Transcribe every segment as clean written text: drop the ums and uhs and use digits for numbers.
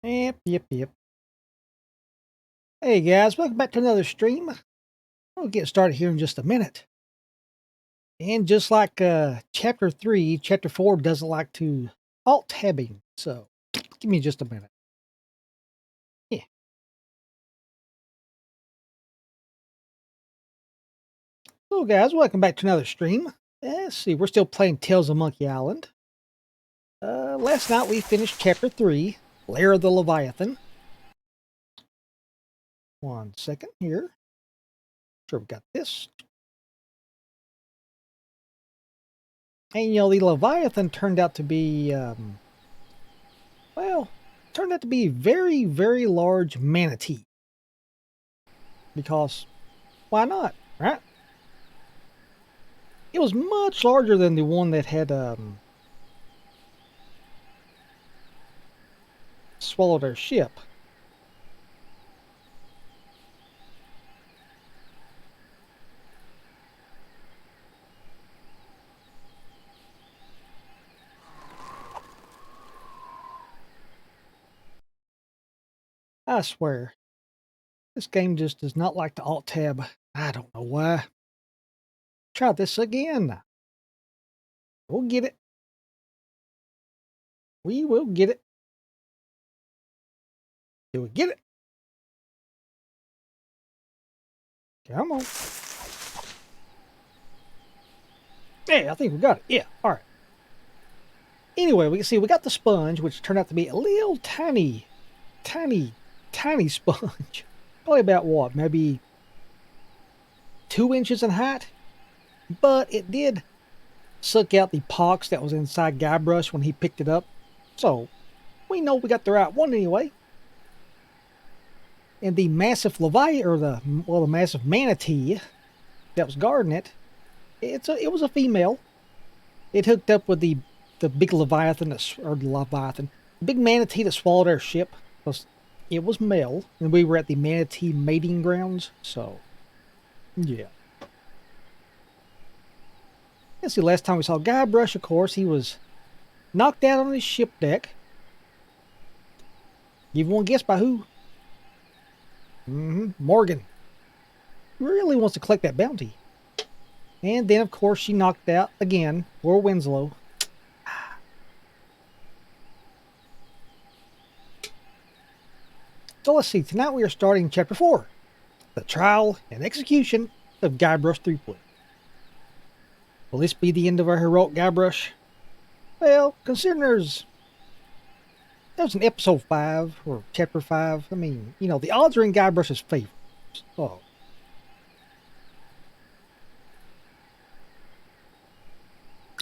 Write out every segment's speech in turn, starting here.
Yep. Hey guys, welcome back to another stream. We'll get started here in just a minute. And just like chapter 3, chapter 4 doesn't like to alt-tabbing. So give me just a minute. Yeah. So guys, welcome back to another stream. Let's see, we're still playing Tales of Monkey Island. Last night we finished chapter 3, Lair of the Leviathan. One second here. Sure, we got this. And the Leviathan turned out to be, turned out to be a very, very large manatee. Because why not, right? It was much larger than the one that had swallowed our ship. I swear, this game just does not like to alt-tab. I don't know why. Try this again. We'll get it. We will get it. Do we get it? Come on. Hey, I think we got it. Yeah, all right. Anyway, we can see we got the sponge, which turned out to be a little tiny sponge. Probably about what, maybe 2 inches in height? But it did suck out the pox that was inside Guybrush when he picked it up. So, we know we got the right one anyway. And the massive Leviathan, or the massive manatee that was guarding it, it was a female. It hooked up with the big Leviathan, the big manatee that swallowed our ship. It was male, and we were at the manatee mating grounds, so, yeah. Let's see, last time we saw Guybrush, of course, he was knocked out on his ship deck. Give one guess by who? Morgan. Really wants to collect that bounty. And then, of course, she knocked out, again, Laura Winslow. So let's see, tonight we are starting chapter 4. The Trial and Execution of Guybrush Threepwood. Will this be the end of our heroic Guybrush? Well, considering there's an episode 5, or chapter 5, I mean, the odds are in Guybrush's favor. Oh.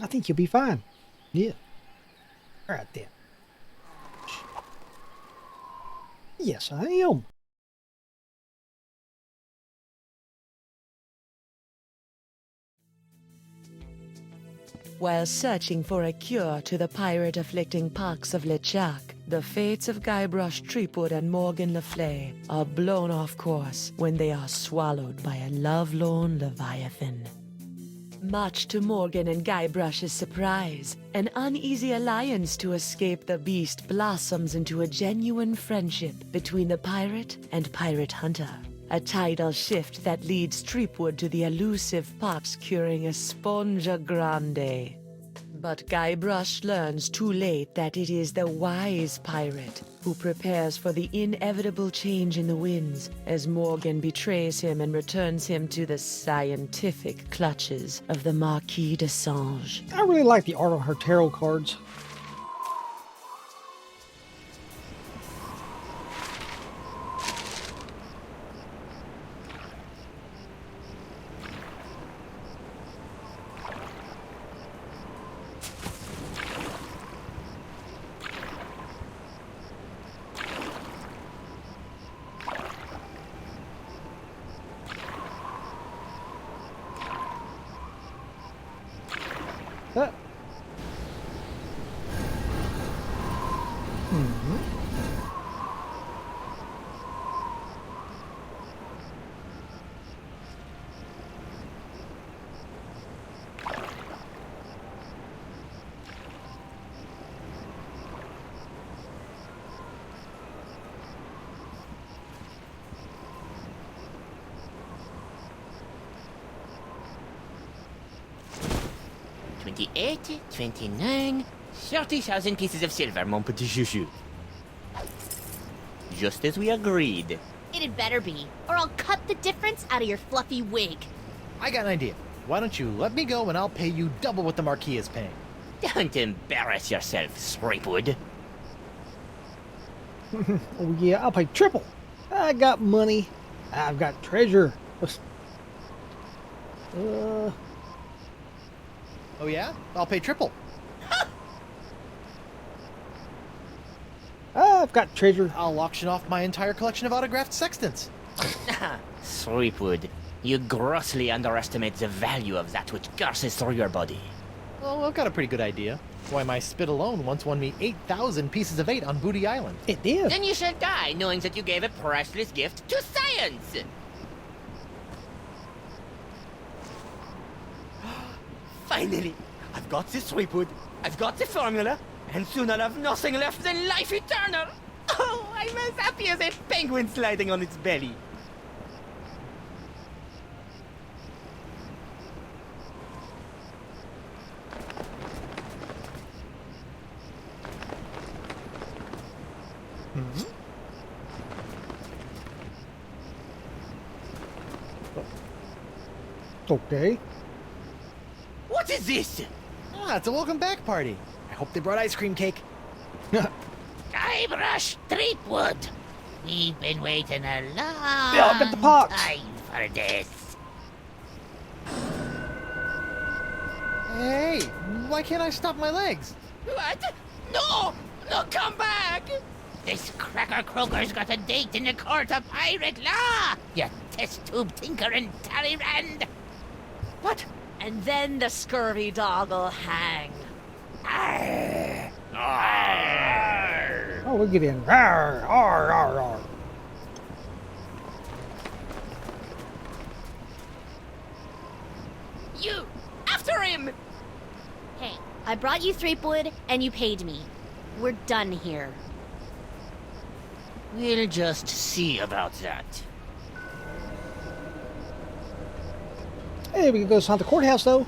I think you'll be fine. Yeah. Alright then. Yes, I am. While searching for a cure to the pirate-afflicting pox of LeChuck, the fates of Guybrush Threepwood and Morgan Le Fay are blown off course when they are swallowed by a lovelorn Leviathan. Much to Morgan and Guybrush's surprise, an uneasy alliance to escape the beast blossoms into a genuine friendship between the pirate and pirate hunter. A tidal shift that leads Threepwood to the elusive pox-curing Esponja Grande. But Guybrush learns too late that it is the wise pirate who prepares for the inevitable change in the winds as Morgan betrays him and returns him to the scientific clutches of the Marquis de Sange. I really like the art on her tarot cards. 28, 29, 30,000 pieces of silver, mon petit chouchou. Just as we agreed. It'd better be, or I'll cut the difference out of your fluffy wig. I got an idea. Why don't you let me go and I'll pay you double what the Marquis is paying? Don't embarrass yourself, Threepwood. Oh yeah, I'll pay triple. I got money. I've got treasure. Oh yeah? I'll pay triple. I've got treasure. I'll auction off my entire collection of autographed sextants. Threepwood, you grossly underestimate the value of that which courses through your body. Oh, I've got a pretty good idea. Why, my spit alone once won me 8,000 pieces of 8 on Booty Island. It did. Then you shall die knowing that you gave a priceless gift to science! Finally! I've got this Threepwood, I've got the formula, and soon I'll have nothing left than life eternal! Oh, I'm as happy as a penguin sliding on its belly. Okay. What is this? Ah, it's a welcome back party. I hope they brought ice cream cake. Guybrush, Threepwood. We've been waiting a long get the pox. time for this. Hey, why can't I stop my legs? What? No! No, come back! This cracker croaker's got a date in the court of pirate law! You test tube tinker and Talleyrand! What? And then the scurvy dog'll hang. Arr! Oh, we'll get in. Rawr, rawr, rawr, rawr. You! After him! Hey, I brought you Threepwood, and you paid me. We're done here. We'll just see about that. Hey, we can go hunt the courthouse, though.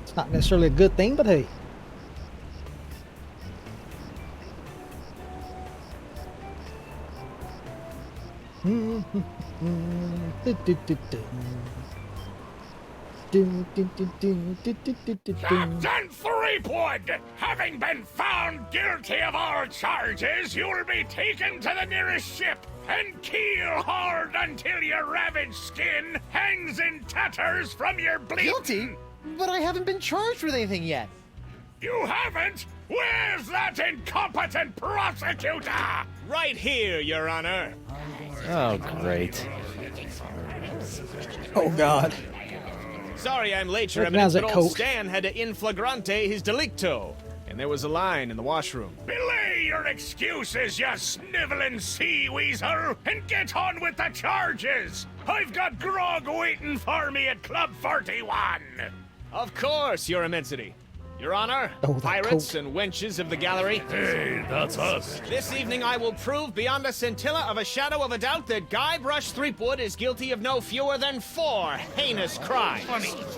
It's not necessarily a good thing, but hey. Captain Threepwood, having been found guilty of all charges, you'll be taken to the nearest ship and keel-hauled until your ravaged skin hangs in tatters from your bleeding. Guilty? But I haven't been charged with anything yet. You haven't? Where's that incompetent prosecutor? Right here, Your Honor. Oh, great. Oh, God. Sorry I'm late, Your Recognize Eminence, that but old coat. Stan had to in flagrante his delicto. And there was a line in the washroom. Belay your excuses, you sniveling sea weasel, and get on with the charges. I've got grog waiting for me at Club 41. Of course, Your Immensity. Your Honor, Oh, that pirates coat. and wenches of the gallery. Hey, that's us. This evening I will prove beyond a scintilla of a shadow of a doubt that Guybrush Threepwood is guilty of no fewer than 4 heinous crimes.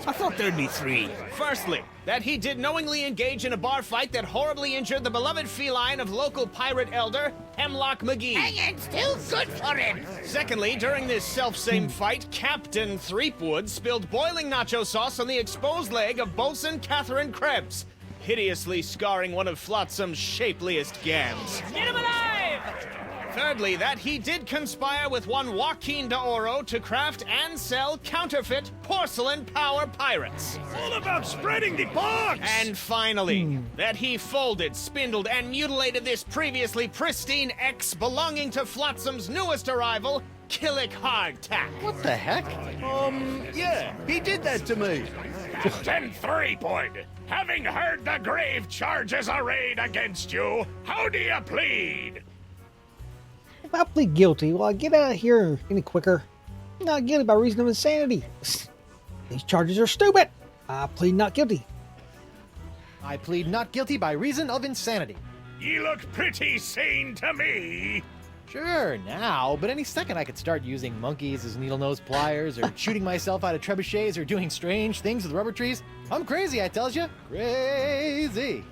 I thought there'd be 3. Firstly, that he did knowingly engage in a bar fight that horribly injured the beloved feline of local pirate elder, Hemlock McGee. And still good for him. Secondly, during this self-same fight, Captain Threepwood spilled boiling nacho sauce on the exposed leg of Bosun Catherine Krebs, hideously scarring one of Flotsam's shapeliest gams. Get him alive! Thirdly, that he did conspire with one Joaquin de Oro to craft and sell counterfeit porcelain power pirates. All about spreading the box. And finally, that he folded, spindled, and mutilated this previously pristine ex belonging to Flotsam's newest arrival, Killick Hardtack. What the heck? Yeah, he did that to me. Captain Threepwood, having heard the grave charges arrayed against you, how do you plead? If I plead guilty, will I get out of here any quicker? Not guilty by reason of insanity. These charges are stupid. I plead not guilty. I plead not guilty by reason of insanity. Ye look pretty sane to me. Sure, now, but any second I could start using monkeys as needle-nose pliers, or shooting myself out of trebuchets, or doing strange things with rubber trees. I'm crazy, I tells ya. Crazy.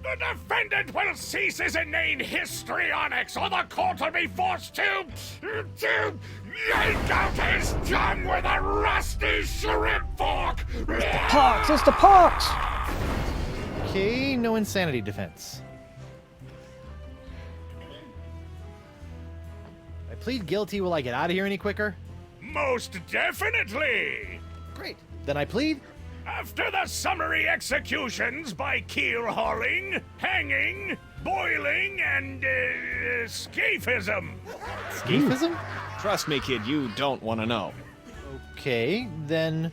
The defendant will cease his inane histrionics, or the court will be forced to yank out his tongue with a rusty shrimp fork. Pox! It's the pox! Okay, no insanity defense. I plead guilty. Will I get out of here any quicker? Most definitely. Great. Then I plead. After the summary executions by keel hauling, hanging, boiling, and scaphism. Scaphism? Trust me, kid, you don't want to know. Okay, then.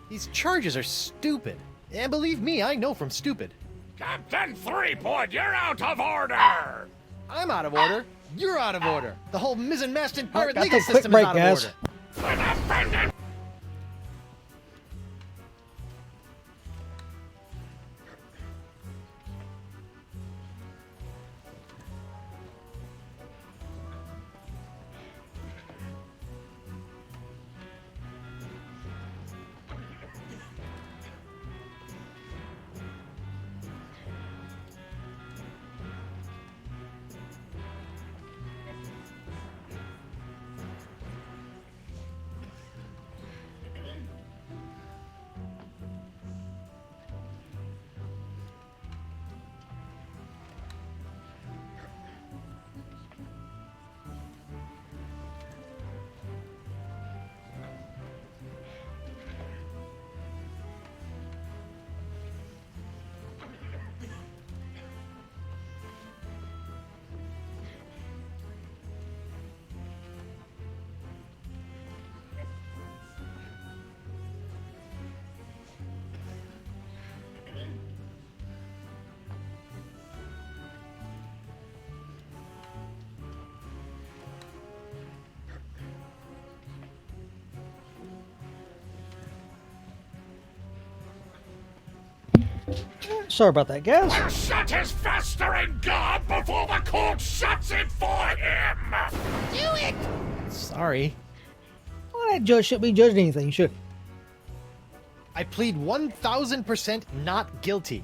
These charges are stupid. And believe me, I know from stupid. Captain Threepwood, you're out of order. I'm out of order. You're out of order. The whole mizzen mast and pirate Alright, legal gotta take a system quick is out break, of guys. order. The defendant. Sorry about that, guys. Shut his festering gob before the court shuts it for him! Do it! Sorry. Well, that judge shouldn't be judging anything, should he? I plead 1000% not guilty.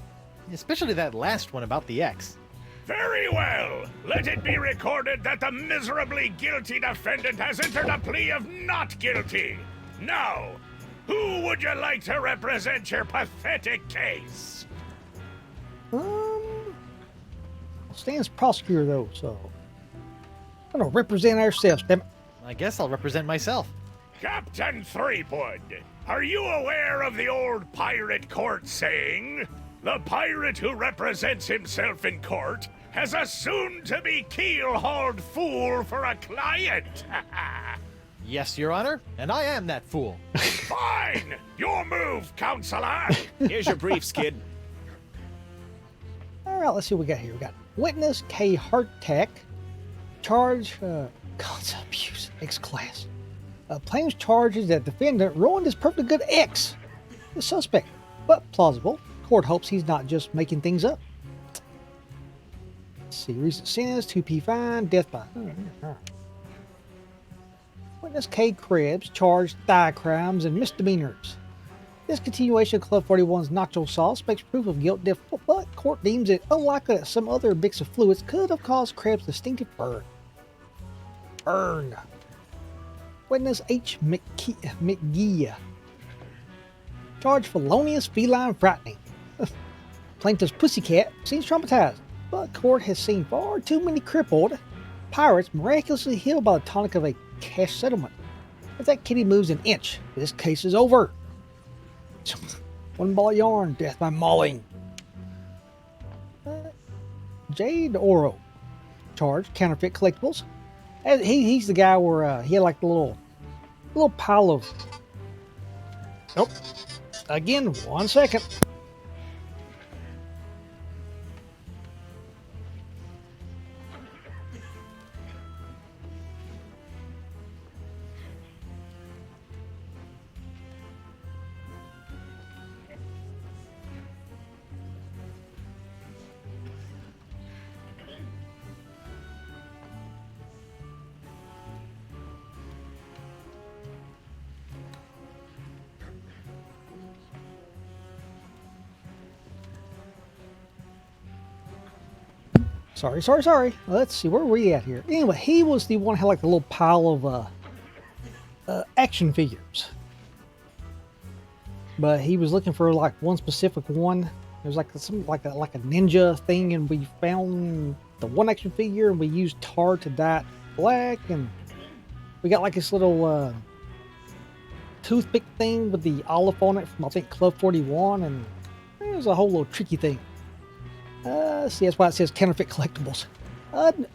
Especially that last one about the X. Very well. Let it be recorded that the miserably guilty defendant has entered a plea of not guilty. Now, who would you like to represent your pathetic case? Stan's prosecutor, though, so. I'm gonna represent ourselves, damn it. I guess I'll represent myself. Captain Threepwood, are you aware of the old pirate court saying, the pirate who represents himself in court has a soon-to-be keel-hauled fool for a client? Yes, Your Honor, and I am that fool. Fine! Your move, counselor! Here's your briefs, kid. All right, let's see what we got here. We got witness K. Hartek, charge God's abuse, X-class. Claims charges that defendant ruined his perfectly good ex. The suspect, but plausible. Court hopes he's not just making things up. Let's see, recent sentence, 2P fine, death by. Witness K. Krebs charged thigh crimes and misdemeanors. Discontinuation of Club 41's nacho sauce makes proof of guilt difficult, but court deems it unlikely that some other mix of fluids could have caused Krebs' distinctive burn. Witness H. McGee. Charged felonious feline frightening. Plaintiff's pussycat seems traumatized, but court has seen far too many crippled pirates miraculously healed by the tonic of a cash settlement. If that kitty moves an inch, this case is over. One ball of yarn, death by mauling. Jade Oro. Charged counterfeit collectibles. He's the guy where he had like the little pile of. Nope. Again, 1 second. Sorry. Let's see, where were we at here? Anyway, he was the one who had like a little pile of action figures. But he was looking for like one specific one. It was like like a ninja thing, and we found the one action figure, and we used tar to dye it black, and we got like this little toothpick thing with the olive on it from I think Club 41, and it was a whole little tricky thing. See, that's why it says counterfeit collectibles.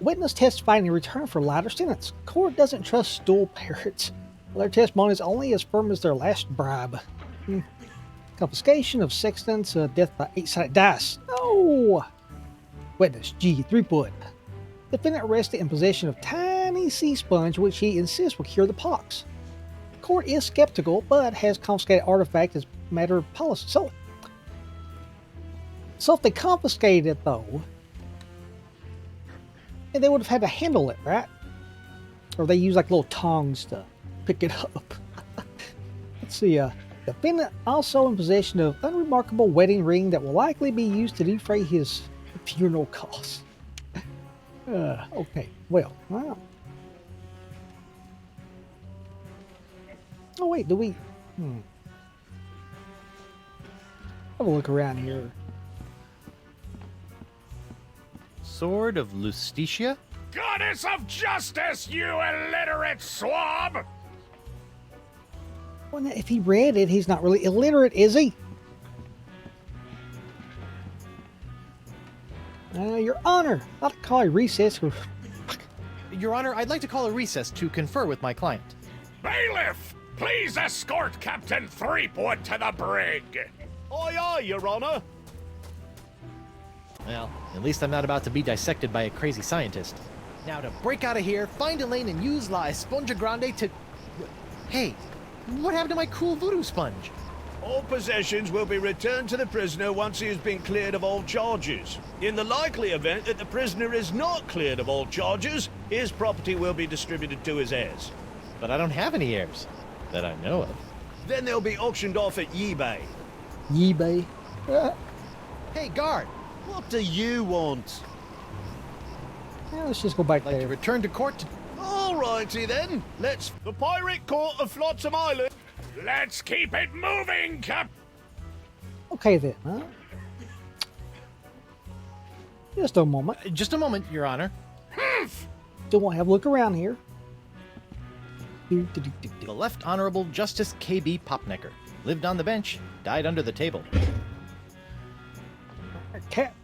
Witness testifying in return for lighter sentence. Court doesn't trust stool parrots. Their testimony is only as firm as their last bribe. Confiscation of sextants, death by 8-sided dice. Oh! Witness G. Threepwood. Defendant arrested in possession of tiny sea sponge, which he insists will cure the pox. Court is skeptical, but has confiscated artifact as a matter of policy. So if they confiscated it, though, they would have had to handle it, right? Or they use like little tongs to pick it up. Let's see. Defendant also in possession of unremarkable wedding ring that will likely be used to defray his funeral costs. Okay, well, wow. Oh wait, do we? Have a look around here. Sword of Lustitia? Goddess of justice, you illiterate swab! Well, now, if he read it, he's not really illiterate, is he? Your Honor, I'd like to call a recess. Your Honor, I'd like to call a recess to confer with my client. Bailiff, please escort Captain Threepwood to the brig. Aye, aye, Your Honor. Well, at least I'm not about to be dissected by a crazy scientist. Now to break out of here, find a lane, and use La Esponja Grande to... Hey, what happened to my cool voodoo sponge? All possessions will be returned to the prisoner once he has been cleared of all charges. In the likely event that the prisoner is not cleared of all charges, his property will be distributed to his heirs. But I don't have any heirs that I know of. Then they'll be auctioned off at eBay. eBay. Hey, guard! What do you want? Let's just go back I'd like to there. return to court to... Alrighty then. Let's... The Pirate Court of Flotsam Island. Let's keep it moving, Cap. Okay then, huh? Just a moment. Just a moment, Your Honor. Still want to have a look around here. The Left Honorable Justice K.B. Popnecker. Lived on the bench, died under the table. Cat.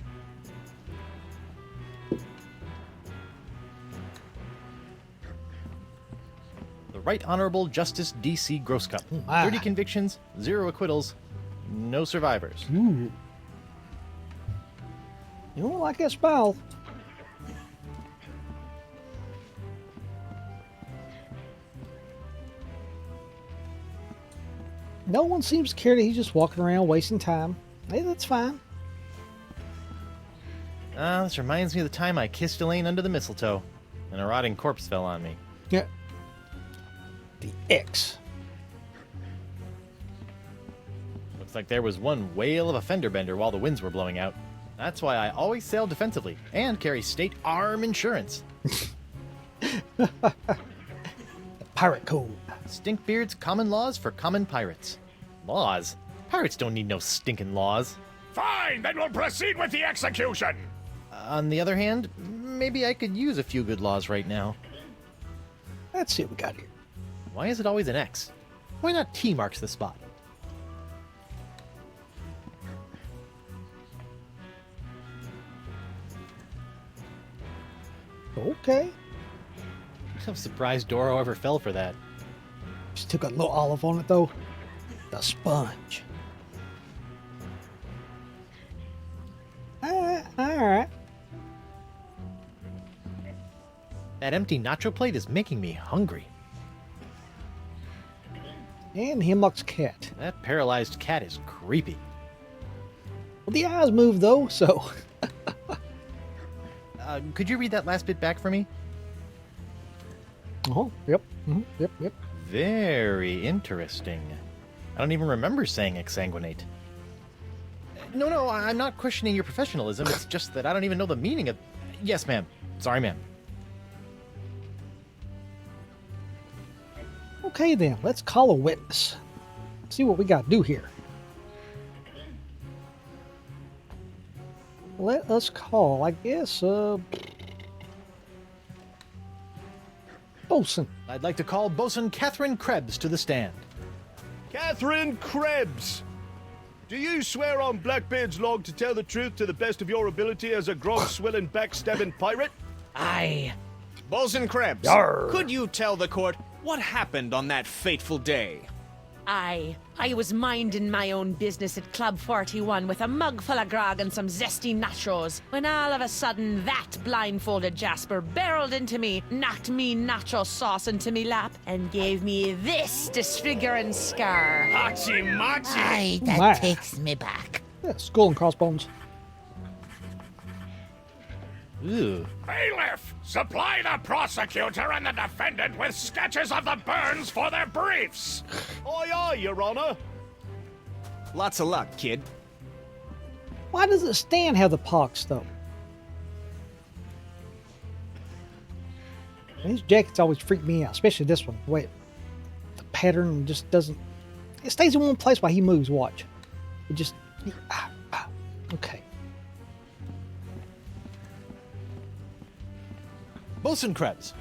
The Right Honorable Justice D.C. Grosscup. my. 30 convictions, 0 acquittals, no survivors. Ooh. You don't like that spell. No one seems to care that he's just walking around wasting time. Hey, that's fine. This reminds me of the time I kissed Elaine under the mistletoe, and a rotting corpse fell on me. Yeah. The X. Looks like there was one whale of a fender bender while the winds were blowing out. That's why I always sail defensively and carry state arm insurance. The Pirate Code. Stinkbeard's common laws for common pirates. Laws? Pirates don't need no stinking laws. Fine, then we'll proceed with the execution. On the other hand, maybe I could use a few good laws right now. Let's see what we got here. Why is it always an X? Why not T marks the spot? Okay. I'm surprised Doro ever fell for that. Still got a little olive on it though. The sponge. Alright. That empty nacho plate is making me hungry. And Hemlock's cat. That paralyzed cat is creepy. Well, the eyes move though, so. Could you read that last bit back for me? Oh, yep. Yep. Very interesting. I don't even remember saying exsanguinate. No, I'm not questioning your professionalism. It's just that I don't even know the meaning of... Yes, ma'am. Sorry, ma'am. Okay then, let's call a witness. See what we got to do here. Let us call, I guess, Bosun. I'd like to call Bosun Catherine Krebs to the stand. Catherine Krebs! Do you swear on Blackbeard's log to tell the truth to the best of your ability as a grog-swilling, backstabbing pirate? Aye. Bosun Krebs, Yarr. could you tell the court what happened on that fateful day? Aye. I was minding my own business at Club 41 with a mug full of grog and some zesty nachos, when all of a sudden that blindfolded Jasper barreled into me, knocked me nacho sauce into me lap, and gave me this disfiguring scar. Hachi machi! Aye, my. that takes me back. Yeah, skull and crossbones. Ooh. Bailiff, supply the prosecutor and the defendant with sketches of the burns for their briefs. Aye, aye, Your Honor. Lots of luck, kid. Why does the stand have the pox, though? These jackets always freak me out, especially this one. Wait, the pattern just doesn't... It stays in one place while he moves, watch. It just... Okay. Bosun Krebs,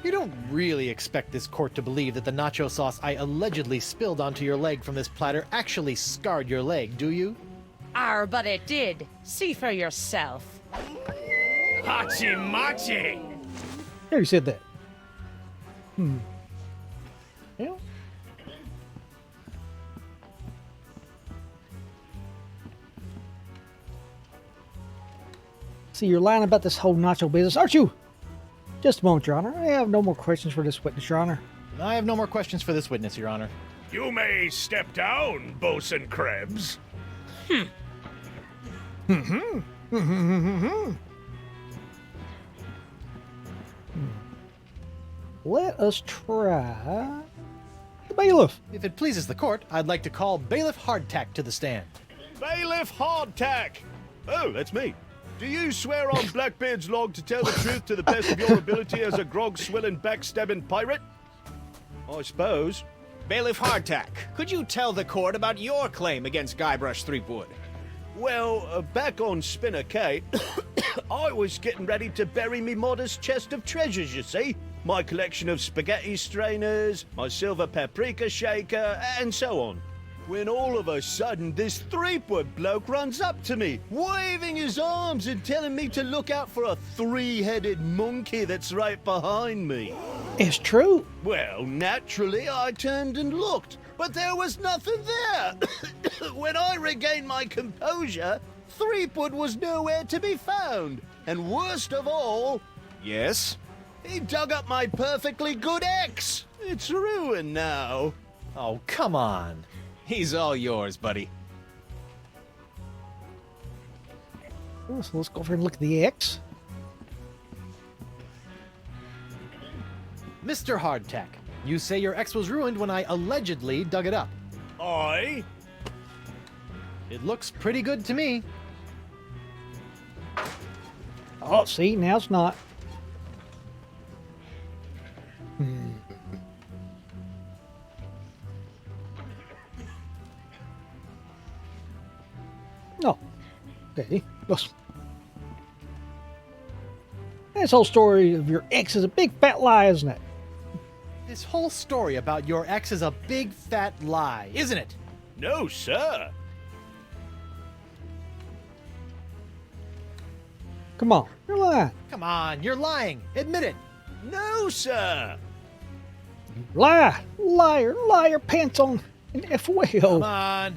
you don't really expect this court to believe that the nacho sauce I allegedly spilled onto your leg from this platter actually scarred your leg, do you? But it did. See for yourself. Hachi machi! Here you said that. Yeah. See, you're lying about this whole nacho business, aren't you? Just a moment, Your Honor. I have no more questions for this witness, Your Honor. I have no more questions for this witness, Your Honor. You may step down, Bosun Krebs. Let us try the bailiff. If it pleases the court, I'd like to call Bailiff Hardtack to the stand. Bailiff Hardtack! Oh, that's me. Do you swear on Blackbeard's log to tell the truth to the best of your ability as a grog-swilling, backstabbing pirate? I suppose. Bailiff Hardtack, could you tell the court about your claim against Guybrush Threepwood? Well, back on Spinner Cay, I was getting ready to bury me modest chest of treasures, you see. My collection of spaghetti strainers, my silver paprika shaker, and so on. When all of a sudden this Threepwood bloke runs up to me, waving his arms and telling me to look out for a three-headed monkey that's right behind me. It's true. Well, naturally, I turned and looked, but there was nothing there. When I regained my composure, Threepwood was nowhere to be found. And worst of all, Yes? he dug up my perfectly good ex. It's ruined now. Oh, come on. He's all yours, buddy. Oh, so let's go over and look at the X. Mr. Hardtack, you say your ex was ruined when I allegedly dug it up. Aye? It looks pretty good to me. Oh, see, now it's not. No. Okay. Yes. This whole story of your ex is a big fat lie, isn't it? This whole story about your ex is a big fat lie, isn't it? No, sir. Come on, you're lying. Come on, you're lying. Admit it. No, sir. Lie, liar, liar, pants on an F Come whale. on.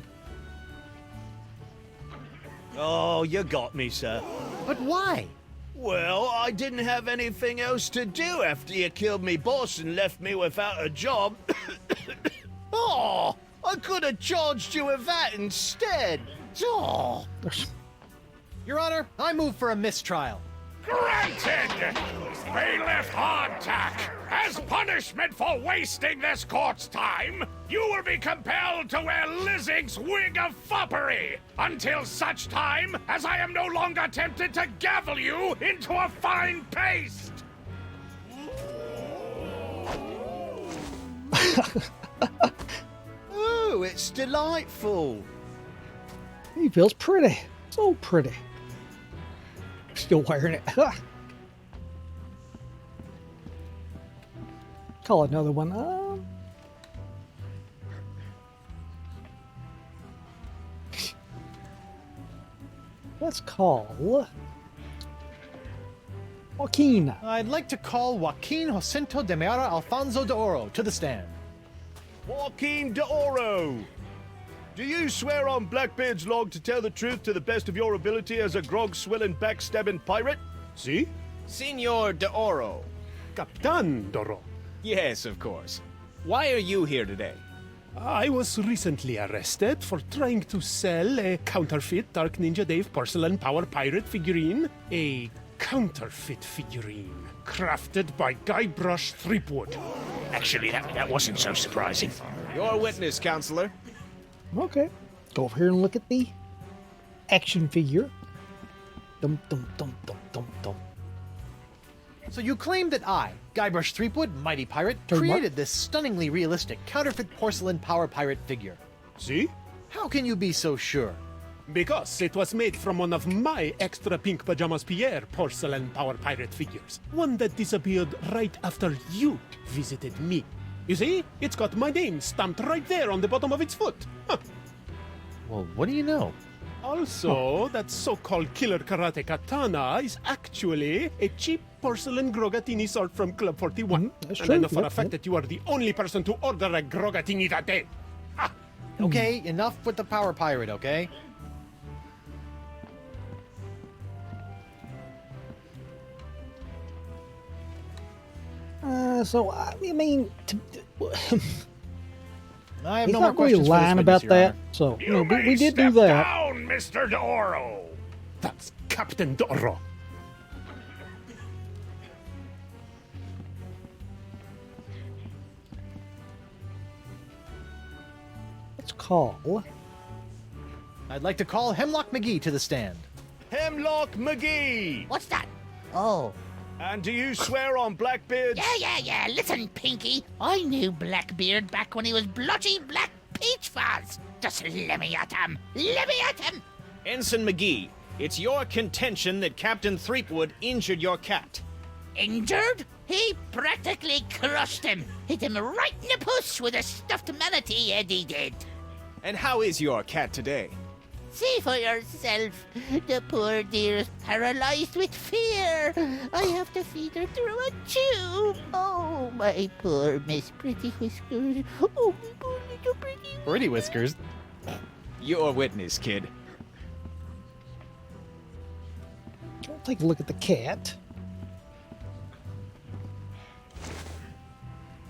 Oh, you got me, sir. But why? Well, I didn't have anything else to do after you killed me boss and left me without a job. Oh, I could have charged you with that instead. Oh. Your Honor, I move for a mistrial. Granted! Bailiff Hardtack, as punishment for wasting this court's time, you will be compelled to wear Lizzing's wig of foppery until such time as I am no longer tempted to gavel you into a fine paste. Oh, it's delightful. He feels pretty. So pretty. Still wearing it. Call another one. Let's call Joaquin. I'd like to call Joaquin Jacinto de Meara Alfonso de Oro to the stand. Joaquin de Oro. Do you swear on Blackbeard's log to tell the truth to the best of your ability as a grog-swilling, backstabbing pirate? See? Senor de Oro. Captain Doro. Yes, of course. Why are you here today? I was recently arrested for trying to sell a counterfeit Dark Ninja Dave porcelain power pirate figurine. A counterfeit figurine crafted by Guybrush Threepwood. Actually, that wasn't so surprising. Your witness, counselor. Okay. Go over here and look at the action figure. Dum dum dum dum dum dum. So you claim that I, Guybrush Threepwood, mighty pirate, Trademark. created this stunningly realistic counterfeit porcelain power pirate figure. See? How can you be so sure? Because it was made from one of my extra pink pajamas Pierre porcelain power pirate figures. One that disappeared right after you visited me. You see? It's got my name stamped right there on the bottom of its foot. Huh. Well, what do you know? Also, that so-called killer karate katana is actually a cheap porcelain grogatini sword from Club 41. that's And true, I know for a yep, fact yep. that you are the only person to order a grogatini that day. Ah, Okay, enough with the power pirate, okay? So I mean, I have he's no more not really questions for this lying witness, about Your that. Honor. So You you know, may we did do step that. down, Mr. Doro. that's Captain Doro. Let's call. I'd like to call Hemlock McGee to the stand. Hemlock McGee. What's that? Oh. And do you swear on Blackbeard's... Yeah. Listen, Pinky. I knew Blackbeard back when he was blotchy black peach fuzz. Just let me at him. Let me at him. Ensign McGee, it's your contention that Captain Threepwood injured your cat. Injured? He practically crushed him. Hit him right in the puss with a stuffed manatee, Eddie did. And how is your cat today? See for yourself. The poor dear is paralyzed with fear. I have to feed her through a tube. Oh, my poor Miss Pretty Whiskers. Oh, my poor little Pretty. Pretty whiskers. Your witness, kid. We'll take a look at the cat.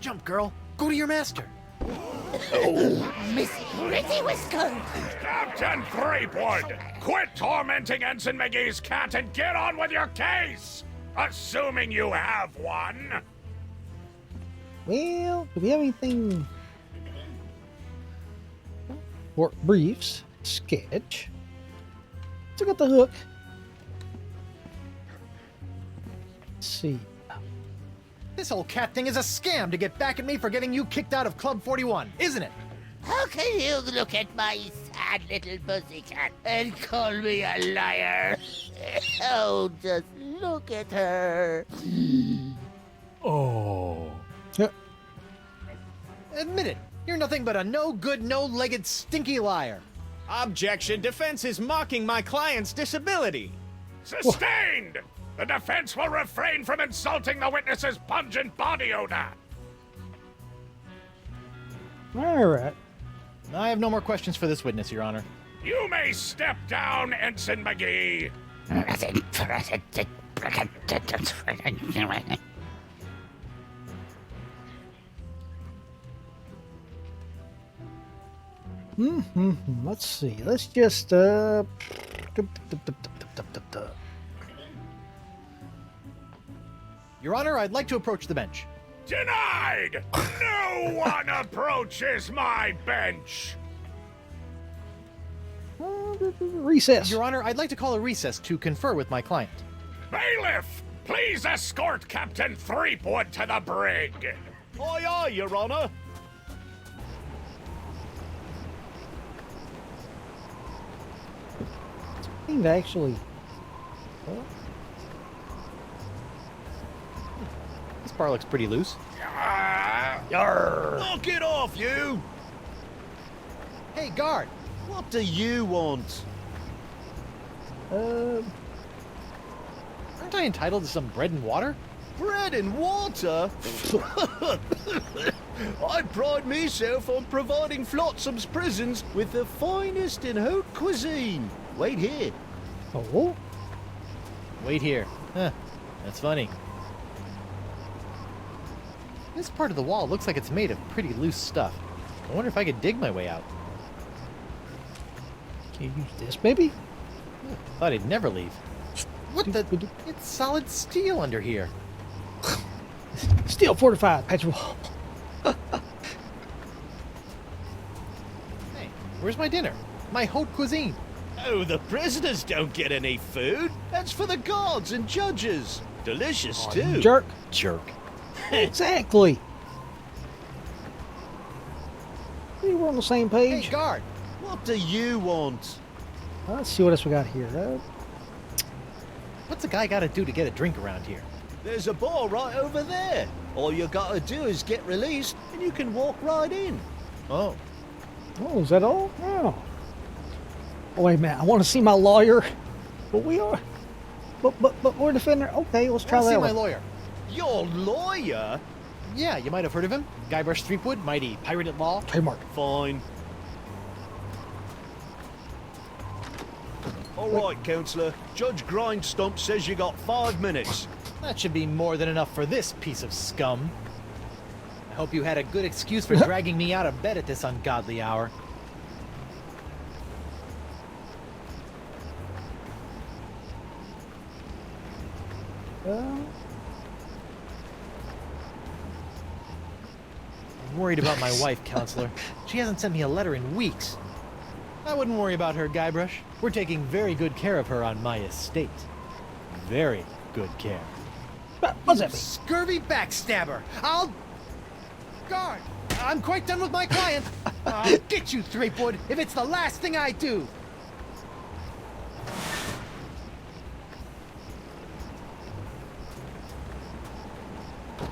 Jump, girl. Go to your master. Miss Pretty Whiskers. Captain Threepwood, quit tormenting Ensign McGee's cat and get on with your case! Assuming you have one. Well, do we have anything? Work briefs, sketch. Still got the hook. Let's see. This whole cat thing is a scam to get back at me for getting you kicked out of Club 41, isn't it? How can you look at my sad little pussycat and call me a liar? Oh, just look at her. Oh. Yep. Admit it. You're nothing but a no-good, no-legged, stinky liar. Objection, defense is mocking my client's disability. Sustained! The defense will refrain from insulting the witness's pungent body odor. All right. I have no more questions for this witness, Your Honor. You may step down, Ensign McGee. Let's see. Let's just Your Honor, I'd like to approach the bench. Denied! No one approaches my bench! Recess. Your Honor, I'd like to call a recess to confer with my client. Bailiff, please escort Captain Threepwood to the brig. Aye, aye, Your Honor. Seemed to actually. This bar looks pretty loose. Knock it off, you! Hey, guard! What do you want? Aren't I entitled to some bread and water? Bread and water? I pride myself on providing Flotsam's prisons with the finest in haute cuisine. Wait here. Oh, Wait here. Huh. That's funny. This part of the wall looks like it's made of pretty loose stuff. I wonder if I could dig my way out. can you use this, maybe? Thought he'd never leave. What the? It's solid steel under here. Still fortified, Patrick. Hey, where's my dinner? My haute cuisine. Oh, the prisoners don't get any food. That's for the guards and judges. Delicious, too. Jerk. Jerk. Exactly. We were on the same Hey, page. guard! What do you want? Let's see what else we got here. What's a guy got to do to get a drink around here? There's a bar right over there. All you gotta do is get released, and you can walk right in. Oh, Oh, is that all? Oh. Oh, wait a minute. I want to see my lawyer. But we are. But we're defender. Okay, let's try I'll see that my one. lawyer. Your lawyer? Yeah, you might have heard of him. Guybrush Threepwood, mighty pirate at law. Trademark. Fine. All right, Counselor. Judge Grindstump says you got 5 minutes. That should be more than enough for this piece of scum. I hope you had a good excuse for dragging me out of bed at this ungodly hour. I'm worried about my wife, Counselor. She hasn't sent me a letter in weeks. I wouldn't worry about her, Guybrush. We're taking very good care of her on my estate. Very good care. What's that mean? Scurvy backstabber! I'll... Guard! I'm quite done with my client. I'll get you, Threepwood, if it's the last thing I do.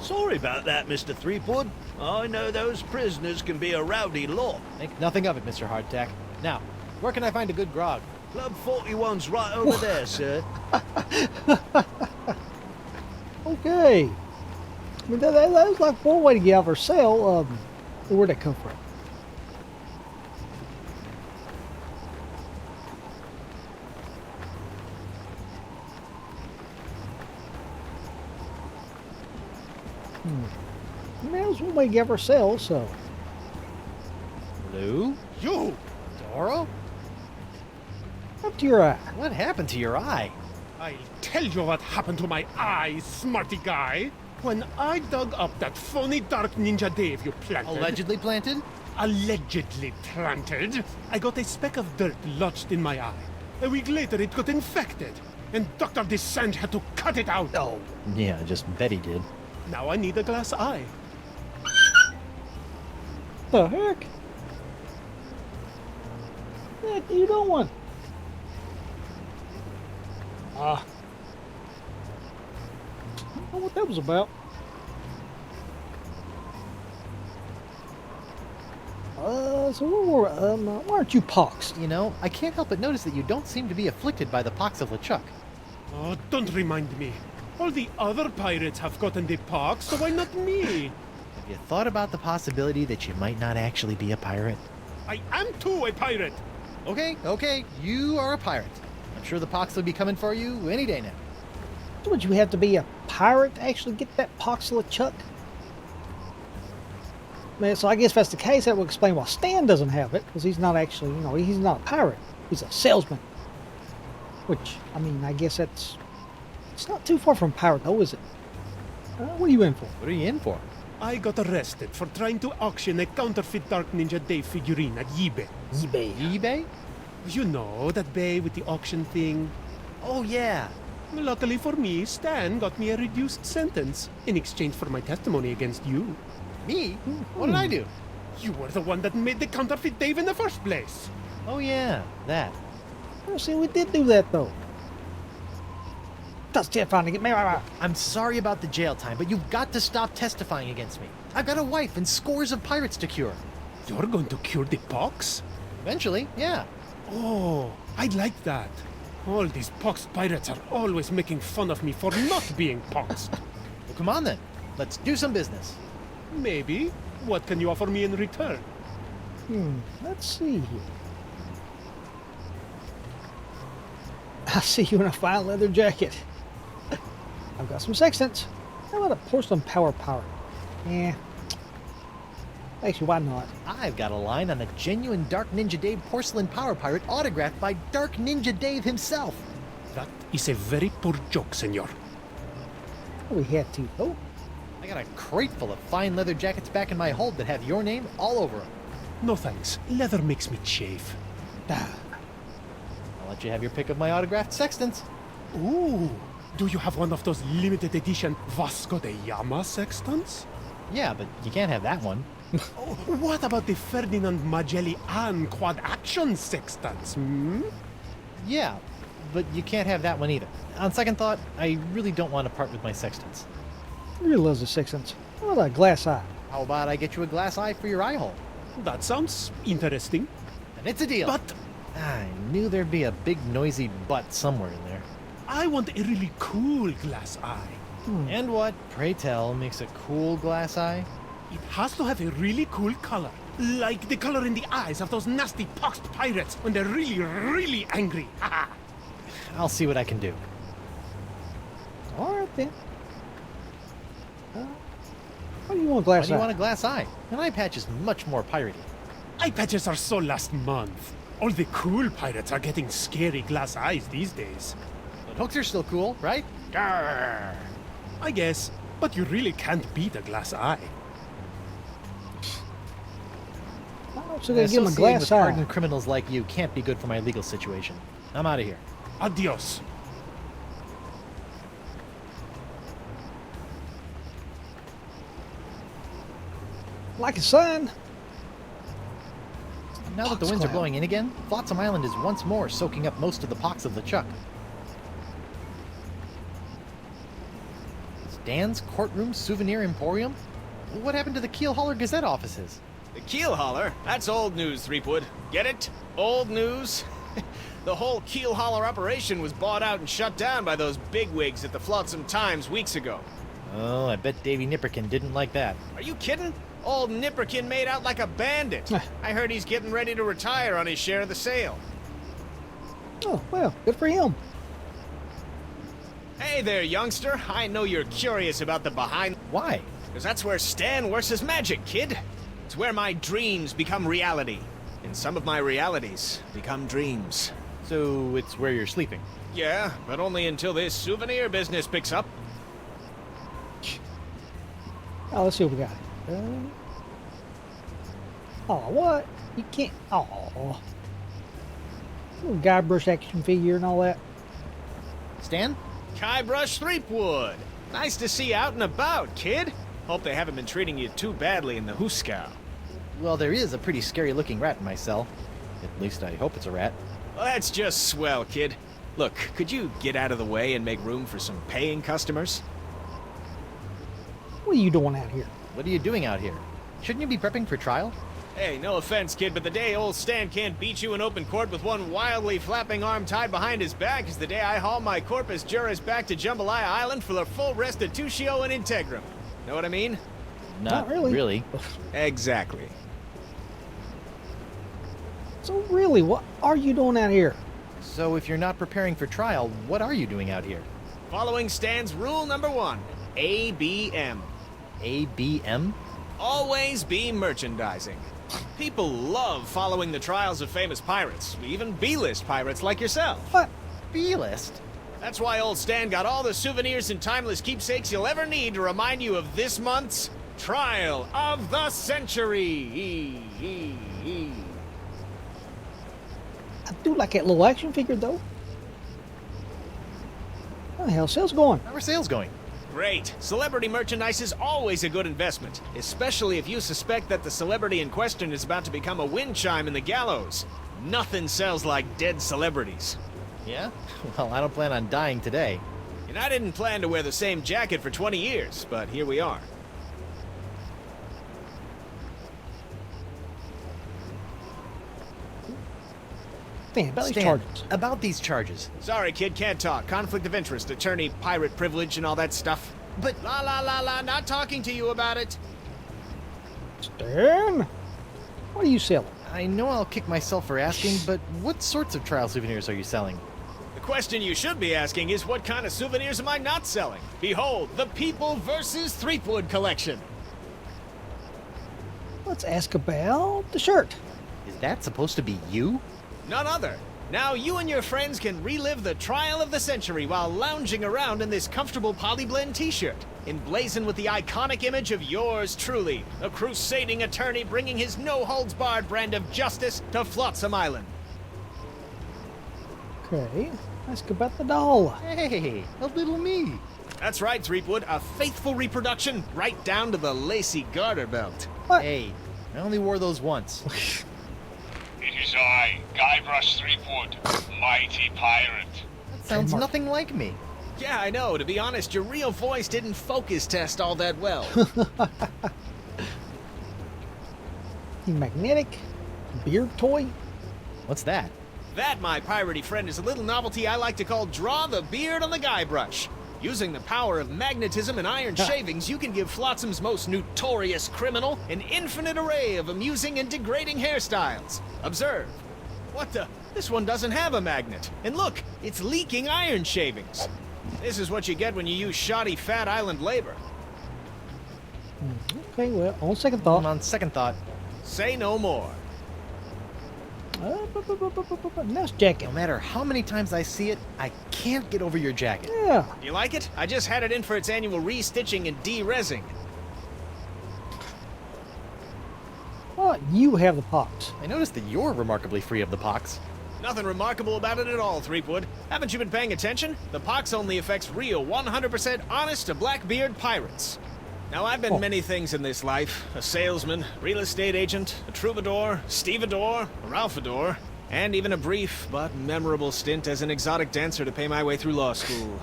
Sorry about that, Mr. Threepwood. I know those prisoners can be a rowdy lot. Think nothing of it, Mr. Hardtack. Now, where can I find a good grog? Club 41's right over there, sir. Okay. I mean, that was like one way to get out of our cell. Where'd that come from? I mean, that was one way to get out of our cell, so. Lou? You! Doro? Up to your eye. What happened to your eye? I'll tell you what happened to my eye, smarty guy. When I dug up that phony Dark Ninja Dave you planted... Allegedly planted? Allegedly planted, I got a speck of dirt lodged in my eye. A week later, it got infected, and Dr. Descent had to cut it out. Oh. Yeah, just bet he did. Now I need a glass eye. The heck? What are you doing? I don't know what that was about. So why aren't you poxed? You know, I can't help but notice that you don't seem to be afflicted by the pox of LeChuck. Oh, don't remind me. All the other pirates have gotten the pox, so why not me? Have you thought about the possibility that you might not actually be a pirate? I am too a pirate. Okay, you are a pirate. I'm sure the pox will be coming for you any day now. Would you have to be a pirate to actually get that poxula chuck? Man, so I guess if that's the case, that would explain why Stan doesn't have it, because he's not actually, he's not a pirate. He's a salesman. Which, I mean, I guess it's not too far from pirate, though, is it? What are you in for? What are you in for? I got arrested for trying to auction a counterfeit Dark Ninja Dave figurine at eBay. eBay? You know, that bay with the auction thing. Oh, yeah. Luckily for me, Stan got me a reduced sentence in exchange for my testimony against you. Me? What did I do? You were the one that made the counterfeit Dave in the first place. Oh, yeah, that. Well, see, we did do that, though. That's terrifying to get me. I'm sorry about the jail time, but you've got to stop testifying against me. I've got a wife and scores of pirates to cure. You're going to cure the pox? Eventually, yeah. Oh, I'd like that. All these poxed pirates are always making fun of me for not being poxed. Well, come on then. Let's do some business. Maybe. What can you offer me in return? Let's see here. I see you in a fine leather jacket. I've got some sextants. How about a porcelain power pirate? Yeah. Actually, why not? I've got a line on a genuine Dark Ninja Dave porcelain power pirate autographed by Dark Ninja Dave himself. That is a very poor joke, senor. We had to, though. I got a crate full of fine leather jackets back in my hold that have your name all over them. No thanks. Leather makes me chafe. I'll let you have your pick of my autographed sextants. Ooh. Do you have one of those limited edition Vasco de Gama sextants? Yeah, but you can't have that one. Oh, what about the Ferdinand Magellan quad action sextants? Yeah, but you can't have that one either. On second thought, I really don't want to part with my sextants. Really loves the sextants. What a glass eye. How about I get you a glass eye for your eye hole? That sounds interesting. And it's a deal. But I knew there'd be a big noisy butt somewhere in there. I want a really cool glass eye. And what, pray tell, makes a cool glass eye? It has to have a really cool color. Like the color in the eyes of those nasty poxed pirates when they're really, really angry. I'll see what I can do. All right, then. Why do you want a glass Why do you eye? want a glass eye? An eye patch is much more piratey. Eye patches are so last month. All the cool pirates are getting scary glass eyes these days. But hooks are still cool, right? Grr. I guess, but you really can't beat a glass eye. I'm also gonna give him a Associating glass with eye. hardened criminals like you can't be good for my legal situation. I'm out of here. Adios. Like a sun. Now that the winds are blowing in again, Flotsam Island is once more soaking up most of the pox of the Chuck. Stan's Courtroom Souvenir Emporium? What happened to the Keel Holler Gazette offices? The Keel Holler? That's old news, Threepwood. Get it? Old news? The whole Keel Holler operation was bought out and shut down by those bigwigs at the Flotsam Times weeks ago. Oh, I bet Davy Nipperkin didn't like that. Are you kidding? Old Nipperkin made out like a bandit. I heard he's getting ready to retire on his share of the sale. Oh, well, good for him. Hey there, youngster. I know you're curious about the behind... Why? Because that's where Stan works his magic, kid. It's where my dreams become reality. And some of my realities become dreams. So it's where you're sleeping. Yeah, but only until this souvenir business picks up. Oh, let's see what we got. Oh, what? You can't. Oh. Little Guybrush action figure and all that. Stan? Guybrush Threepwood. Nice to see you out and about, kid. Hope they haven't been treating you too badly in the Hooskow. Well, there is a pretty scary looking rat in my cell. At least I hope it's a rat. Well, that's just swell, kid. Look, could you get out of the way and make room for some paying customers? What are you doing out here? What are you doing out here? Shouldn't you be prepping for trial? Hey, no offense, kid, but the day old Stan can't beat you in open court with one wildly flapping arm tied behind his back is the day I haul my corpus juris back to Jambalaya Island for the full restitutio and integrum. Know what I mean? Not really. Exactly. So really, what are you doing out here? So if you're not preparing for trial, what are you doing out here? Following Stan's rule number 1, ABM. ABM? Always be merchandising. People love following the trials of famous pirates, even B-list pirates like yourself. What? B-list? That's why old Stan got all the souvenirs and timeless keepsakes you'll ever need to remind you of this month's Trial of the Century. I do like that little action figure, though. How the hell sales going? How are sales going? Great. Celebrity merchandise is always a good investment, especially if you suspect that the celebrity in question is about to become a wind chime in the gallows. Nothing sells like dead celebrities. Yeah? Well, I don't plan on dying today. And I didn't plan to wear the same jacket for 20 years, but here we are. Stan, about these Stan, charges. about these charges. Sorry, kid, can't talk. Conflict of interest, attorney, pirate privilege, and all that stuff. But La la la la, not talking to you about it. Stan, what are you selling? I know I'll kick myself for asking, but what sorts of trial souvenirs are you selling? The question you should be asking is what kind of souvenirs am I not selling? Behold, the People vs. Threepwood collection. Let's ask about the shirt. Is that supposed to be you? None other. Now you and your friends can relive the trial of the century while lounging around in this comfortable polyblend t-shirt, emblazoned with the iconic image of yours truly, a crusading attorney bringing his no-holds-barred brand of justice to Flotsam Island. Okay, ask about the doll. Hey, a little me. That's right, Threepwood, a faithful reproduction right down to the lacy garter belt. What? Hey, I only wore those once. It is I, Guybrush Threepwood, mighty pirate. That sounds nothing like me. Yeah, I know. To be honest, your real voice didn't focus test all that well. The magnetic beard toy. What's that? That, my piratey friend, is a little novelty I like to call Draw the Beard on the Guybrush. Using the power of magnetism and iron shavings, you can give Flotsam's most notorious criminal an infinite array of amusing and degrading hairstyles. Observe. What the? This one doesn't have a magnet. And look, it's leaking iron shavings. This is what you get when you use shoddy Fat Island labor. Okay, well, on second thought. On second thought, Say no more. Nice jacket. no matter how many times I see it, I can't get over your jacket. Yeah. You like it? I just had it in for its annual re-stitching and de-resing. Well, you have the pox. I noticed that you're remarkably free of the pox. Nothing remarkable about it at all, Threepwood. Haven't you been paying attention? The pox only affects real, 100% honest to Blackbeard pirates. Now, I've been many things in this life. A salesman, real estate agent, a troubadour, stevedore, a ralphador, and even a brief but memorable stint as an exotic dancer to pay my way through law school.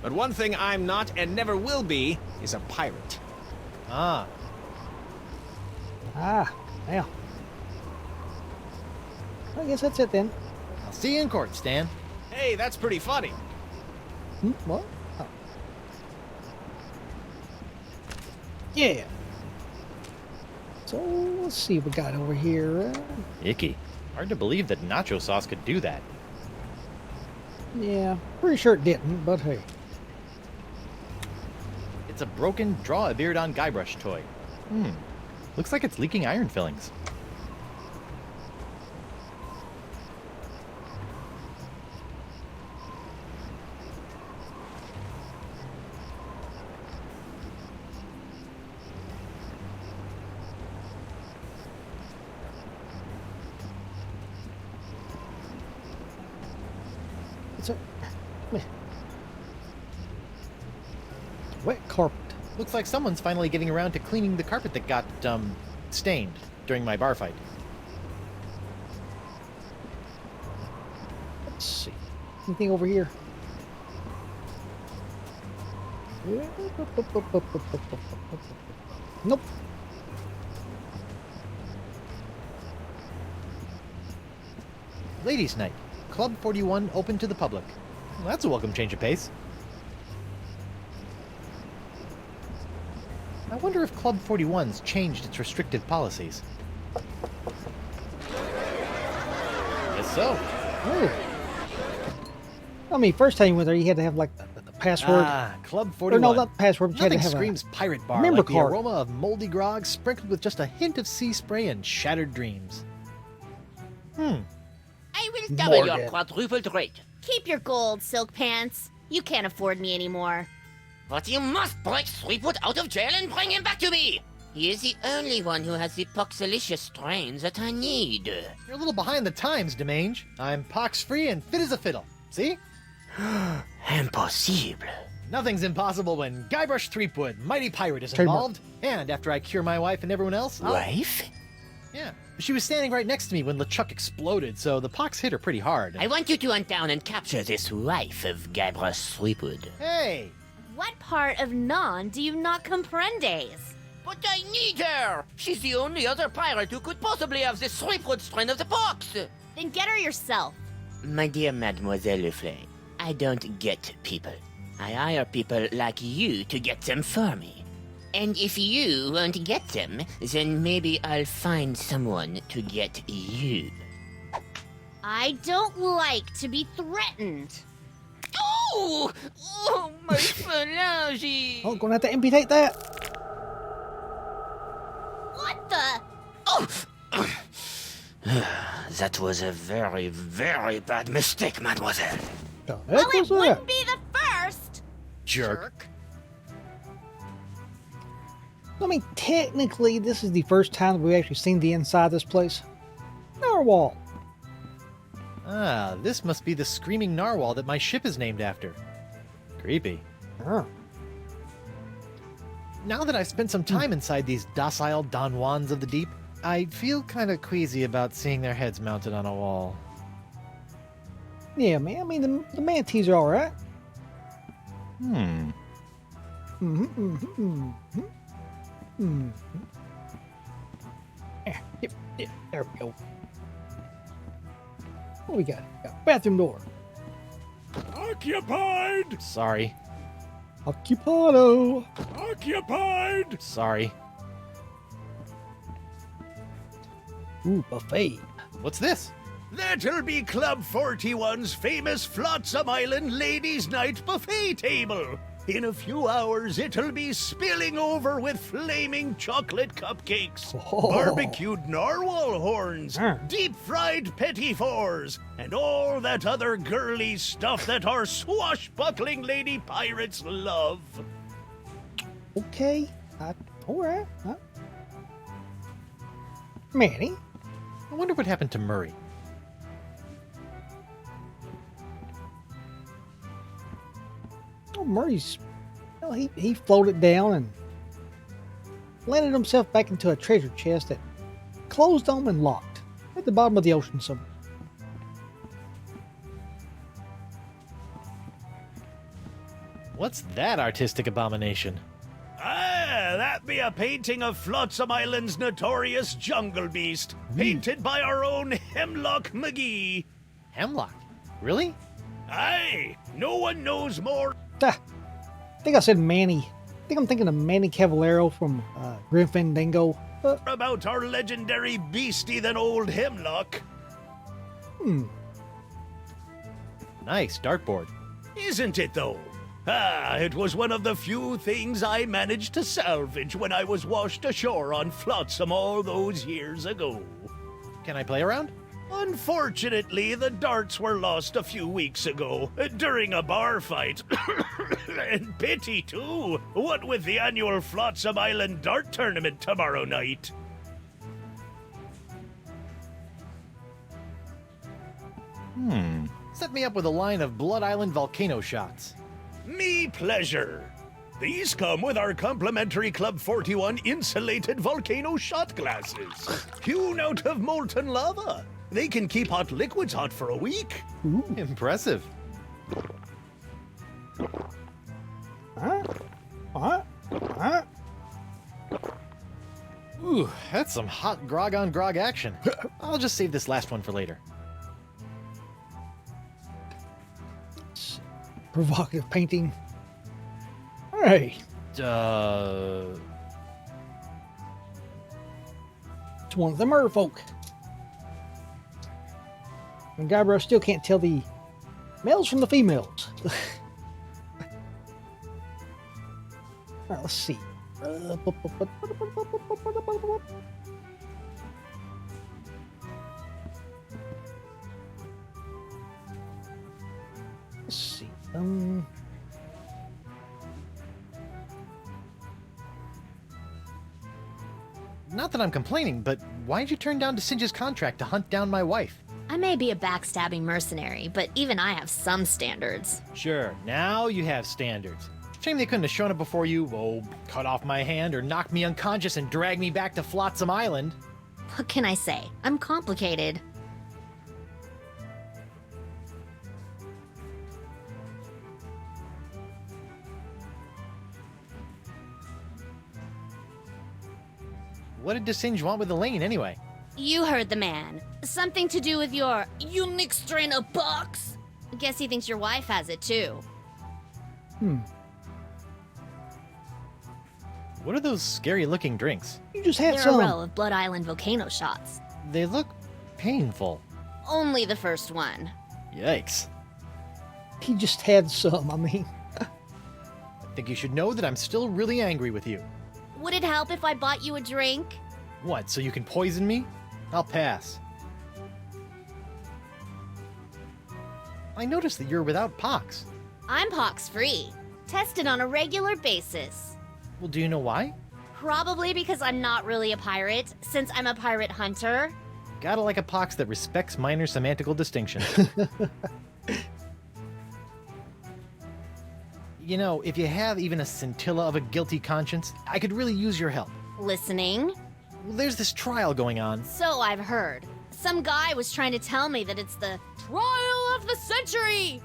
But one thing I'm not and never will be is a pirate. Ah, Yeah. I guess that's it then. I'll see you in court, Stan. Hey, that's pretty funny. What? Oh. Yeah. So, let's see what we got over here. Icky. Hard to believe that nacho sauce could do that. Yeah, pretty sure it didn't, but hey. It's a broken Draw a Beard on Guybrush toy. Looks like it's leaking iron fillings. It's a wet carpet. Looks like someone's finally getting around to cleaning the carpet that got, stained during my bar fight. Let's see. Anything over here? Nope. Ladies' Night. Club 41 open to the public. Well, that's a welcome change of pace. I wonder if Club 41's changed its restrictive policies. Guess so. Oh. I mean, first time you went there, you had to have like the password. Ah, Club Or 41. no, not the password. But you had to Nothing have screams pirate bar member like the card. aroma of moldy grog sprinkled with just a hint of sea spray and shattered dreams. I will double your Morgan. quadrupled rate. Keep your gold, Silk Pants. You can't afford me anymore. But you must break Threepwood out of jail and bring him back to me! He is the only one who has the poxalicious strains that I need. You're a little behind the times, Demange. I'm pox-free and fit as a fiddle. See? Impossible. Nothing's impossible when Guybrush Threepwood, mighty pirate, is Trademark. involved. And after I cure my wife and everyone else, Wife? Yeah. She was standing right next to me when LeChuck exploded, so the pox hit her pretty hard. I want you to hunt down and capture this wife of Guybrush Threepwood. Hey! What part of non do you not comprendes? But I need her! She's the only other pirate who could possibly have the Threepwood strain of the pox! Then get her yourself. My dear Mademoiselle Leflay, I don't get people. I hire people like you to get them for me. And if you won't get them, then maybe I'll find someone to get you. I don't like to be threatened. Oh! Oh, my phalange! Oh, gonna have to amputate that. What the? Oh! That was a very, very bad mistake, mademoiselle. The Well, heck it was that? wouldn't be the first. Jerk. I mean, technically, this is the first time that we've actually seen the inside of this place. Narwhal. Ah, this must be the screaming narwhal that my ship is named after. Creepy. Oh. Now that I've spent some time inside these docile Don Juans of the deep, I feel kind of queasy about seeing their heads mounted on a wall. Yeah, man. I mean, the manatees are all right. Hmm. Yep, there we go. What we got? Bathroom door. Occupied! Sorry. Occupado. Occupied! Sorry. Ooh, buffet. What's this? That'll be Club 41's famous Flotsam Island Ladies' Night buffet table. In a few hours, it'll be spilling over with flaming chocolate cupcakes, Oh. barbecued narwhal horns, Mm. deep-fried petit fours, and all that other girly stuff that our swashbuckling lady pirates love. Okay. All right. Manny. I wonder what happened to Murray. Oh, Murray's. Well, he floated down and landed himself back into a treasure chest that closed on and locked at the bottom of the ocean somewhere. What's that artistic abomination? Ah, that be a painting of Flotsam Island's notorious jungle beast, painted by our own Hemlock McGee. Hemlock? Really? Aye, no one knows more Ah, I think I said Manny. I think I'm thinking of Manny Cavallero from Grim Fandango. about our legendary beastie than old Hemlock. Nice dartboard. Isn't it, though? Ah, it was one of the few things I managed to salvage when I was washed ashore on Flotsam all those years ago. Can I play around? Unfortunately, the darts were lost a few weeks ago during a bar fight. And pity, too, what with the annual Flotsam Island Dart Tournament tomorrow night. Set me up with a line of Blood Island volcano shots. Me pleasure. These come with our complimentary Club 41 insulated volcano shot glasses. Hewn out of molten lava. They can keep hot liquids hot for a week. Impressive. Ooh, that's some hot grog on grog action. I'll just save this last one for later. Provocative painting. Hey, It's one of the merfolk. And Guybrush still can't tell the males from the females. Alright, let's see. Let's see. Not that I'm complaining, but why'd you turn down Singe's contract to hunt down my wife? I may be a backstabbing mercenary, but even I have some standards. Sure, now you have standards. Shame they couldn't have shown up before you, cut off my hand or knocked me unconscious and dragged me back to Flotsam Island. What can I say? I'm complicated. What did DeSinge want with Elaine anyway? You heard the man. Something to do with your unique strain of box? Guess he thinks your wife has it too. What are those scary looking drinks? You just had They're some. a row of Blood Island volcano shots. They look painful. Only the first one. Yikes. He just had some. I mean, I think you should know that I'm still really angry with you. Would it help if I bought you a drink? What, so you can poison me? I'll pass. I noticed that you're without pox. I'm pox-free. Tested on a regular basis. Well, do you know why? Probably because I'm not really a pirate, since I'm a pirate hunter. Gotta like a pox that respects minor semantical distinction. You know, if you have even a scintilla of a guilty conscience, I could really use your help. Listening? Well, there's this trial going on. So I've heard. Some guy was trying to tell me that it's the trial of the century!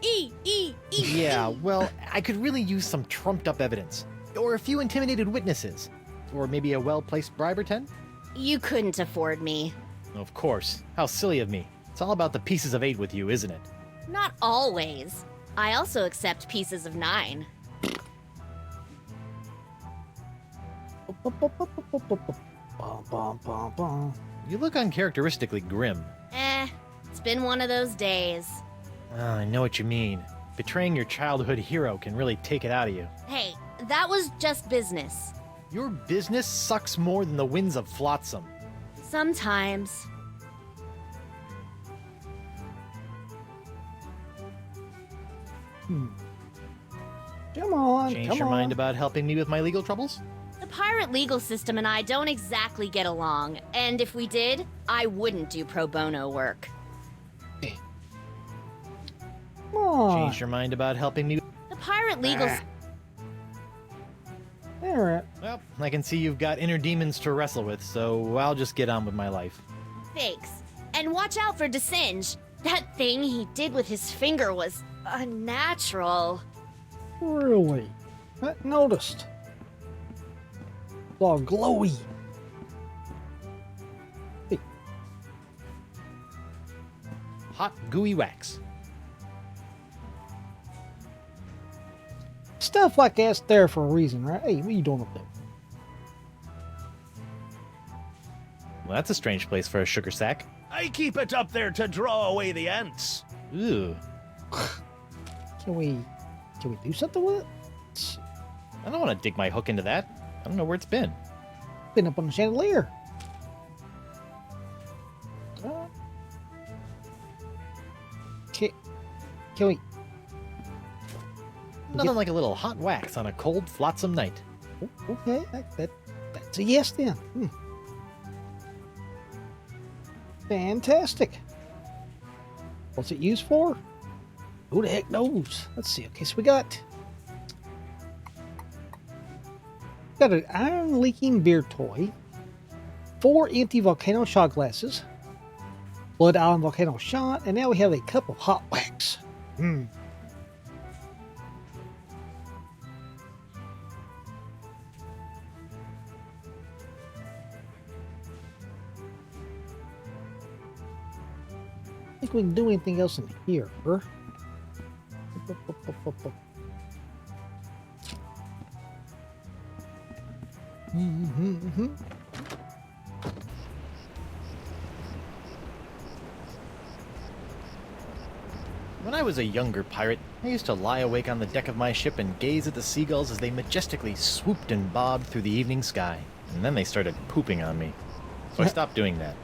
Yeah, well, I could really use some trumped up evidence. Or a few intimidated witnesses. Or maybe a well-placed bribe or 10? You couldn't afford me. Of course. How silly of me. It's all about the pieces of 8 with you, isn't it? Not always. I also accept pieces of 9. You look uncharacteristically grim. It's been one of those days. I know what you mean. Betraying your childhood hero can really take it out of you. Hey, that was just business. Your business sucks more than the winds of Flotsam. Sometimes. come on. Change come your on. mind about helping me with my legal troubles? The pirate legal system and I don't exactly get along, and if we did, I wouldn't do pro bono work. Come on. Change your mind about helping me? The pirate legal... All right. Well, I can see you've got inner demons to wrestle with, so I'll just get on with my life. Thanks. And watch out for DeSinge. That thing he did with his finger was unnatural. Really? I noticed. It's all glowy. Hey, Hot, gooey wax. stuff like that's there for a reason, right? Hey, what are you doing up there? Well, that's a strange place for a sugar sack. I keep it up there to draw away the ants. Ooh. Can we do something with it? I don't want to dig my hook into that. I don't know where it's been. Been up on the chandelier. Can we? Nothing like a little hot wax on a cold, flotsam night. Okay, that's a yes then. Fantastic. What's it used for? Who the heck knows? Let's see. Okay, so we got an iron leaking beer toy, 4 empty volcano shot glasses, Blood Island volcano shot, and now we have a cup of hot wax. I think we can do anything else in here. When I was a younger pirate, I used to lie awake on the deck of my ship and gaze at the seagulls as they majestically swooped and bobbed through the evening sky. And then they started pooping on me. So I stopped doing that.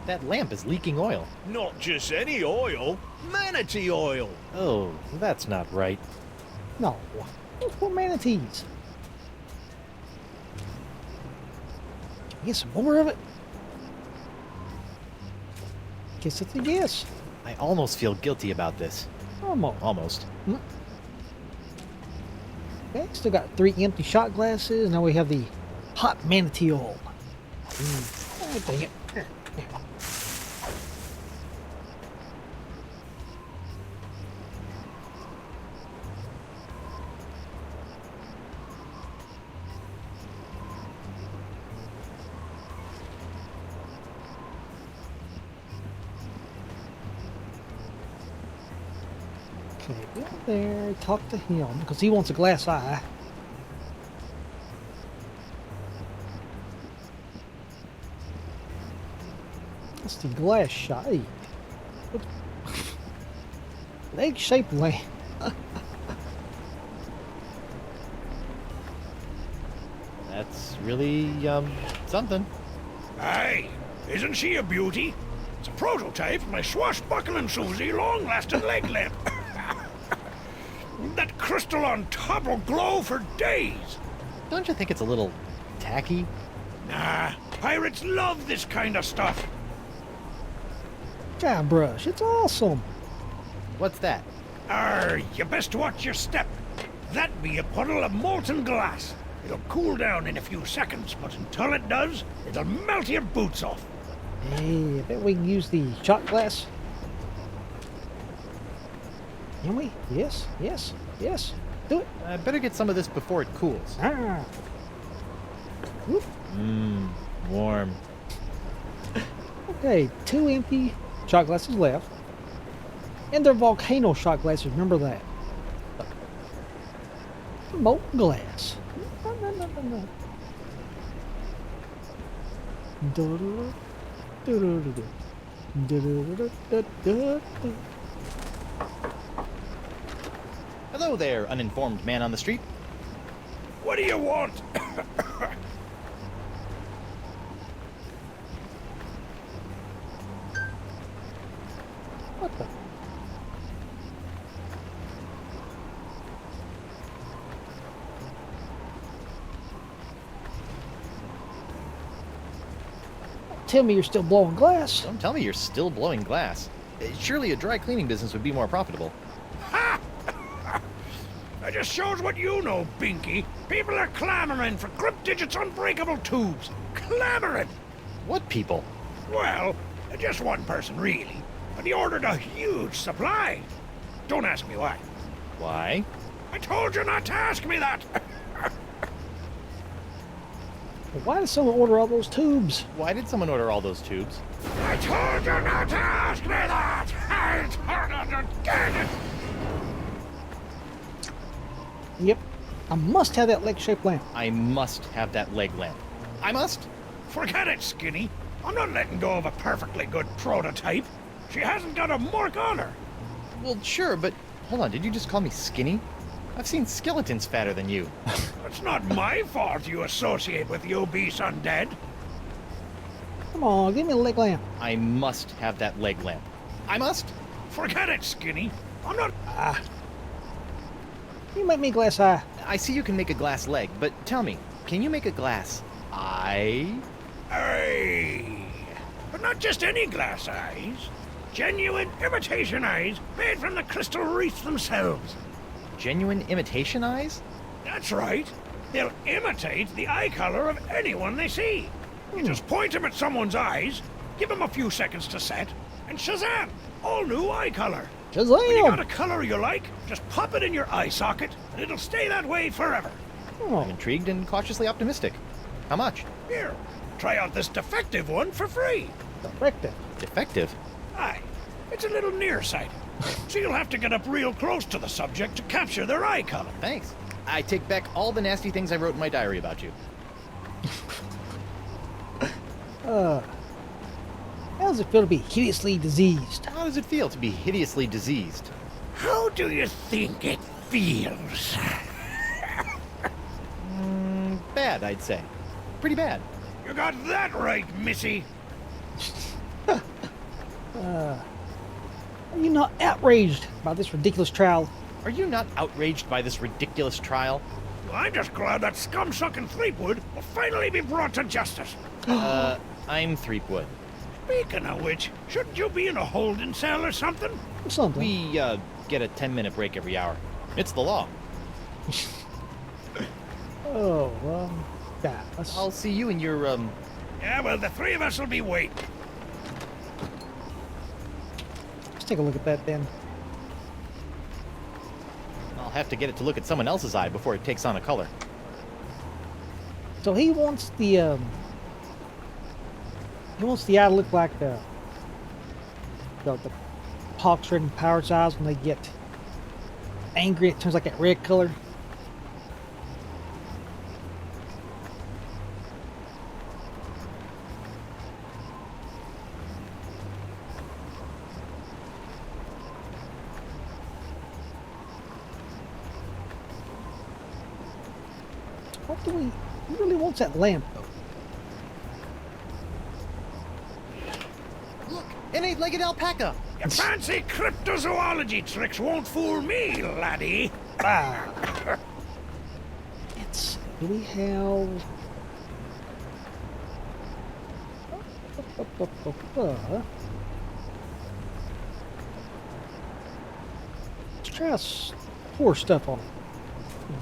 That lamp is leaking oil. Not just any oil, manatee oil. Oh, that's not right. No. Those poor manatees. Can we get some more of it? Guess it's a yes. I almost feel guilty about this. Almost. Almost. Okay, still got 3 empty shot glasses. Now we have the hot manatee oil. Oh, dang it. Here, here. Okay, go there, talk to him, because he wants a glass eye. That's the glass shot. Hey. Egg-shaped lamp. That's really, something. Aye, isn't she a beauty? It's a prototype of my swashbuckling Susie long-lasting leg lamp. That crystal on top will glow for days. Don't you think it's a little tacky? Nah, pirates love this kind of stuff. Guybrush, it's awesome. What's that? You best watch your step. That be a puddle of molten glass. It'll cool down in a few seconds, but until it does, it'll melt your boots off. Hey, I bet we can use the shot glass. Can we? Yes, yes, yes. Do it. I better get some of this before it cools. Ah. Whoop. Warm. Okay, 2 empty shot glasses left. And they're volcano shot glasses, remember that. Molten glass. No, no, no, no, no. Du-du-du. Du-du-du-du. Du-du-du-du-du-du. Hello there, uninformed man on the street. What do you want? What the? Tell me you're still blowing glass. Don't tell me you're still blowing glass. Surely a dry cleaning business would be more profitable. That just shows what you know, Binky. People are clamoring for Grip Digit's unbreakable tubes. Clamoring! What people? Well, just one person, really. But he ordered a huge supply. Don't ask me why. Why? I told you not to ask me that. Why did someone order all those tubes? Why did someone order all those tubes? I told you not to ask me that. I told you again. Yep. I must have that leg-shaped lamp. I must have that leg lamp. I must? Forget it, Skinny. I'm not letting go of a perfectly good prototype. She hasn't got a mark on her. Well, sure, but hold on, did you just call me skinny? I've seen skeletons fatter than you. It's not my fault you associate with the obese undead. Come on, give me a leg lamp. I must have that leg lamp. I must? Forget it, Skinny. I'm not... You make me a glass eye. I see you can make a glass leg, but tell me, can you make a glass eye? Aye. But not just any glass eyes. Genuine imitation eyes made from the crystal wreaths themselves. Genuine imitation eyes? That's right. They'll imitate the eye color of anyone they see. You just point them at someone's eyes, give them a few seconds to set, and shazam! All new eye color. When you got a Shazam! color you like, just pop it in your eye socket, and it'll stay that way forever. I'm Oh, intrigued and cautiously optimistic. How much? Here, try out this defective one for free. defective. Defective. Aye, it's a little nearsighted, so you'll have to get up real close to the subject to capture their eye color. Thanks. I take back all the nasty things I wrote in my diary about you. How does it feel to be hideously diseased? How does it feel to be hideously diseased? How do you think it feels? Bad, I'd say. Pretty bad. You got that right, Missy. Are you not outraged by this ridiculous trial? Are you not outraged by this ridiculous trial? I'm just glad that scum-sucking Threepwood will finally be brought to justice. I'm Threepwood. Speaking of which, shouldn't you be in a holding cell or something? Something. We, get a 10-minute break every hour. It's the law. Oh, yeah. I'll see you in your, Yeah, well, the three of us will be waiting. Let's take a look at that then. I'll have to get it to look at someone else's eye before it takes on a color. So he wants the eye to look like the pox-ridden pirate's eyes when they get angry. It turns like that red color. What do we? He really wants that lamp though. Look, an 8-legged alpaca! Your fancy cryptozoology tricks won't fool me, laddie. It's. Do we have? Let's try to pour stuff on it.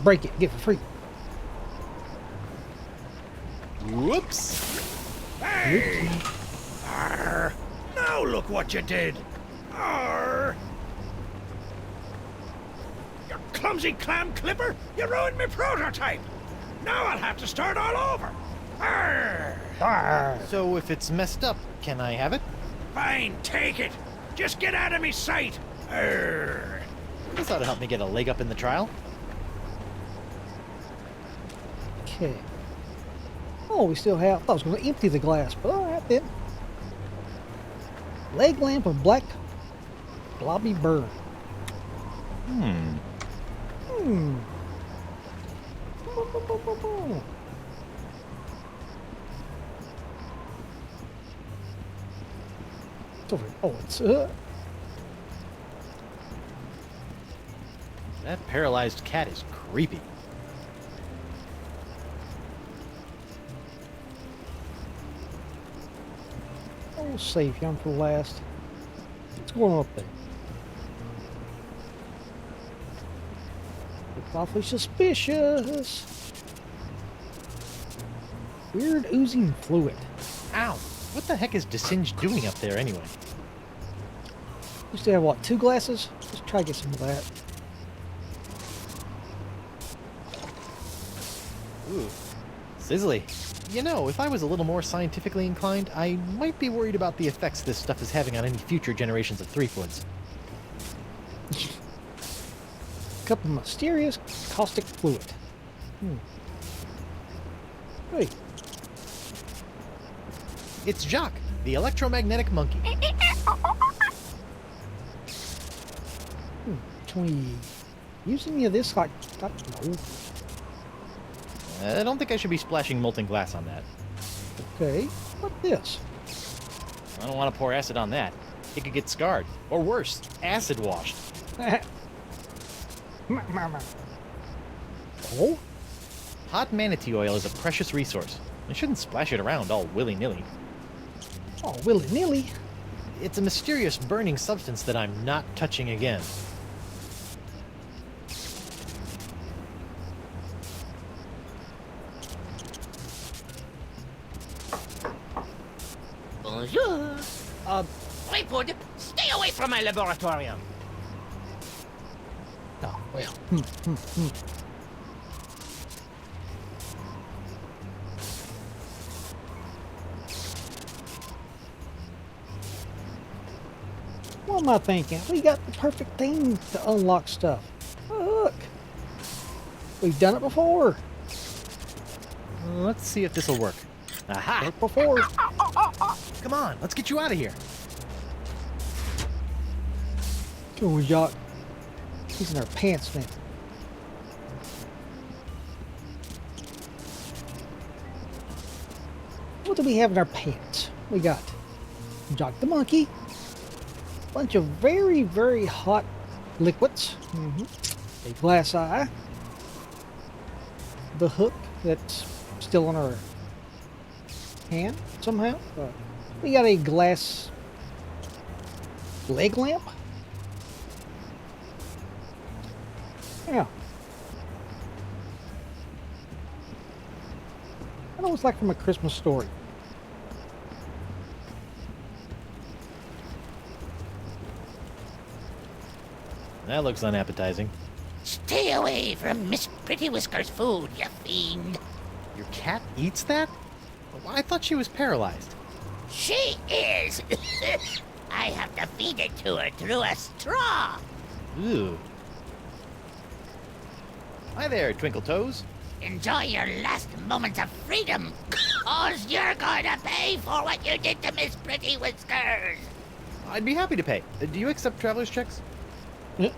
Break it, get it for free. Whoops! Hey! Arr! Now look what you did! Arr! You clumsy clam clipper! You ruined my prototype! Now I'll have to start all over! Arr! So if it's messed up, can I have it? Fine, take it! Just get out of me sight! Arr! This ought to help me get a leg up in the trial. Okay. Oh, we still have. I thought I was going to empty the glass, but all right then. Leg lamp of black blobby burn. Hmm. It's over here. Oh, it's That paralyzed cat is creepy. oh, safe young for last. What's going on up there? Looks awfully suspicious. Weird oozing fluid. Ow! What the heck is DeSinge doing up there anyway? We still have what, 2 glasses? Let's try to get some of that. Ooh. Sizzly. You know, if I was a little more scientifically inclined, I might be worried about the effects this stuff is having on any future generations of Threepwoods. Cup of mysterious caustic fluid. Hey, It's Jock, the electromagnetic monkey. can we use any of this? Like, no. I don't think I should be splashing molten glass on that. Okay, what this? I don't want to pour acid on that. It could get scarred. Or worse, acid washed. Oh, Hot manatee oil is a precious resource. I shouldn't splash it around all willy-nilly. oh, willy-nilly. It's a mysterious burning substance that I'm not touching again. Bonjour. Threepwood, stay away from my laboratorium. Oh, well. What am I thinking? We got the perfect thing to unlock stuff. Look. We've done it before. Let's see if this will work. Aha! Worked before. Come on, let's get you out of here. Come on, Jock. He's in our pants now. What do we have in our pants? We got Jock the monkey, bunch of very, very hot liquids. A glass eye. The hook that's still on her hand somehow. We got a glass leg lamp. Yeah. I know it's like from A Christmas Story. That looks unappetizing. Stay away from Miss Pretty Whisker's food, you fiend. Your cat eats that? I thought she was paralyzed. She is. I have to feed it to her through a straw. Ooh. Hi there, Twinkle Toes. Enjoy your last moments of freedom, cause you're going to pay for what you did to Miss Pretty Whiskers. I'd be happy to pay. Do you accept traveler's checks? Yeah.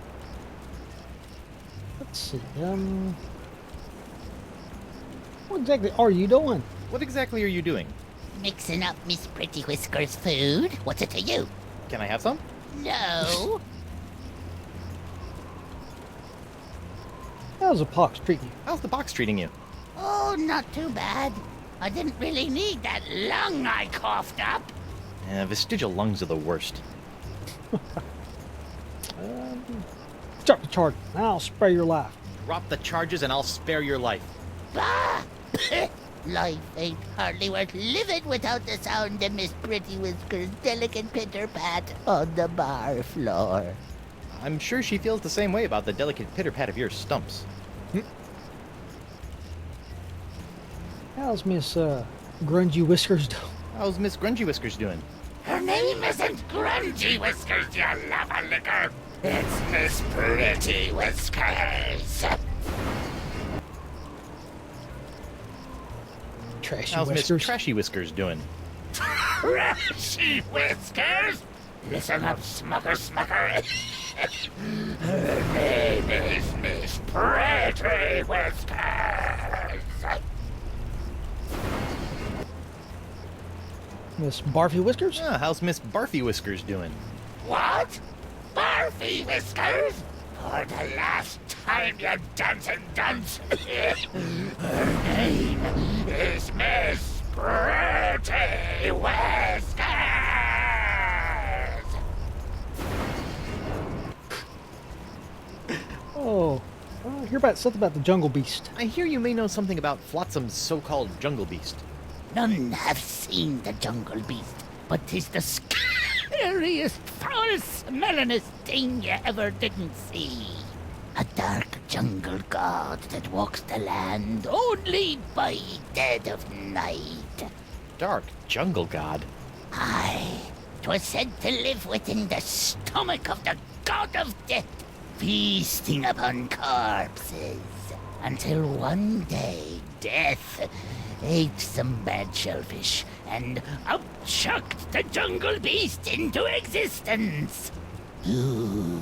Let's see. What exactly are you doing? What exactly are you doing? Mixing up Miss Pretty Whisker's food? What's it to you? Can I have some? No. How's the pox treating you? How's the box treating you? Oh, not too bad. I didn't really need that lung I coughed up. Vestigial lungs are the worst. Drop the charge. I'll spare your life. Drop the charges and I'll spare your life. Bah! Life ain't hardly worth living without the sound of Miss Pretty Whisker's delicate pitter-pat on the bar floor. I'm sure she feels the same way about the delicate pitter-pat of your stumps. How's Miss Grungy Whiskers doing? How's Miss Grungy Whiskers doing? Her name isn't Grungy Whiskers, you lava-licker. It's Miss Pretty Whiskers. Trashy How's Whiskers. Miss Trashy Whiskers doing? Trashy Whiskers? Listen up, smucker. Her name is Miss Pretty Whiskers. Miss Barfy Whiskers? How's Miss Barfy Whiskers doing? What? Barfy Whiskers? For the last time, you dancing dunce. Her name is Miss Pretty Whiskers. Oh, I hear about something about the Jungle Beast. I hear you may know something about Flotsam's so-called jungle beast. None have seen the jungle beast, but 'tis the scariest, foul-smellingest thing you ever didn't see. A dark jungle god that walks the land only by dead of night. Dark jungle god? Aye, 'twas said to live within the stomach of the god of death, feasting upon corpses, until one day death ate some bad shellfish and upchucked the jungle beast into existence. Ooh,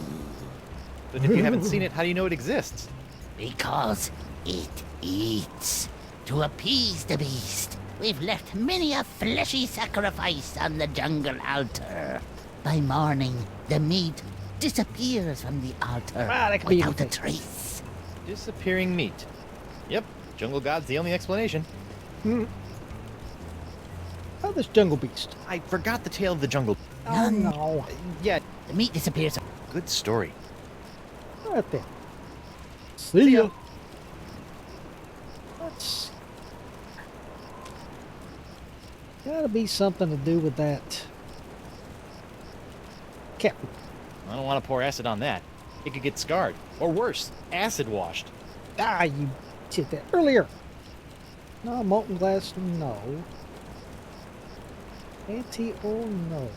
But if you haven't seen it, how do you know it exists? because it eats. To appease the beast, we've left many a fleshy sacrifice on the jungle altar. By morning, the meat disappears from the altar that could be without a anything. trace. Disappearing meat. Yep, jungle god's the only explanation. Oh, this Jungle Beast. I forgot the tale of the jungle. Oh, no. Yeah, The meat disappears. good story. All right then. See ya. Let's... Gotta be something to do with that. Captain. I don't want to pour acid on that. It could get scarred. Or worse, acid washed. Ah, you did that earlier. No, molten glass, no. Anti-oil, no.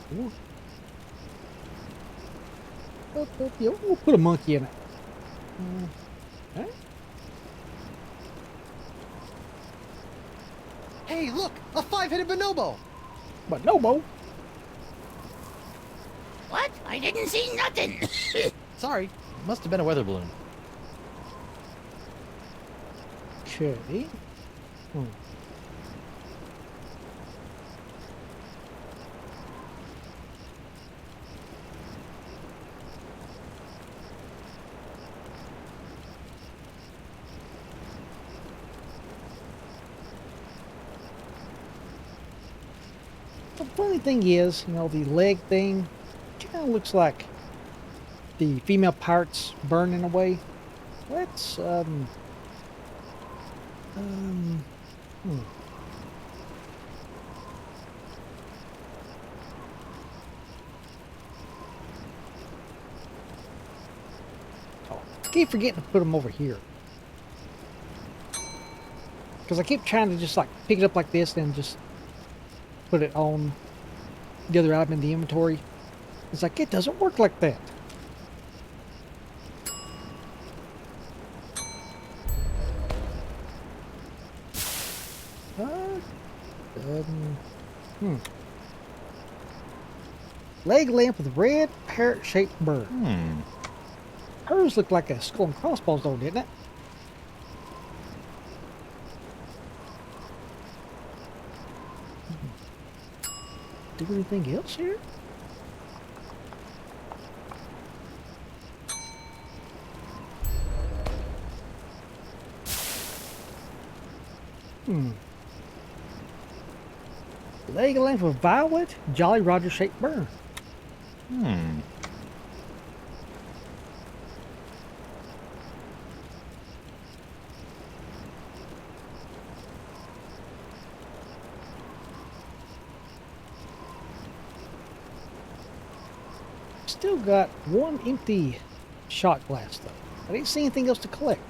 We'll put a monkey in it. Okay. Hey, look! A five-headed bonobo! But no, Bo. What? I didn't see nothing. Sorry, must have been a weather balloon. Okay. The funny thing is, you know, the leg thing kind of looks like the female pirate's burning away. Let's, hmm. Oh, I keep forgetting to put them over here. Because I keep trying to just like pick it up like this and just put it on the other item in the inventory. It's like, it doesn't work like that. Leg lamp with red parrot-shaped bird. Hers looked like a skull and crossbones though, didn't it? Do anything else here? Leg length of violet, Jolly Roger shaped bird. Still got one empty shot glass though. I didn't see anything else to collect.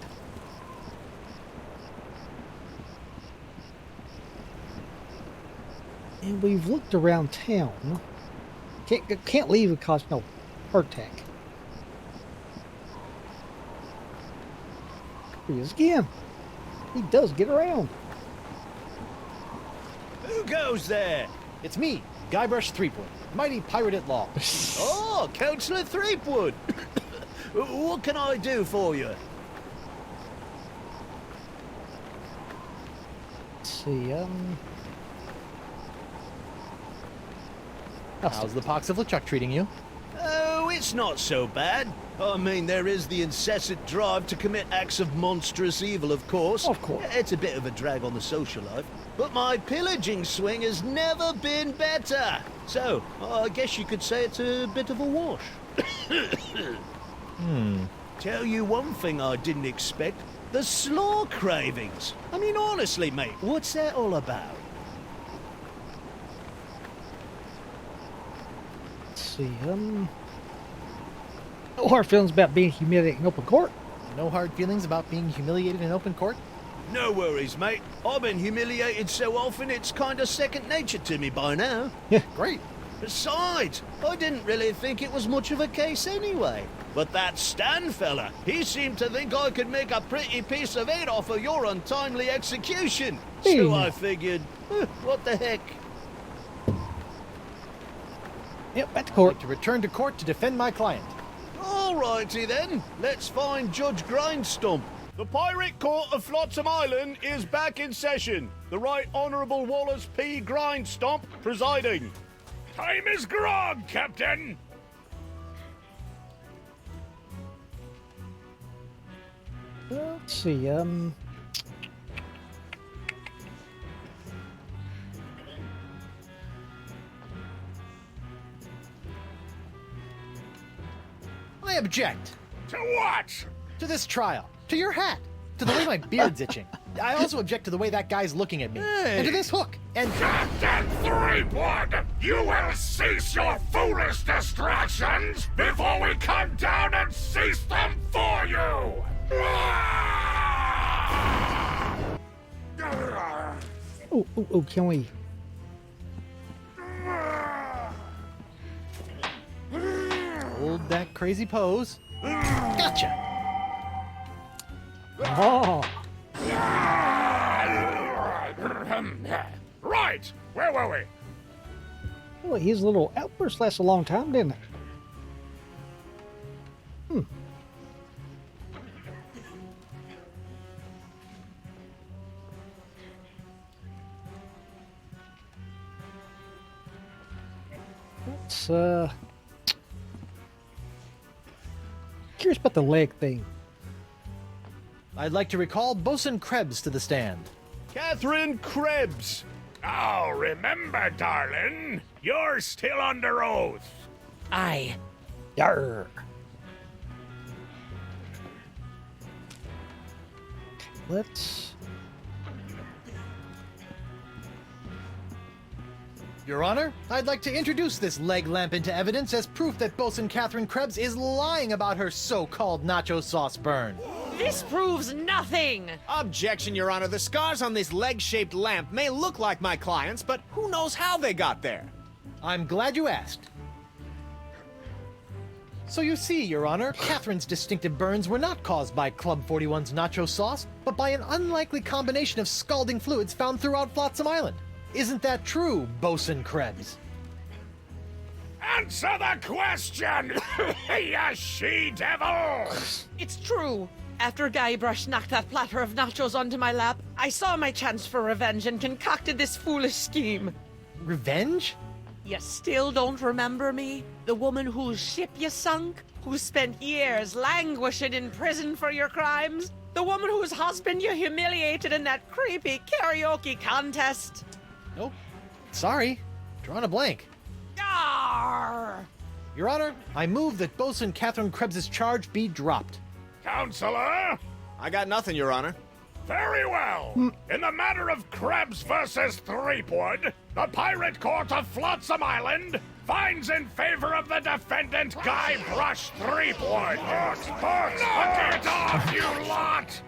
And we've looked around town. Can't leave because no herd attack. Here he is again. He does get around. Who goes there? It's me, Guybrush Threepwood, mighty pirate at law. Oh, Councillor Threepwood. What can I do for you? Let's see, How's the pox of LeChuck treating you? Oh, it's not so bad. I mean, there is the incessant drive to commit acts of monstrous evil, of course. Of course. It's a bit of a drag on the social life. But my pillaging swing has never been better. So, I guess you could say it's a bit of a wash. Tell you one thing I didn't expect. The slaw cravings. I mean, honestly, mate, what's that all about? let's see, no hard feelings about being humiliated in open court. No hard feelings about being humiliated in open court? No worries, mate. I've been humiliated so often it's kind of second nature to me by now. Yeah. Great. Besides, I didn't really think it was much of a case anyway. But that Stan fella, he seemed to think I could make a pretty piece of it off of your untimely execution. So I figured, what the heck? Yep, back to I'd court. like to return to court to defend my client. Alrighty then, let's find Judge Grindstump. The Pirate Court of Flotsam Island is back in session. The Right Honourable Wallace P. Grindstomp presiding. Time is grog, Captain. Let's see, I object To what? to this trial, to your hat, to the way my beard's itching. I also object to the way that guy's looking at me, and to this hook, and... Captain Threepwood, you will cease your foolish distractions before we come down and cease them for you! oh, can we? Hold that crazy pose. Gotcha! Oh, Right, where were we? well, his little outburst lasts a long time, didn't it? Let's, curious about the leg thing. I'd like to recall Bosun Krebs to the stand. Catherine Krebs. Now remember, darling, you're still under oath. Aye. Yarr. Let's... Your Honor, I'd like to introduce this leg lamp into evidence as proof that Bosun Catherine Krebs is lying about her so-called nacho sauce burn. This proves nothing! Objection, Your Honor. The scars on this leg-shaped lamp may look like my client's, but who knows how they got there? I'm glad you asked. So you see, Your Honor, Catherine's distinctive burns were not caused by Club 41's nacho sauce, but by an unlikely combination of scalding fluids found throughout Flotsam Island. Isn't that true, Bosun Krebs? Answer the question, you she-devil! It's true. After Guybrush knocked that platter of nachos onto my lap, I saw my chance for revenge and concocted this foolish scheme. Revenge? You still don't remember me? The woman whose ship you sunk? Who spent years languishing in prison for your crimes? The woman whose husband you humiliated in that creepy karaoke contest? Nope. Sorry. Drawing a blank. Arr! Your Honor, I move that Bosun Catherine Krebs' charge be dropped. Counselor? I got nothing, Your Honor. Very well. In the matter of Krebs versus Threepwood, the Pirate Court of Flotsam Island finds in favor of the defendant Guybrush Threepwood. Knock it off, you lot!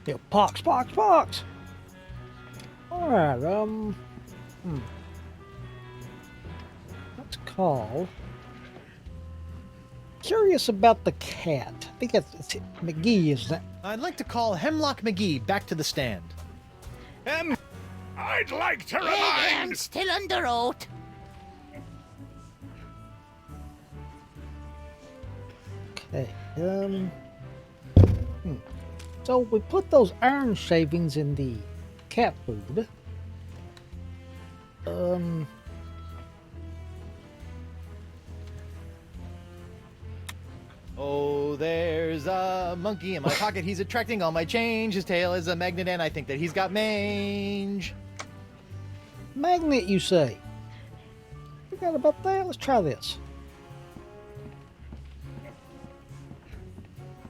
Yeah, pox. Alright, let's call... Curious about the cat. I think it's McGee, isn't it? I'd like to call Hemlock McGee back to the stand. I'd like to Hey, I'm remind... still under oath. Okay, So we put those iron shavings in the cat food. Oh, there's a monkey in my pocket. He's attracting all my change. His tail is a magnet, and I think that he's got mange. Magnet, you say? Forgot about that. Let's try this.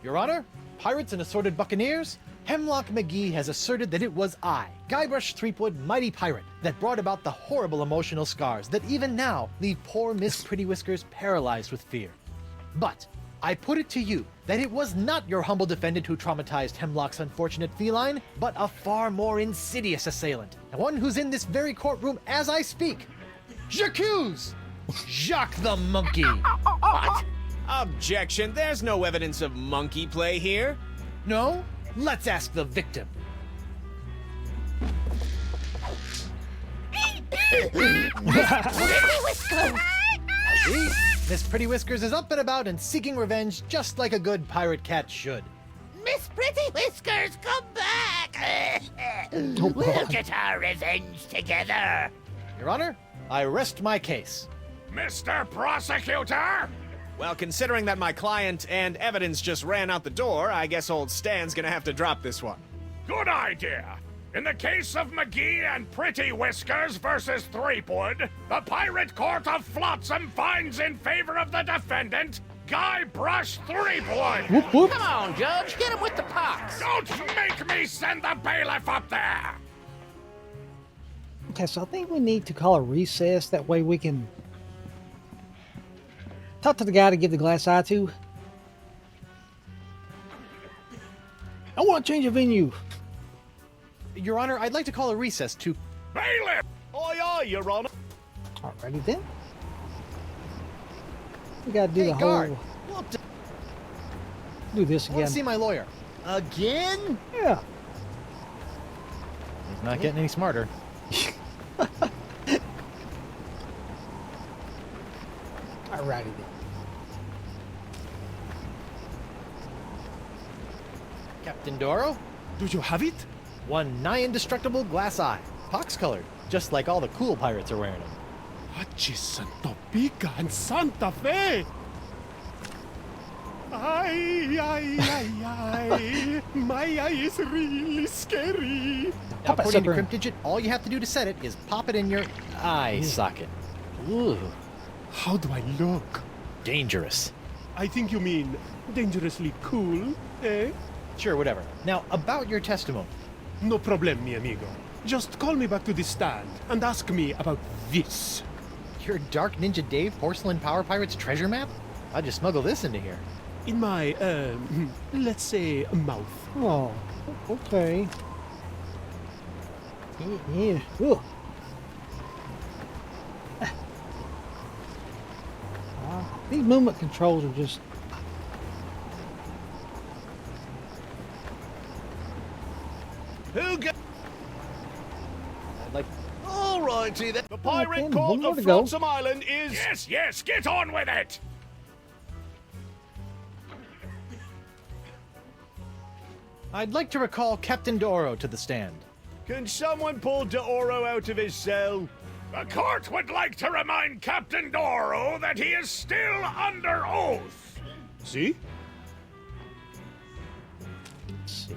Your Honor, pirates and assorted buccaneers, Hemlock McGee has asserted that it was I, Guybrush Threepwood, mighty pirate, that brought about the horrible emotional scars that even now leave poor Miss Pretty Whiskers paralyzed with fear. But I put it to you that it was not your humble defendant who traumatized Hemlock's unfortunate feline, but a far more insidious assailant, and one who's in this very courtroom as I speak. J'accuse Jacques the Monkey. What? Objection, there's no evidence of monkey play here. No? Let's ask the victim. See? Miss Pretty Whiskers is up and about and seeking revenge just like a good pirate cat should. Miss Pretty Whiskers, come back! Oh, We'll God. get our revenge together. Your Honor, I rest my case. Mr. Prosecutor? Well, considering that my client and evidence just ran out the door, I guess old Stan's gonna have to drop this one. Good idea. In the case of McGee and Pretty Whiskers versus Threepwood, the Pirate Court of Flotsam finds in favor of the defendant, Guybrush Threepwood. Whoop, whoop. Come on, Judge, get him with the pox. Don't make me send the bailiff up there. Okay, so I think we need to call a recess. That way we can talk to the guy to give the glass eye to. I want to change the venue. Your Honor, I'd like to call a recess to... Bailiff! Aye, aye, Your Honor. Alrighty then. We gotta do Hey, the guard. whole... What the... Do this I want again. to see my lawyer. Again? Yeah. He's not getting any smarter. Alrighty then. Captain Doro, Do you have it? one nigh indestructible glass eye. Pox-colored, just like all the cool pirates are wearing them. Hachi Santo Pica and Santa Fe! Ay! Ay. My eye is really scary. Now, Pop it, according to sucker. Cryptidget, all you have to do to set it is pop it in your eye socket. Ooh, How do I look? dangerous. I think you mean dangerously cool, eh? Sure, whatever. Now, about your testimony. No problem, mi amigo. Just call me back to the stand and ask me about this. Your Dark Ninja Dave Porcelain Power Pirates treasure map? How'd you smuggle this into here? In my, let's say, mouth. Oh, okay. Yeah. Ooh. These movement controls are just. Who got... I'd like. Alrighty then. The pirate one court more of to go. Flotsam Island is... Yes, get on with it! I'd like to recall Captain Doro to the stand. Can someone pull D'Oro out of his cell? The court would like to remind Captain Doro that he is still under oath. See? Let's see.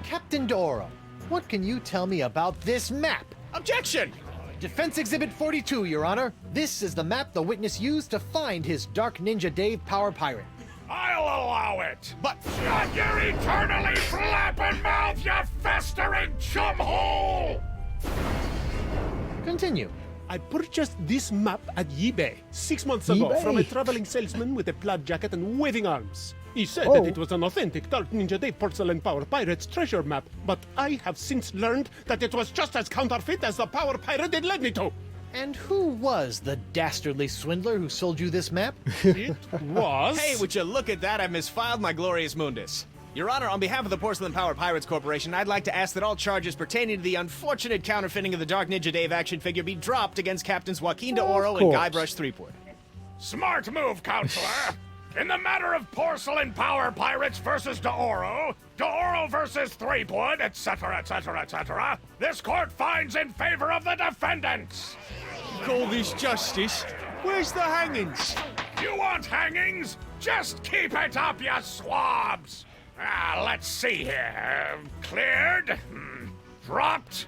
Captain Doro, what can you tell me about this map? Objection! Defense Exhibit 42, Your Honor. This is the map the witness used to find his Dark Ninja Dave Power Pirate. I'll allow it. But Shut your eternally flapping mouth, you festering chumhole! Continue. I purchased this map at eBay 6 months ago from a eBay? traveling salesman with a plaid jacket and waving arms. He said Oh. that it was an authentic Dark Ninja Dave Porcelain Power Pirates treasure map, but I have since learned that it was just as counterfeit as the Power Pirate it led me to. And who was the dastardly swindler who sold you this map? It was... hey, would you look at that? I've misfiled my glorious mundus. Your Honor, on behalf of the Porcelain Power Pirates Corporation, I'd like to ask that all charges pertaining to the unfortunate counterfeiting of the Dark Ninja Dave action figure be dropped against Captains Joaquin D'Oro and course. Guybrush Threepwood. Smart move, Counselor. In the matter of Porcelain Power Pirates versus D'Oro versus Threepwood, etc., etc., etc., this court finds in favor of the defendants. Call this justice? Where's the hangings? You want hangings? Just keep it up, you swabs! Let's see here. Cleared? Dropped?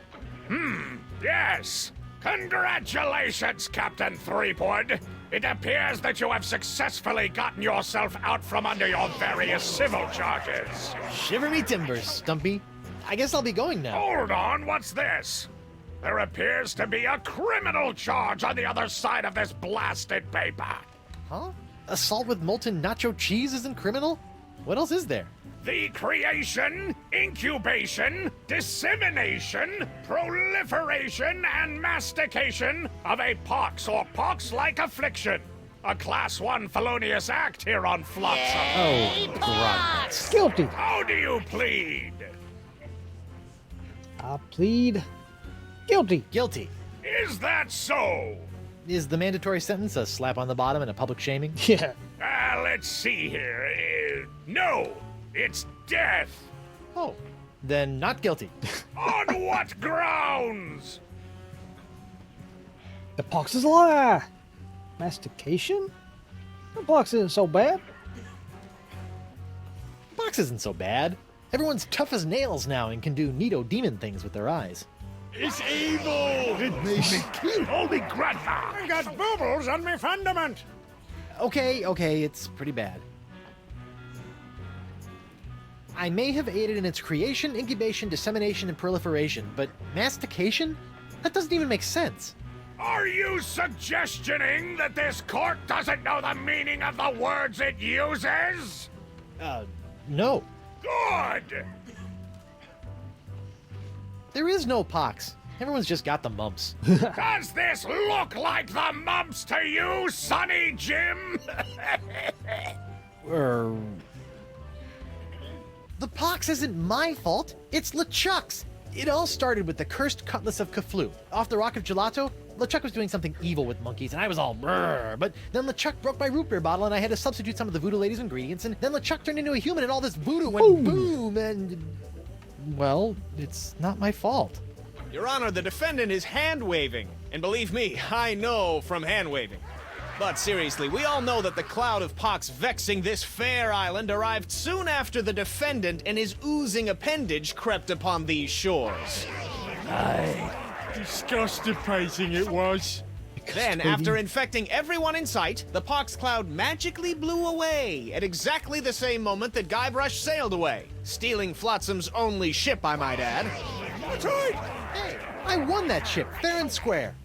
Yes. Congratulations, Captain Threepwood. It appears that you have successfully gotten yourself out from under your various civil charges. Shiver me timbers, Stumpy. I guess I'll be going now. Hold on, what's this? There appears to be a criminal charge on the other side of this blasted paper. Huh? Assault with molten nacho cheese isn't criminal? What else is there? The creation, incubation, dissemination, proliferation, and mastication of a pox or pox-like affliction. A Class 1 felonious act here on Flotsam. Oh, God. Guilty. How do you plead? I plead guilty. Guilty. Is that so? Is the mandatory sentence a slap on the bottom and a public shaming? Yeah. Let's see here. No, it's death. Oh, then not guilty. On what grounds? The pox is a lie. Mastication? The pox isn't so bad. Box isn't so bad. Everyone's tough as nails now and can do neato demon things with their eyes. It's evil! It made me kill all me grandma! I got bubbles on my fundament. Okay, it's pretty bad. I may have aided in its creation, incubation, dissemination, and proliferation, but mastication? That doesn't even make sense. Are you suggestioning that this court doesn't know the meaning of the words it uses? No. Good! There is no pox. Everyone's just got the mumps. Does this look like the mumps to you, Sonny Jim? The pox isn't my fault. It's LeChuck's. It all started with the cursed cutlass of Cthulhu. Off the Rock of Gelato, LeChuck was doing something evil with monkeys, and I was all brrr. But then LeChuck broke my root beer bottle, and I had to substitute some of the voodoo lady's ingredients, and then LeChuck turned into a human, and all this voodoo went boom, and... Well, it's not my fault. Your Honor, the defendant is hand-waving. And believe me, I know from hand-waving. But seriously, we all know that the cloud of pox vexing this fair island arrived soon after the defendant and his oozing appendage crept upon these shores. Disgusting it was. Then, after infecting everyone in sight, the pox cloud magically blew away at exactly the same moment that Guybrush sailed away, stealing Flotsam's only ship, I might add. That's right! Hey, I won that ship, fair and square.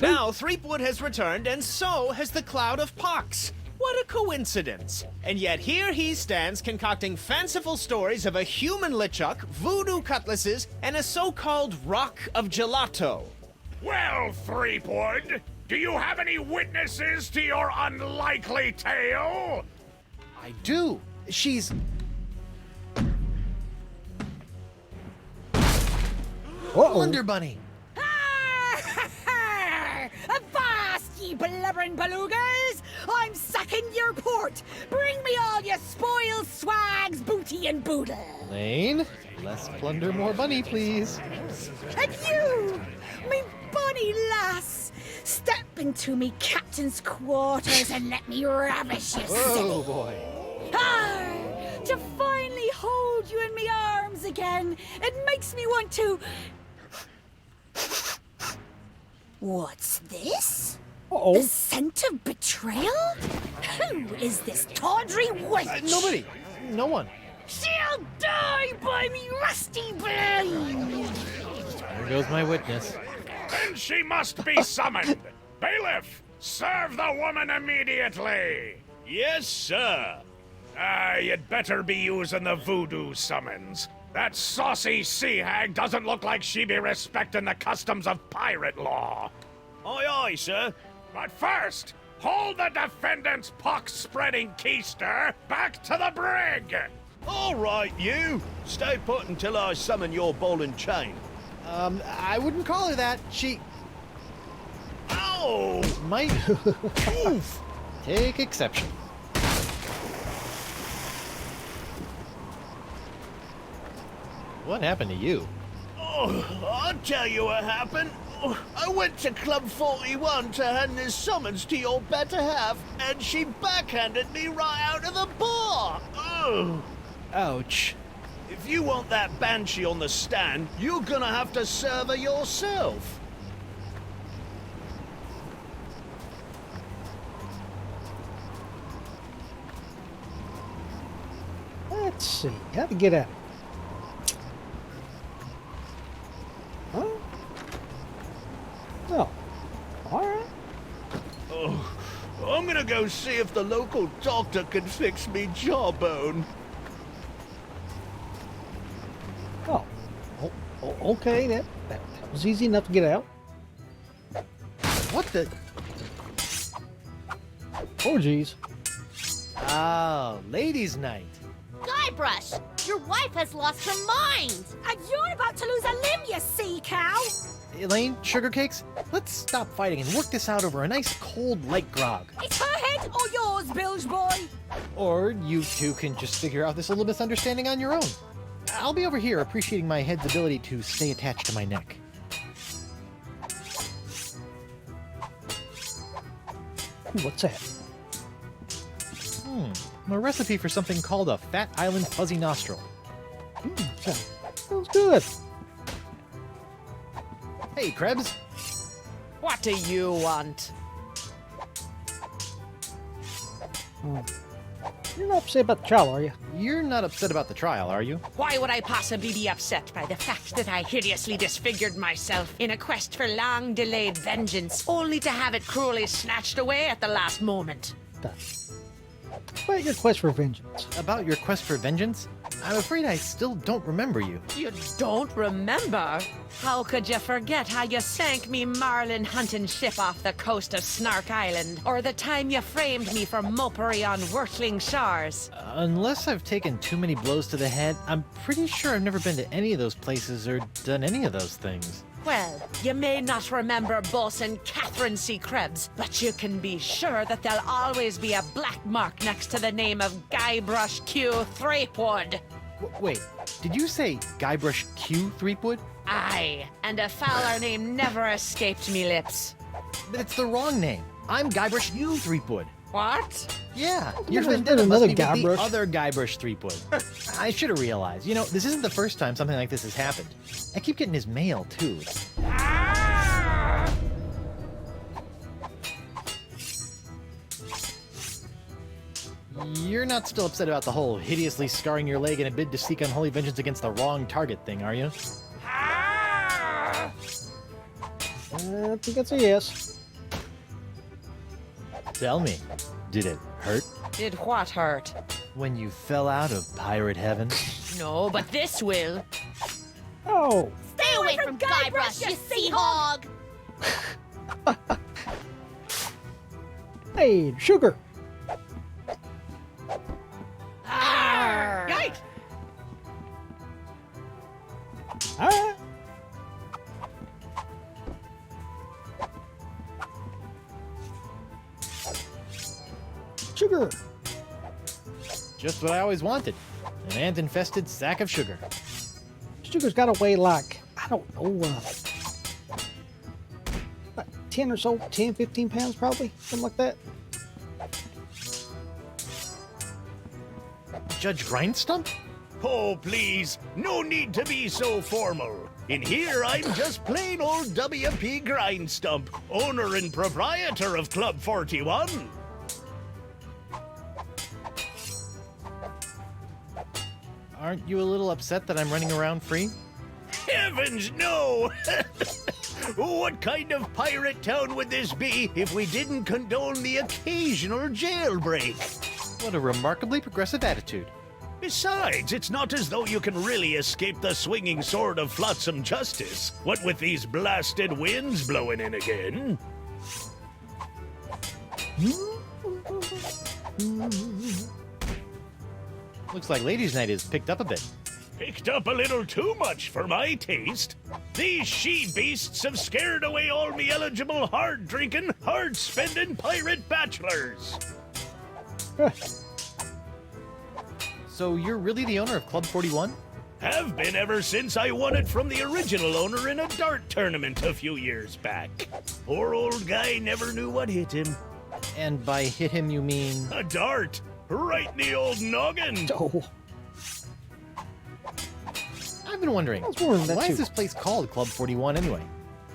Now, Threepwood has returned, and so has the cloud of pox. What a coincidence! And yet here he stands concocting fanciful stories of a human LeChuck, voodoo cutlasses, and a so-called rock of gelato. Well, Threepwood, do you have any witnesses to your unlikely tale? I do. She's... Wonder Bunny. Avast, ye blubbering belugas! I'm sacking your port! Bring me all your spoils, swags, booty, and boodle! Lane, less plunder, more bunny, please. And you, me bonny lass, step into me captain's quarters and let me ravish you, silly. Oh, boy. To finally hold you in me arms again, it makes me want to... What's this? Uh-oh. The scent of betrayal? Who is this tawdry wench? Nobody. No one. She'll die by me rusty blade! There goes my witness. Then she must be summoned. Bailiff, serve the woman immediately. Yes, sir. You'd better be using the voodoo summons. That saucy sea hag doesn't look like she be respecting the customs of pirate law. Aye, aye, sir. But first, hold the defendant's pox-spreading keister back to the brig. All right, you. Stay put until I summon your ball and chain. I wouldn't call her that. She Ow! might oof, take exception. What happened to you? Oh, I'll tell you what happened. Oh, I went to Club 41 to hand this summons to your better half, and she backhanded me right out of the bar. Oh. Ouch. If you want that banshee on the stand, you're gonna have to serve her yourself. Let's see. How to get out? Huh? Oh. Alright. Oh, I'm gonna go see if the local doctor can fix me jawbone. Oh. Okay, that was easy enough to get out. What the? Oh, geez. Oh, ladies' night. Guybrush, your wife has lost her mind. And you're about to lose a limb, you sea cow! Elaine, sugar cakes, let's stop fighting and work this out over a nice cold light grog. It's her head or yours, bilge boy! Or you two can just figure out this little misunderstanding on your own. I'll be over here appreciating my head's ability to stay attached to my neck. Ooh, what's that? A recipe for something called a Fat Island Fuzzy Nostril. Sounds good. Hey, Krebs. What do you want? You're not upset about the trial, are you? You're not upset about the trial, are you? Why would I possibly be upset by the fact that I hideously disfigured myself in a quest for long-delayed vengeance, only to have it cruelly snatched away at the last moment? About your quest for vengeance. About your quest for vengeance? I'm afraid I still don't remember you. You don't remember? How could you forget how you sank me marlin hunting ship off the coast of Snark Island? Or the time you framed me for mopery on Wurtling shores? Unless I've taken too many blows to the head, I'm pretty sure I've never been to any of those places or done any of those things. Well, you may not remember Bosun Catherine C. Krebs, but you can be sure that there'll always be a black mark next to the name of Guybrush Q. Threepwood. Wait, did you say Guybrush Q. Threepwood? Aye, and a fouler name never escaped me lips. But it's the wrong name. I'm Guybrush, you Threepwood. What? Yeah, your There's vendetta been must another be with the Guybrush. other Guybrush Threepwood. I should have realized. You know, this isn't the first time something like this has happened. I keep getting his mail, too. You're not still upset about the whole hideously scarring your leg in a bid to seek unholy vengeance against the wrong target thing, are you? I think that's a yes. Tell me, did it hurt Did what hurt? when you fell out of pirate heaven? No, but this will. Oh, Stay away from Guybrush, you sea hog! hey, sugar. Yikes! Ah. Sugar. Just what I always wanted. An ant-infested sack of sugar. Sugar's got to weigh like, I don't know, like 10 or so, 10, 15 pounds probably, something like that. Judge Grindstump? Oh, please, no need to be so formal. In here, I'm just plain old W.P. Grindstump, owner and proprietor of Club 41. Aren't you a little upset that I'm running around free? Heavens, no! What kind of pirate town would this be if we didn't condone the occasional jailbreak? What a remarkably progressive attitude. Besides, it's not as though you can really escape the swinging sword of flotsam justice. What with these blasted winds blowing in again? Looks like Ladies' Night is picked up a bit. Picked up a little too much for my taste. These she-beasts have scared away all me eligible, hard-drinking, hard-spending pirate bachelors. So you're really the owner of Club 41? Have been ever since I won it from the original owner in a dart tournament a few years back. Poor old guy never knew what hit him. And by hit him you mean... A dart! Right in the old noggin! Oh, I've been wondering, I was wondering that why too. is this place called Club 41 anyway?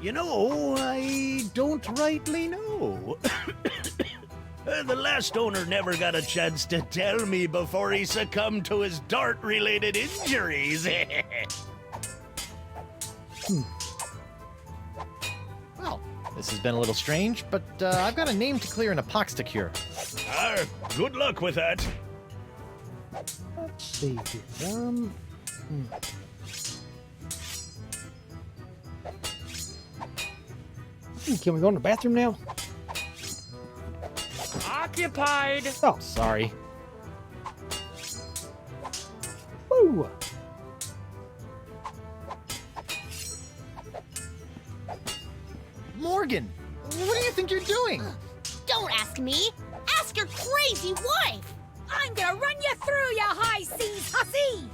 You know, I don't rightly know. The last owner never got a chance to tell me before he succumbed to his dart-related injuries. Well, this has been a little strange, but I've got a name to clear and a pox to cure. Good luck with that. let's see here. Can we go in the bathroom now? Occupied. Oh, Sorry. woo! Morgan, what do you think you're doing? Don't ask me. Ask your crazy wife. I'm gonna run you through, you high seas hussy!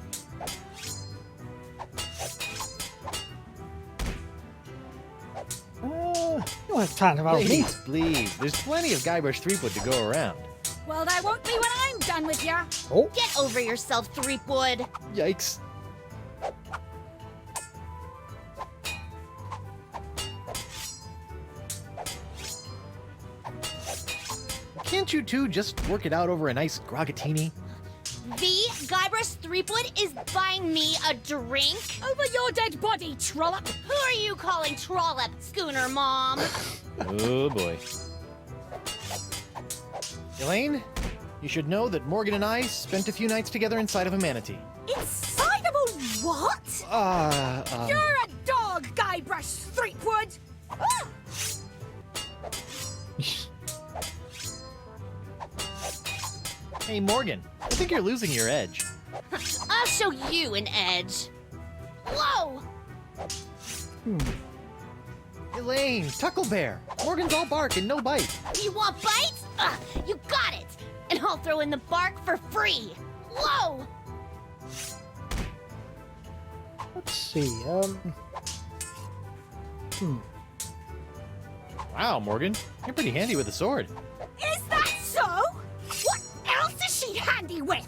You don't have time to follow me. Please, please. There's plenty of Guybrush Threepwood to go around. Well, there won't be when I'm done with you. Oh, Get over yourself, Threepwood. Yikes. Can't you two just work it out over a nice grogatini? Guybrush Threepwood is buying me a drink? Over your dead body, trollop. Who are you calling Trollop, Schooner Mom? Oh boy. Elaine, you should know that Morgan and I spent a few nights together inside of a manatee. Inside of a what? You're a dog, Guybrush Threepwood. Ah! Hey Morgan, I think you're losing your edge. I'll show you an edge. Whoa! Elaine, Tucklebear, Morgan's all bark and no bite. You want bites? You got it! And I'll throw in the bark for free. Whoa! Let's see. Wow, Morgan, you're pretty handy with a sword. Is that so? What else is she handy with?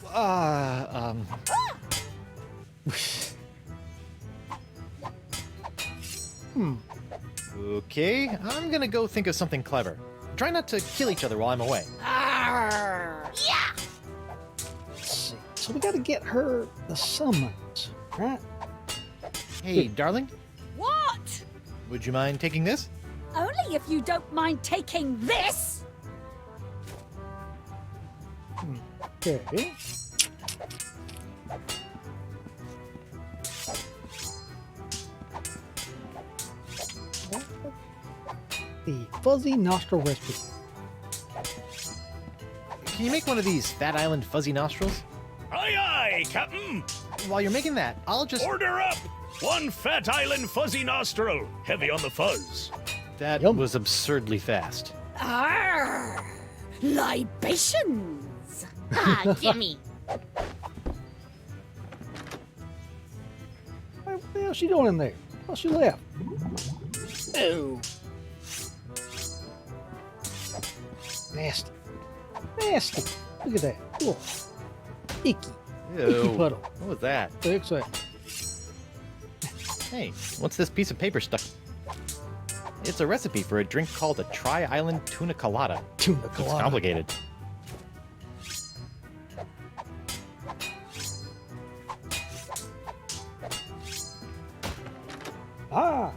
Okay, I'm gonna go think of something clever. Try not to kill each other while I'm away. Yeah! Let's see. So we got to get her the summons, right? Hey, darling, What? would you mind taking this? Only if you don't mind taking this. Okay. The fuzzy nostril recipe. Can you make one of these Fat Island fuzzy nostrils? Aye, aye, Captain. While you're making that, I'll just... Order up. One Fat Island fuzzy nostril, heavy on the fuzz. That Yum. was absurdly fast. Arr! Libations. Ah, gimme. What the hell's she doing in there? Oh, she left. Oh. Nasty. Nasty. Look at that. Oh. Icky. Icky Ew. puddle. What was that? Fix that. Hey, what's this piece of paper stuck? It's a recipe for a drink called a Tri-Island Tuna Colada. Tuna It's colada. complicated. Ah.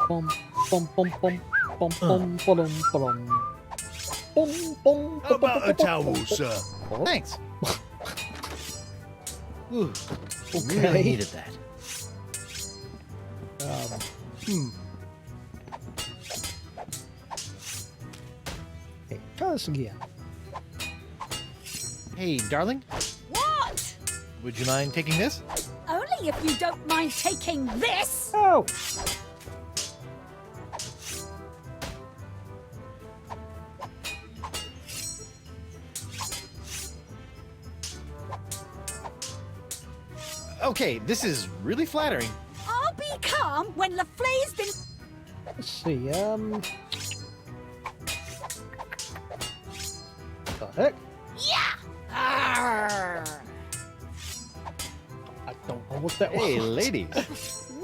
Bum, bum, bum, bum, bum, bum, ba-dum, ba-dum. Bum, bum, How about a ba-ba-ba-ba-ba. towel, sir? Thanks. Ooh, Okay. really needed that. Okay, try this again. Hey, darling, What? would you mind taking this? Only if you don't mind taking this. Oh! Okay, this is really flattering. I'll be calm when LaFleur's been. Let's see, the heck? Yeah! Arr! I don't know what that Hey, was. ladies.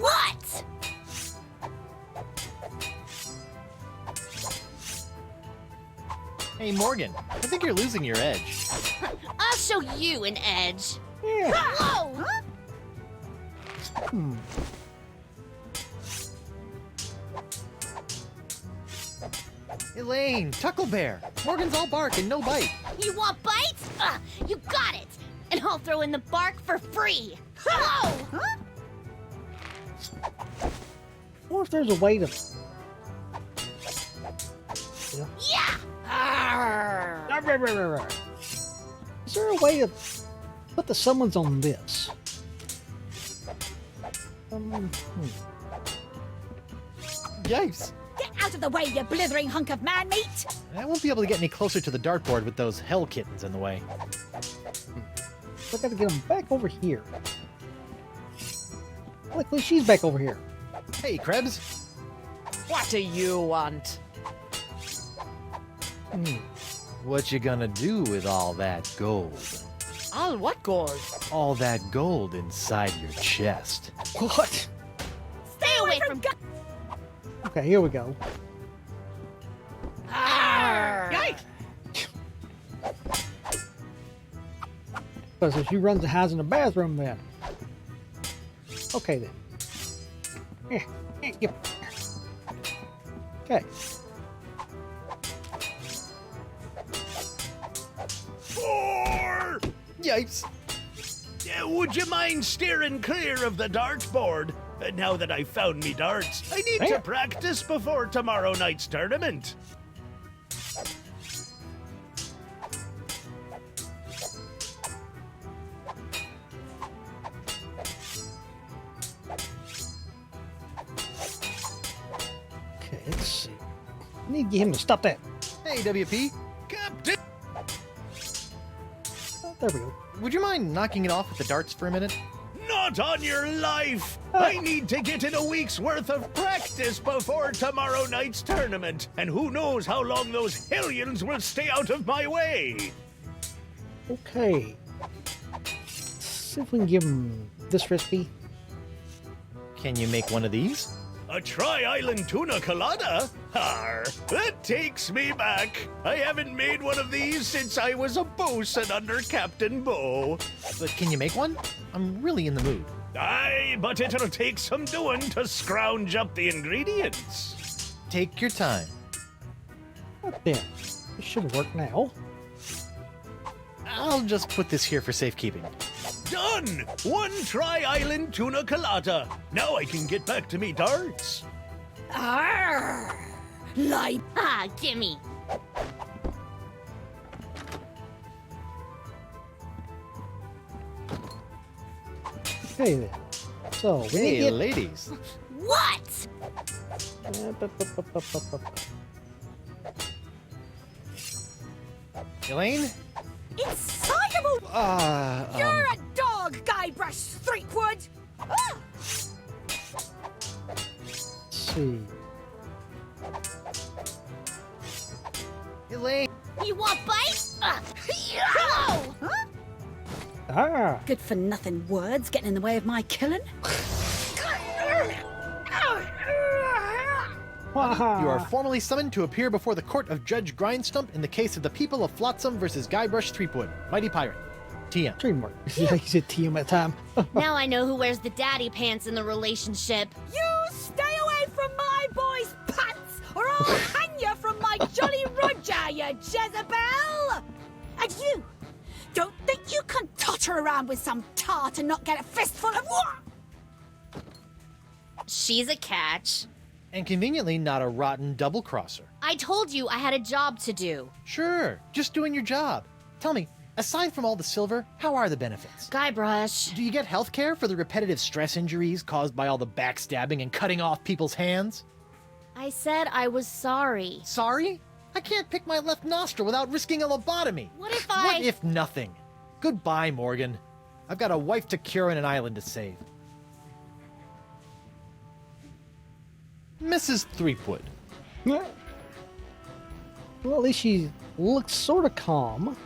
What? Hey, Morgan, I think you're losing your edge. I'll show you an edge. Yeah. Whoa! Elaine, Tucklebear. Morgan's all bark and no bite. You want bites? You got it! And I'll throw in the bark for free! Whoa! I wonder if there's a way to. Yeah! Arr! Is there a way to put the summons on this? Yikes. Get out of the way, you blithering hunk of man meat! I won't be able to get any closer to the dartboard with those hell kittens in the way. I gotta get them back over here. Look, she's back over here. Hey, Krebs. What do you want? What you gonna do with all that gold? All what gold? All that gold inside your chest. What? Stay away from Okay, here we go. Yikes! Because if she runs and hides in the bathroom, then. Okay, then. Okay. Four! Yikes. Would you mind steering clear of the dartboard? Now that I've found me darts, I need to Yeah. practice before tomorrow night's tournament. Okay, let's see. I need to get him to stop that. Hey, WP. Captain! There we go. Would you mind knocking it off with the darts for a minute? Not on your life! I need to get in a week's worth of practice before tomorrow night's tournament, and who knows how long those hellions will stay out of my way! Okay. Let's see if we can give him this recipe. Can you make one of these? A Tri-Island Tuna Colada? Har! That takes me back! I haven't made one of these since I was a bosun under Captain Bo. But can you make one? I'm really in the mood. Aye, but it'll take some doing to scrounge up the ingredients. Take your time. Right then. This should work now. I'll just put this here for safekeeping. Done! One Tri-Island Tuna Colada. Now I can get back to me darts. Arr! Lie. Ah, gimme. Okay then. So, we need Hey, to get... ladies. What? Elaine? Excitable! You're a dog, Guybrush Threepwood! Ah! Let's see. Elaine! You want bite? Hello! Huh? Ah! Good for nothing words getting in the way of my killing. You are formally summoned to appear before the court of Judge Grindstump in the case of the people of Flotsam versus Guybrush Threepwood, Mighty Pirate. TM. Trademark. He said TM at the time. Now I know who wears the daddy pants in the relationship. You stay away from my boy's pants, or I'll hang you from my Jolly Roger, you Jezebel! And you, don't think you can totter around with some tart and not get a fistful of what? She's a catch. And conveniently not a rotten double-crosser. I told you I had a job to do. Sure, just doing your job. Tell me, aside from all the silver, how are the benefits? Guybrush. Do you get health care for the repetitive stress injuries caused by all the backstabbing and cutting off people's hands? I said I was sorry. Sorry? I can't pick my left nostril without risking a lobotomy. What if What if nothing? Goodbye, Morgan. I've got a wife to cure and an island to save. Mrs. Threepwood. Well, at least she looks sort of calm.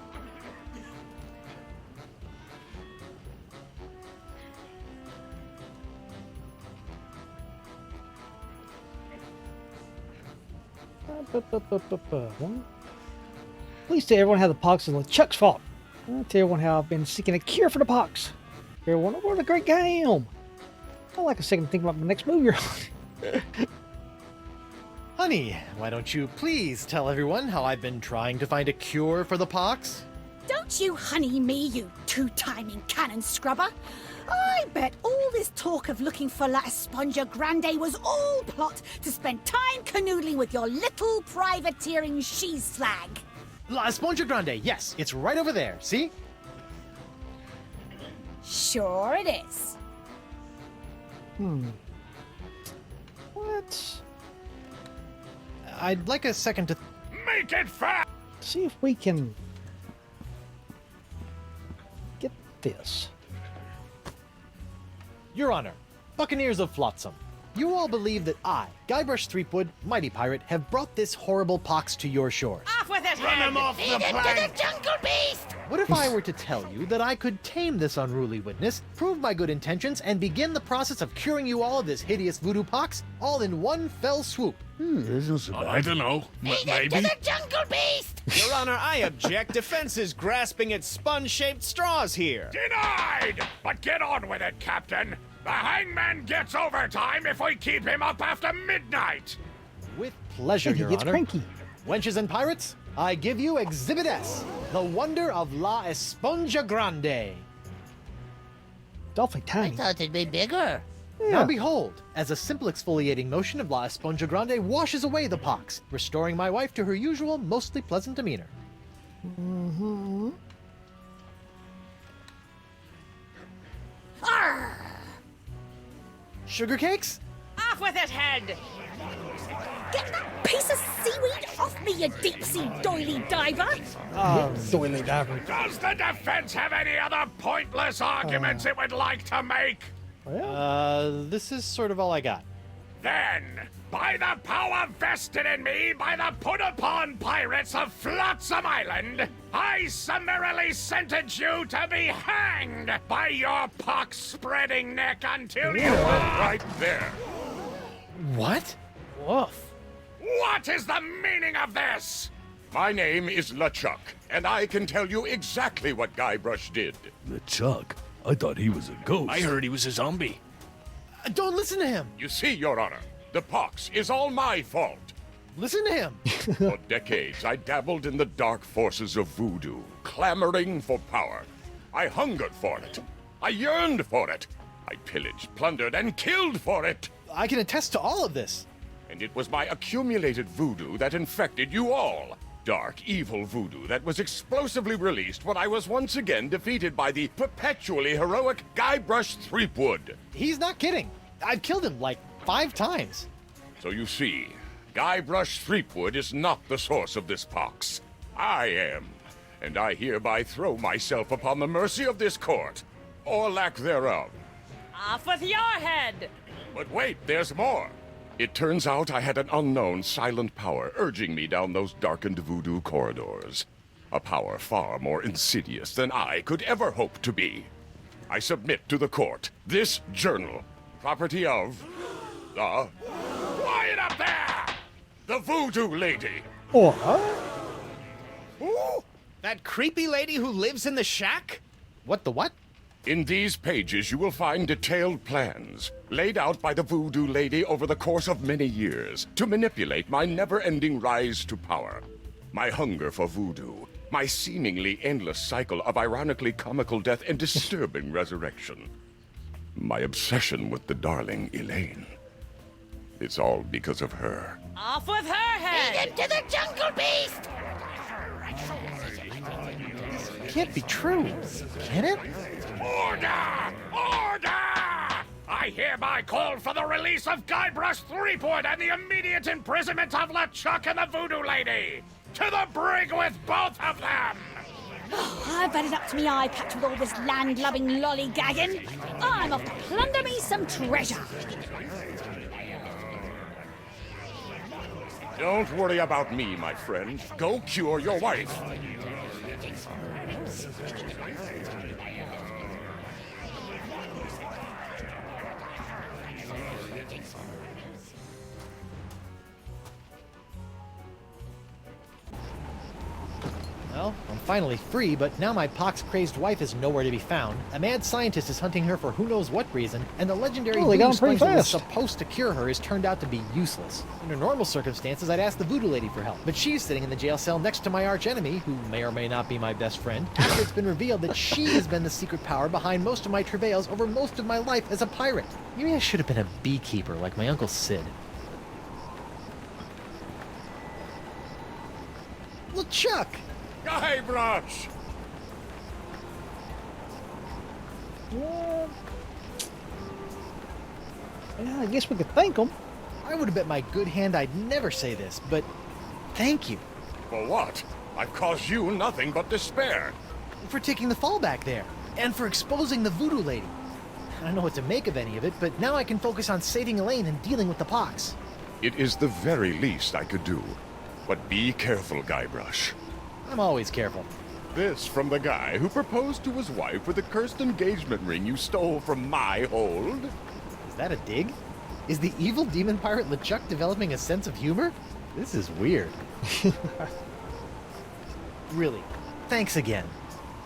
Please tell everyone how the pox is Chuck's fault. I'll tell everyone how I've been seeking a cure for the pox. Everyone, what a great guy I am. I like a second to think about the next move you're on. Honey, why don't you please tell everyone how I've been trying to find a cure for the pox? Don't you honey me, you two-timing cannon scrubber. I bet all this talk of looking for La Esponja Grande was all plot to spend time canoodling with your little privateering she-slag. La Esponja Grande, yes, it's right over there, see? Sure it is. What? I'd like a second to... Make it fast! See if we can get this. Your Honor, Buccaneers of Flotsam, you all believe that I, Guybrush Threepwood, Mighty Pirate, have brought this horrible pox to your shores. Off with it, Run him off the plank! Jungle beast! What if I were to tell you that I could tame this unruly witness, prove my good intentions, and begin the process of curing you all of this hideous voodoo pox, all in one fell swoop? I don't know. Maybe. To the jungle beast! Your Honor, I object. Defense is grasping at sponge-shaped straws here. Denied! But get on with it, Captain. The hangman gets overtime if we keep him up after midnight. With pleasure, He Your gets Honor. cranky. Wenches and pirates, I give you Exhibit S, the wonder of La Esponja Grande. It's awfully I tiny. thought it'd be bigger. Now behold, as a simple exfoliating motion of La Esponja Grande washes away the pox, restoring my wife to her usual, mostly pleasant demeanor. Arr! Sugar cakes? Off with it, head! Get that piece of seaweed off me, you deep-sea doily diver! Doily diver. Does the defense have any other pointless arguments it would like to make? This is sort of all I got. Then, by the power vested in me by the put-upon pirates of Flotsam Island, I summarily sentence you to be hanged by your pox-spreading neck until you are right there. What? Woof. What is the meaning of this? My name is LeChuck, and I can tell you exactly what Guybrush did. LeChuck? I thought he was a ghost. I heard he was a zombie. Don't listen to him. You see, Your Honor, the pox is all my fault. Listen to him. For decades, I dabbled in the dark forces of voodoo, clamoring for power. I hungered for it. I yearned for it. I pillaged, plundered, and killed for it. I can attest to all of this. And it was my accumulated voodoo that infected you all. Dark, evil voodoo that was explosively released when I was once again defeated by the perpetually heroic Guybrush Threepwood. He's not kidding. I've killed him like 5 times. So you see, Guybrush Threepwood is not the source of this pox. I am. And I hereby throw myself upon the mercy of this court, or lack thereof. Off with your head! But wait, there's more. It turns out I had an unknown silent power urging me down those darkened voodoo corridors. A power far more insidious than I could ever hope to be. I submit to the court this journal, property of the... Quiet up there! The Voodoo Lady. What? Ooh, that creepy lady who lives in the shack? What the what? In these pages, you will find detailed plans laid out by the Voodoo Lady over the course of many years to manipulate my never-ending rise to power. My hunger for voodoo, my seemingly endless cycle of ironically comical death and disturbing resurrection. My obsession with the darling Elaine. It's all because of her. Off with her head! Lead him to the jungle beast! It can't be true. Can it? Order! Order! I hereby call for the release of Guybrush Threepwood and the immediate imprisonment of LeChuck and the Voodoo Lady! To the brig with both of them! I've had it up to me eye patch with all this land-loving lollygagging. I'm off to plunder me some treasure. Don't worry about me, my friend. Go cure your wife. Well, I'm finally free, but now my pox-crazed wife is nowhere to be found. A mad scientist is hunting her for who knows what reason, and the legendary Oh, they got voodoo him pretty sponge that was fast. supposed to cure her has turned out to be useless. Under normal circumstances, I'd ask the voodoo lady for help, but she's sitting in the jail cell next to my archenemy, who may or may not be my best friend, after it's been revealed that she has been the secret power behind most of my travails over most of my life as a pirate. Maybe I should have been a beekeeper like my Uncle Sid. LeChuck! Guybrush! Yeah, I guess we could thank them. I would have bet my good hand I'd never say this, but thank you For what? I've caused you nothing but despair. for taking the fall back there, and for exposing the voodoo lady. I don't know what to make of any of it, but now I can focus on saving Elaine and dealing with the pox. It is the very least I could do. But be careful, Guybrush. I'm always careful. This from the guy who proposed to his wife with a cursed engagement ring you stole from my hold? Is that a dig? Is the evil demon pirate LeChuck developing a sense of humor? This is weird. Really, thanks again.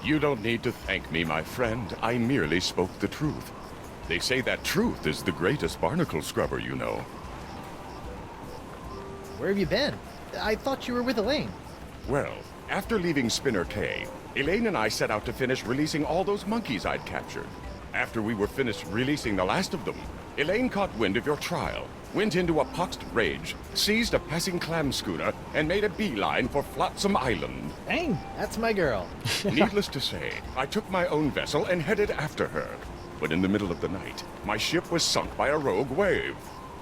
You don't need to thank me, my friend. I merely spoke the truth. They say that truth is the greatest barnacle scrubber you know. Where have you been? I thought you were with Elaine. Well, after leaving Spinner Cay, Elaine and I set out to finish releasing all those monkeys I'd captured. After we were finished releasing the last of them, Elaine caught wind of your trial, went into a poxed rage, seized a passing clam schooner, and made a beeline for Flotsam Island. Dang. That's my girl. Needless to say, I took my own vessel and headed after her. But in the middle of the night, my ship was sunk by a rogue wave.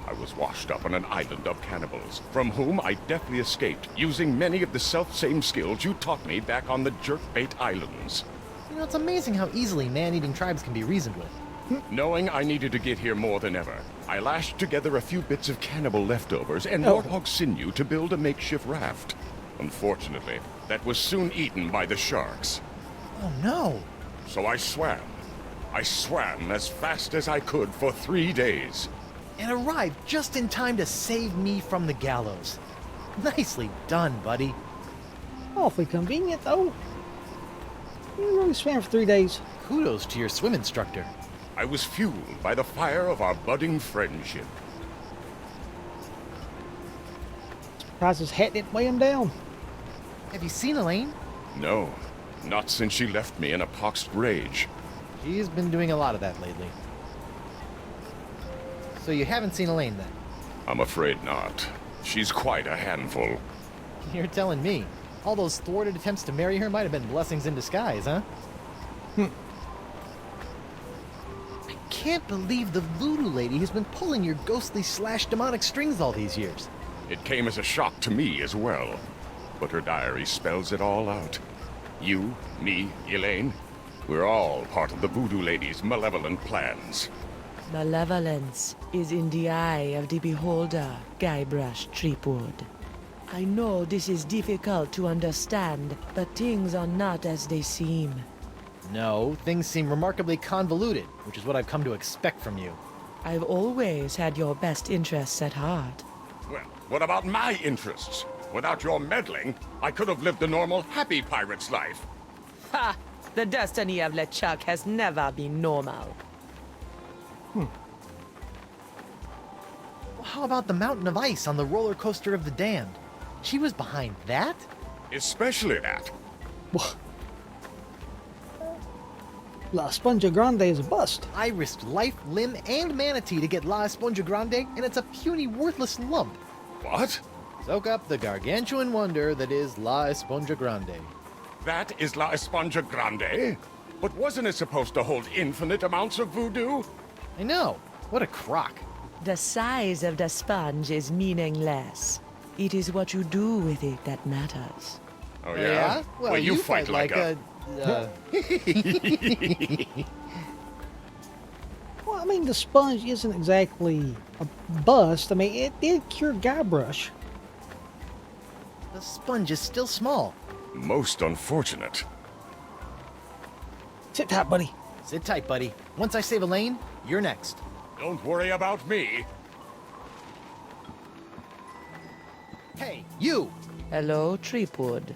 I was washed up on an island of cannibals, from whom I deftly escaped, using many of the self-same skills you taught me back on the Jerkbait Islands. You know, it's amazing how easily man-eating tribes can be reasoned with. Knowing I needed to get here more than ever, I lashed together a few bits of cannibal leftovers and warthog sinew to build a makeshift raft. Unfortunately, that was soon eaten by the sharks. Oh no! So I swam. I swam as fast as I could for 3 days. And arrived just in time to save me from the gallows. Nicely done, buddy. Awfully convenient, though. You really swam for 3 days. Kudos to your swim instructor. I was fueled by the fire of our budding friendship. Surprised his hat didn't weigh him down. Have you seen Elaine? No, not since she left me in a poxed rage. She's been doing a lot of that lately. So you haven't seen Elaine, then? I'm afraid not. She's quite a handful. You're telling me. All those thwarted attempts to marry her might have been blessings in disguise, huh? I can't believe the voodoo lady has been pulling your ghostly / demonic strings all these years. It came as a shock to me as well. But her diary spells it all out. You, me, Elaine, we're all part of the voodoo lady's malevolent plans. Malevolence is in the eye of the beholder, Guybrush Threepwood. I know this is difficult to understand, but things are not as they seem. No, things seem remarkably convoluted, which is what I've come to expect from you. I've always had your best interests at heart. Well, what about my interests? Without your meddling, I could have lived a normal, happy pirate's life. Ha! The destiny of LeChuck has never been normal. How about the mountain of ice on the roller coaster of the damned? She was behind that? Especially that. La Esponja Grande is a bust. I risked life, limb, and manatee to get La Esponja Grande, and it's a puny, worthless lump. What? Soak up the gargantuan wonder that is La Esponja Grande. That is La Esponja Grande? But wasn't it supposed to hold infinite amounts of voodoo? I know. What a crock. The size of the sponge is meaningless. It is what you do with it that matters. Oh, yeah? Well, you fight like a... Well, I mean, the sponge isn't exactly a bust. I mean, it did cure Guybrush. The sponge is still small. Most unfortunate. Sit tight, buddy. Sit tight, buddy. Once I save Elaine, you're next. Don't worry about me. Hey, you! Hello, Threepwood.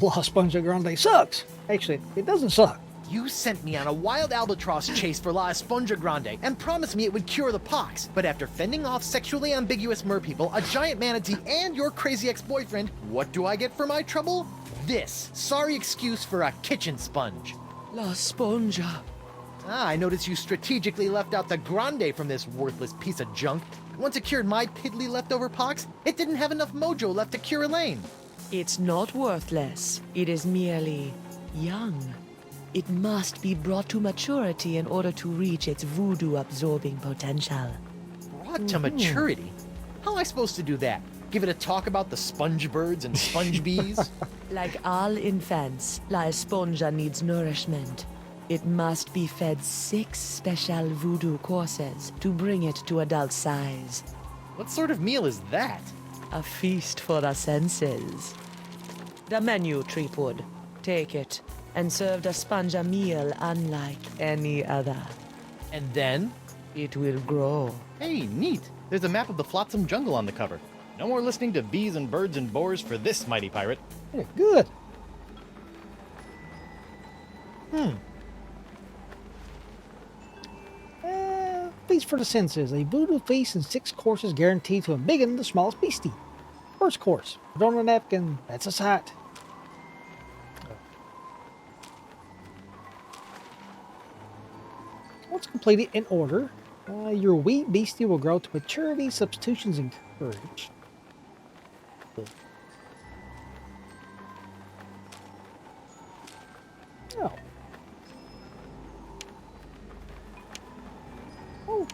La Esponja Grande sucks. Actually, it doesn't suck. You sent me on a wild albatross chase for La Esponja Grande and promised me it would cure the pox. But after fending off sexually ambiguous merpeople, a giant manatee, and your crazy ex-boyfriend, what do I get for my trouble? This. Sorry excuse for a kitchen sponge. La Esponja. Ah, I noticed you strategically left out the Grande from this worthless piece of junk. Once it cured my piddly leftover pox, it didn't have enough mojo left to cure Elaine. It's not worthless. It is merely young. It must be brought to maturity in order to reach its voodoo-absorbing potential. Brought to maturity? How am I supposed to do that? Give it a talk about the sponge birds and sponge bees? Like all infants, La Esponja needs nourishment. It must be fed 6 special voodoo courses to bring it to adult size. What sort of meal is that? A feast for the senses. The menu, Threepwood. Take it, and serve the sponge a meal unlike any other. And then? It will grow. Hey, neat. There's a map of the Flotsam Jungle on the cover. No more listening to bees and birds and boars for this mighty pirate. Yeah, good. Feast for the senses. A voodoo feast and 6 courses guaranteed to embiggen the smallest beastie. First course. Put on a napkin. That's a sight. Once completed in order, your wee beastie will grow to maturity. Substitutions encouraged. Oh.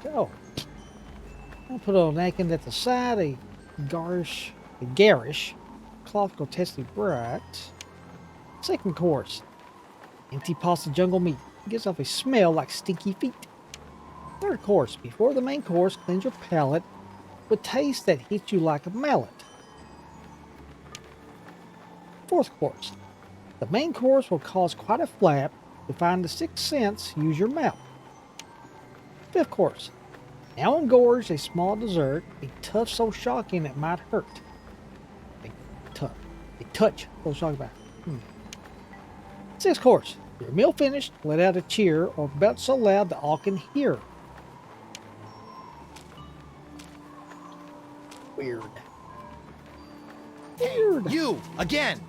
Oh. I'll put a napkin at the side, a garish cloth grotesquely bright. Second course. Empty pasta jungle meat. Gives off a smell like stinky feet. Third course. Before the main course, cleanse your palate with taste that hits you like a mallet. Fourth course. The main course will cause quite a flap. To find the sixth sense, use your mouth. Fifth course. Now engorge a small dessert, a touch so shocking it might hurt. A touch so shocking Sixth course. Your meal finished, let out a cheer or belt so loud that all can hear. Weird. You, again!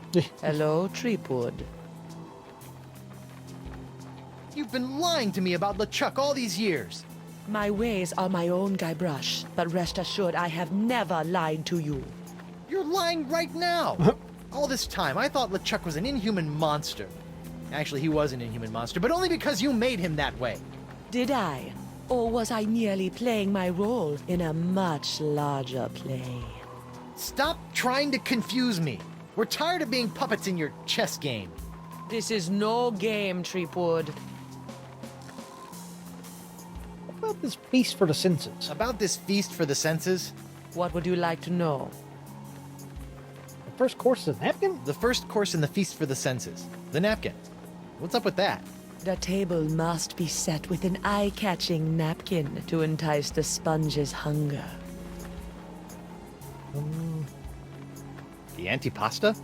Hello, Threepwood. You've been lying to me about LeChuck all these years. My ways are my own, Guybrush, but rest assured I have never lied to you. You're lying right now. All this time, I thought LeChuck was an inhuman monster. Actually, he was an inhuman monster, but only because you made him that way. Did I? Or was I merely playing my role in a much larger play? Stop trying to confuse me. We're tired of being puppets in your chess game. This is no game, Threepwood. What about this feast for the senses? About this feast for the senses? What would you like to know? The first course is a napkin? The first course in the feast for the senses. The napkin. What's up with that? The table must be set with an eye-catching napkin to entice the sponge's hunger. The antipasta?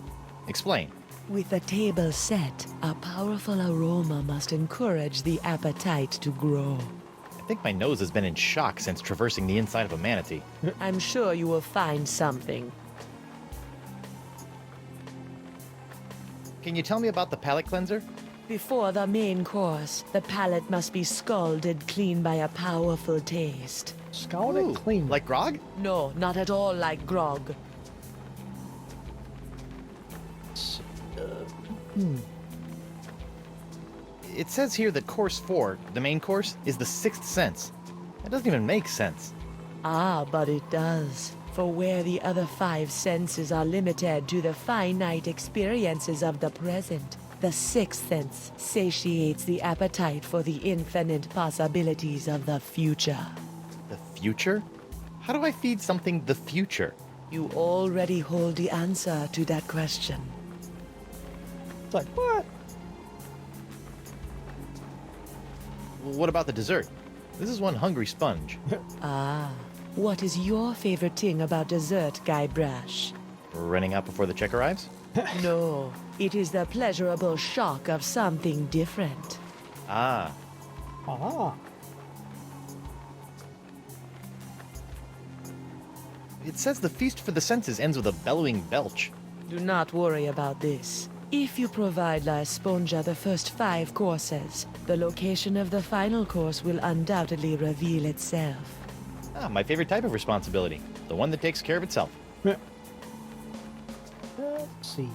Explain. With the table set, a powerful aroma must encourage the appetite to grow. I think my nose has been in shock since traversing the inside of a manatee. I'm sure you will find something. Can you tell me about the palate cleanser? Before the main course, the palate must be scalded clean by a powerful taste. Scalded clean. Like grog? No, not at all like grog. It says here that course 4, the main course, is the sixth sense. That doesn't even make sense. Ah, but it does. For where the other 5 senses are limited to the finite experiences of the present, the sixth sense satiates the appetite for the infinite possibilities of the future. The future? How do I feed something the future? You already hold the answer to that question. It's like, what? What about the dessert? This is one hungry sponge. Ah, what is your favorite thing about dessert, Guybrush? Running out before the check arrives? No, it is the pleasurable shock of something different. Ah. Ah. It says the feast for the senses ends with a bellowing belch. Do not worry about this. If you provide La Esponja the first 5 courses, the location of the final course will undoubtedly reveal itself. Ah, my favorite type of responsibility. The one that takes care of itself. Let's see.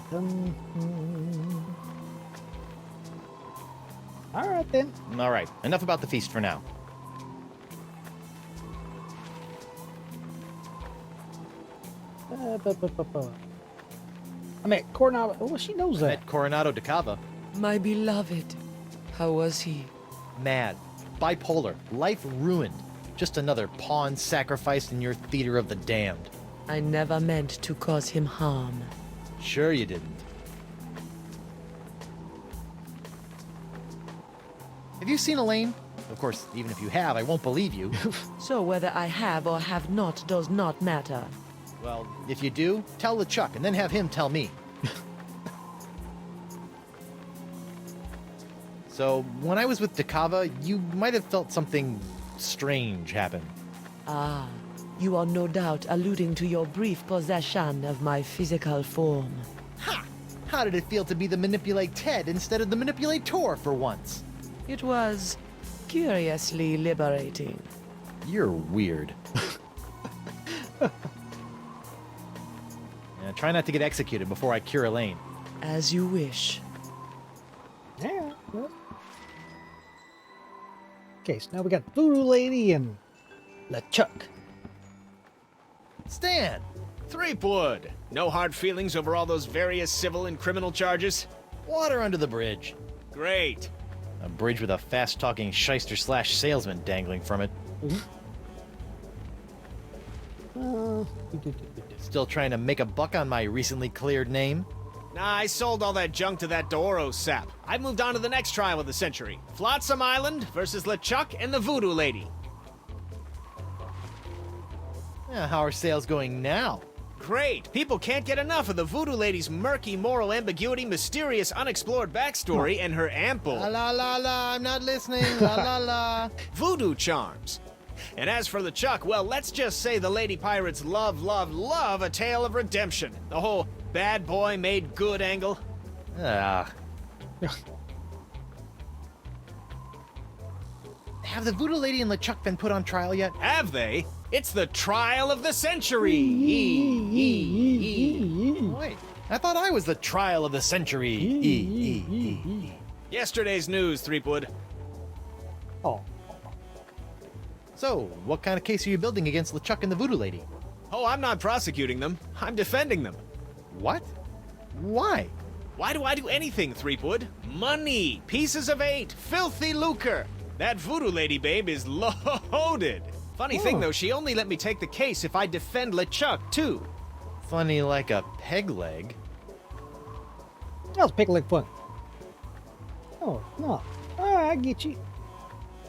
All right, then. All right, enough about the feast for now. I mean, Coronado. Oh, she knows that. Met Coronado de Cava. My beloved, how was he? Mad. Bipolar. Life ruined. Just another pawn sacrificed in your theater of the damned. I never meant to cause him harm. Sure you didn't. Have you seen Elaine? Of course, even if you have, I won't believe you. So whether I have or have not does not matter. Well, if you do, tell LeChuck and then have him tell me. So, when I was with DeCava, you might have felt something strange happen. Ah, you are no doubt alluding to your brief possession of my physical form. Ha! How did it feel to be the Manipulate Ted instead of the Manipulator for once? It was curiously liberating. You're weird. Try not to get executed before I cure Elaine. As you wish. Yeah. Well. Okay, so now we got Voodoo Lady and LeChuck. Stan! Threepwood! No hard feelings over all those various civil and criminal charges? Water under the bridge. Great. A bridge with a fast-talking shyster/salesman dangling from it. Still trying to make a buck on my recently cleared name? Nah, I sold all that junk to that Dooro sap. I've moved on to the next trial of the century. Flotsam Island versus LeChuck and the Voodoo Lady. Yeah, how are sales going now? Great! People can't get enough of the Voodoo Lady's murky moral ambiguity, mysterious unexplored backstory, and her ample... La la la la, I'm not listening, la la la. voodoo charms. And as for LeChuck, well, let's just say the lady pirates love a tale of redemption. The whole bad boy made good angle. Ah. Have the Voodoo Lady and LeChuck been put on trial yet? Have they? It's the trial of the century! Wait, I thought I was the trial of the century. Yesterday's news, Threepwood. Oh. So, what kind of case are you building against LeChuck and the Voodoo Lady? Oh, I'm not prosecuting them. I'm defending them. What? Why? Why do I do anything, Threepwood? Money! Pieces of 8! Filthy lucre! That Voodoo Lady babe is loaded! Funny thing, though, she only let me take the case if I defend LeChuck, too. Funny like a peg leg. That was pick leg fun. Oh, no. Alright, I get you.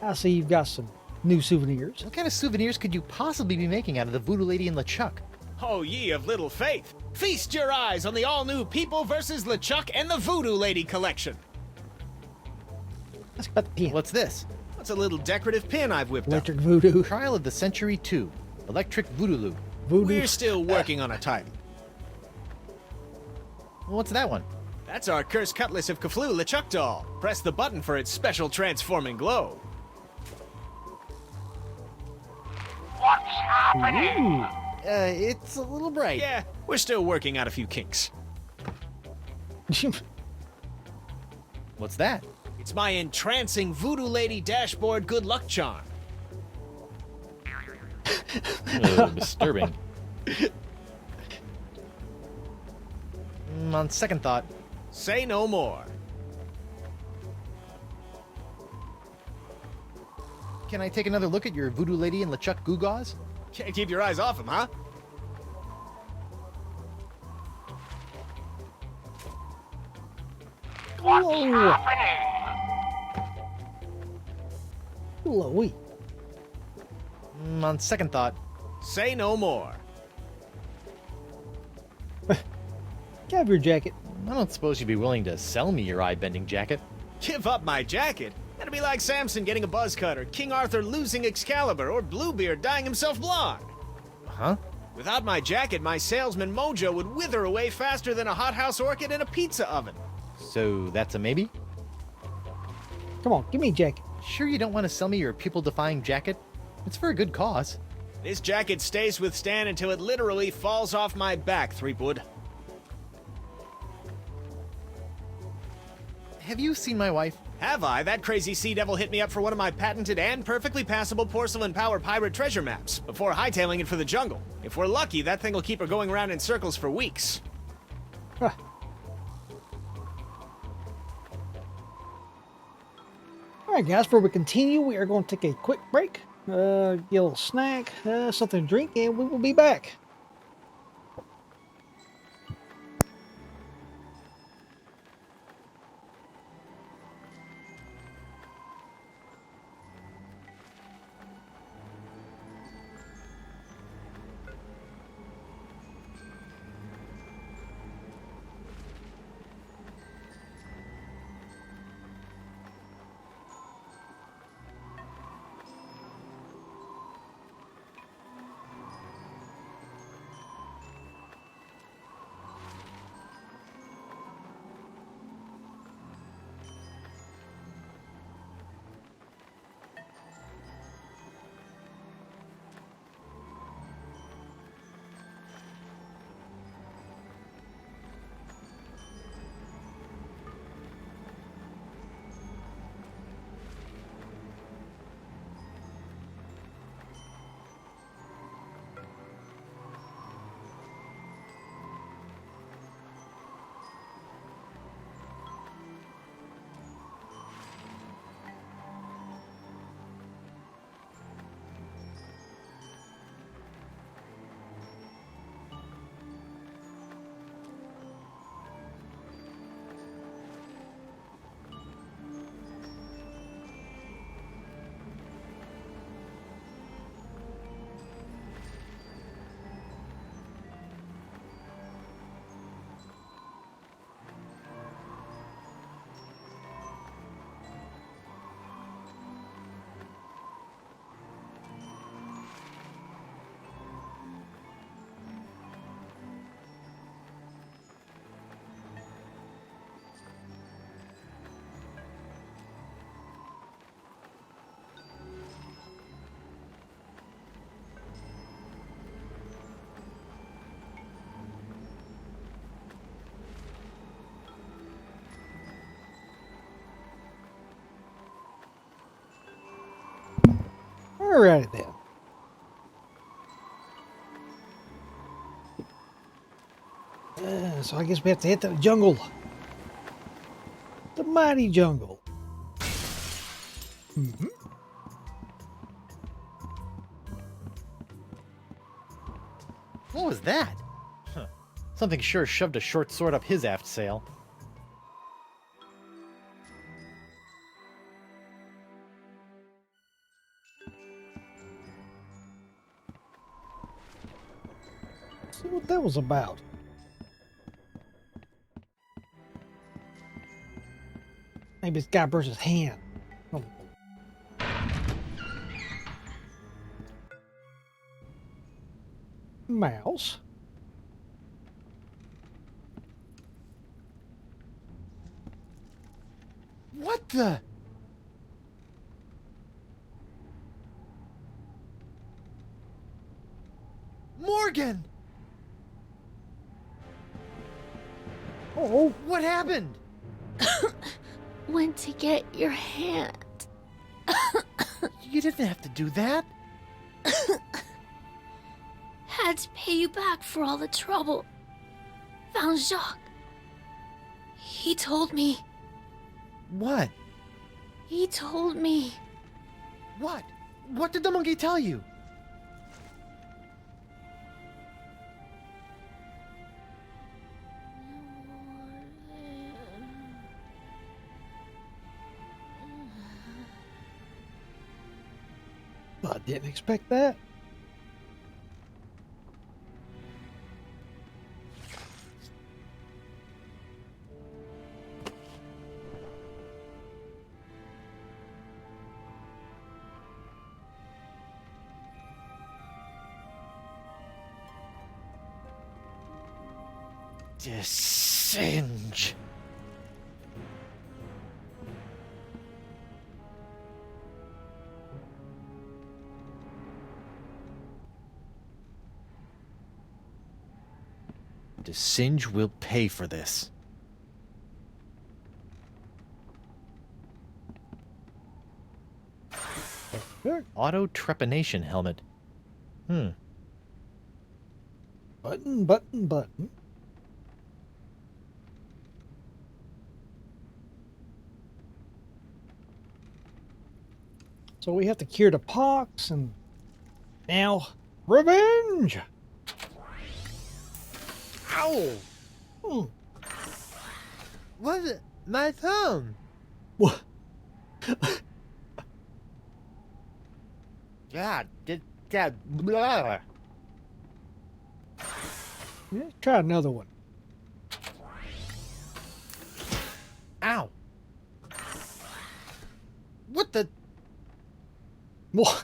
I see you've got some new souvenirs. What kind of souvenirs could you possibly be making out of the Voodoo Lady and LeChuck? Oh, ye of little faith! Feast your eyes on the all-new People vs. LeChuck and the Voodoo Lady collection! Let's got the pin. What's this? What's a little decorative pin I've whipped Electric up? voodoo. Trial of the Century 2. Electric Voodoo. Voodoo. We're still working on a title. What's that one? That's our Cursed Cutlass of Cthulhu LeChuck doll. Press the button for its special transforming glow. It's a little bright. Yeah, we're still working out a few kinks. What's that? It's my entrancing Voodoo Lady dashboard good luck charm. Disturbing. On second thought. Say no more. Can I take another look at your Voodoo Lady and LeChuck gewgaws? Can't keep your eyes off him, huh? Louie. On second thought. Say no more. Have your jacket. I don't suppose you'd be willing to sell me your eye-bending jacket. Give up my jacket? That'd be like Samson getting a buzz cut, or King Arthur losing Excalibur, or Bluebeard dyeing himself blonde. Huh? Without my jacket, my salesman mojo would wither away faster than a hothouse orchid in a pizza oven. So that's a maybe? Come on, give me a jacket. Sure you don't want to sell me your pupil-defying jacket? It's for a good cause. This jacket stays with Stan until it literally falls off my back, Threepwood. Have you seen my wife? Have I? That crazy sea devil hit me up for one of my patented and perfectly passable porcelain power pirate treasure maps before hightailing it for the jungle. If we're lucky, that thing will keep her going around in circles for weeks. Huh. Alright guys, before we continue, we are going to take a quick break, get a little snack, something to drink, and we will be back. her at it then. So I guess we have to hit the jungle. The mighty jungle. Mm-hmm. What was that? Huh. Something sure shoved a short sword up his aft sail. See what that was about. Maybe it's Guybrush's hand. Oh. Mouse. What the? Morgan! Oh, What happened? Went to get your hand. You didn't have to do that. Had to pay you back for all the trouble. Found Jacques. He told me. What? He told me. What? What did the monkey tell you? I didn't expect that. Singe. Singe will pay for this. Auto trepanation helmet. Button, button, button. So we have to cure the pox and now revenge. Ow! Hmm. What? My thumb. What? God, that blah. Yeah, try another one. Ow! What the? What?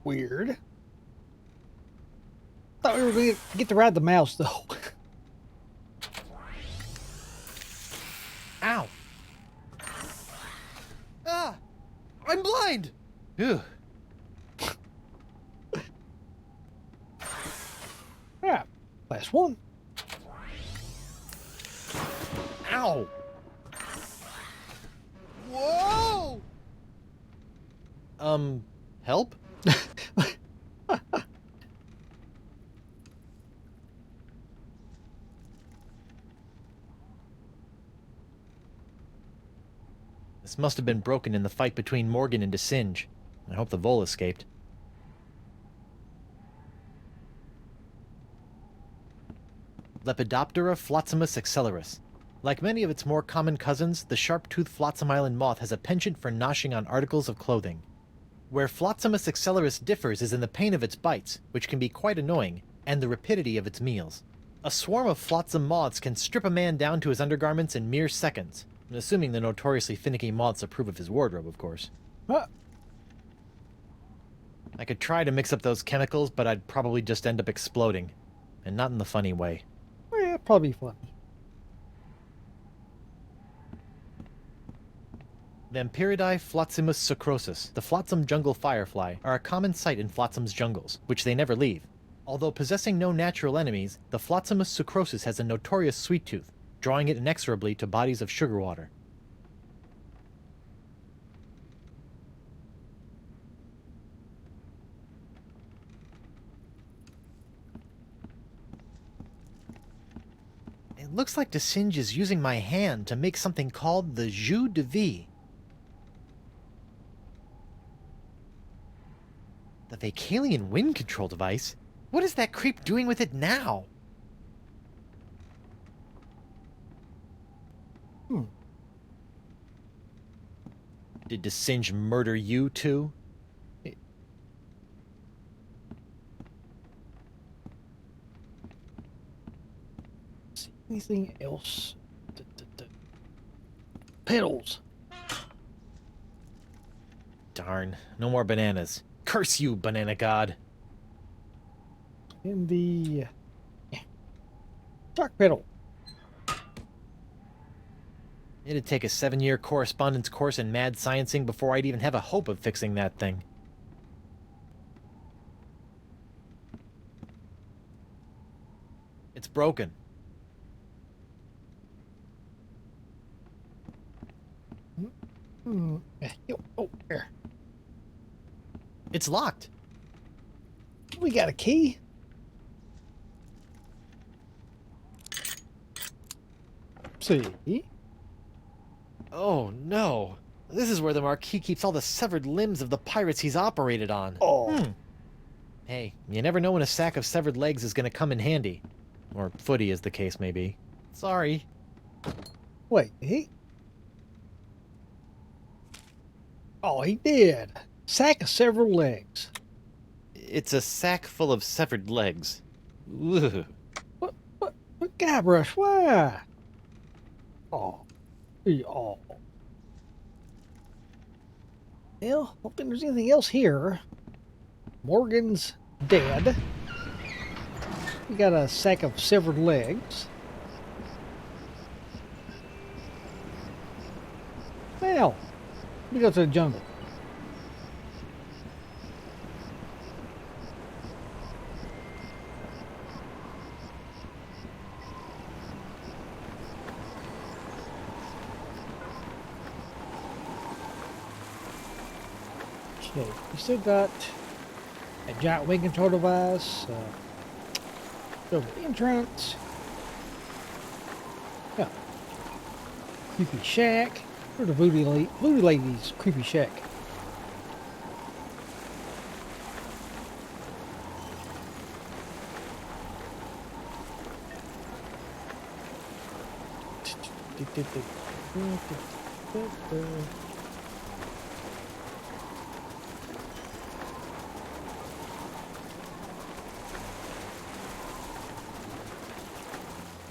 Weird. Thought we were going to get to ride the mouse, though. Ow! Ah! I'm blind! Ew. Yeah, last one. Ow! Whoa! Help? This must have been broken in the fight between Morgan and Singe. I hope the vole escaped. Lepidoptera flotzimus accelerus. Like many of its more common cousins, the sharp-toothed flotsam island moth has a penchant for noshing on articles of clothing. Where Flotzimus accelerus differs is in the pain of its bites, which can be quite annoying, and the rapidity of its meals. A swarm of flotsam moths can strip a man down to his undergarments in mere seconds, assuming the notoriously finicky moths approve of his wardrobe, of course. I could try to mix up those chemicals, but I'd probably just end up exploding. And not in the funny way. Yeah, probably fun. Vampiridae flotzimus sucrosus, the flotsam jungle firefly, are a common sight in flotsam's jungles, which they never leave. Although possessing no natural enemies, the Flotsamus sucrosus has a notorious sweet tooth, drawing it inexorably to bodies of sugar water. It looks like Desinge is using my hand to make something called the Jus de Vie. The Vacalian wind control device? What is that creep doing with it now? Did Desinge murder you too? Anything else? Petals. Darn, no more bananas. Curse you, banana god. In the shark petal. It'd take a 7-year correspondence course in mad sciencing before I'd even have a hope of fixing that thing. It's broken. Oh, there. It's locked. We got a key. See? Oh no. This is where the Marquis keeps all the severed limbs of the pirates he's operated on. Oh. Hey, you never know when a sack of severed legs is going to come in handy. Or footy, as the case may be. Sorry. Wait, Oh, he did. Sack of several legs. It's a sack full of severed legs. Ugh. What, Guybrush, why? Oh. Oh. Well, don't think there's anything else here. Morgan's dead. We got a sack of severed legs. Well, we go to the jungle. Okay, we still got a giant wing control device. Go to the entrance. Yeah. Creepy shack. Where's the voodoo lady's creepy shack?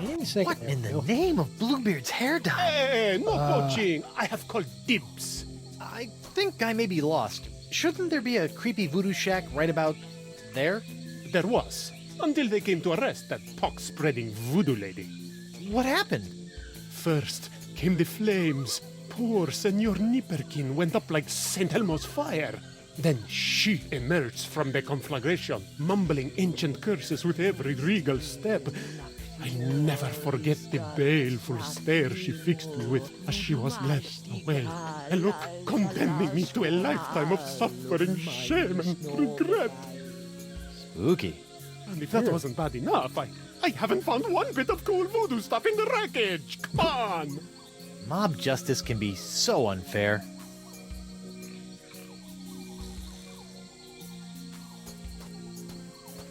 Any second What there, in the Bill. name of Bluebeard's hair dye? Hey, no poaching. I have called dibs. I think I may be lost. Shouldn't there be a creepy voodoo shack right about there? There was, until they came to arrest that pox-spreading voodoo lady. What happened? First came the flames. Poor Senor Nipperkin went up like St. Elmo's fire. Then she emerged from the conflagration, mumbling ancient curses with every regal step. I never forget the baleful stare she fixed me with as she was led away. A look condemning me to a lifetime of suffering, shame, and regret. Spooky. And if that wasn't bad enough, I haven't found one bit of cool voodoo stuff in the wreckage. Come on! Mob justice can be so unfair.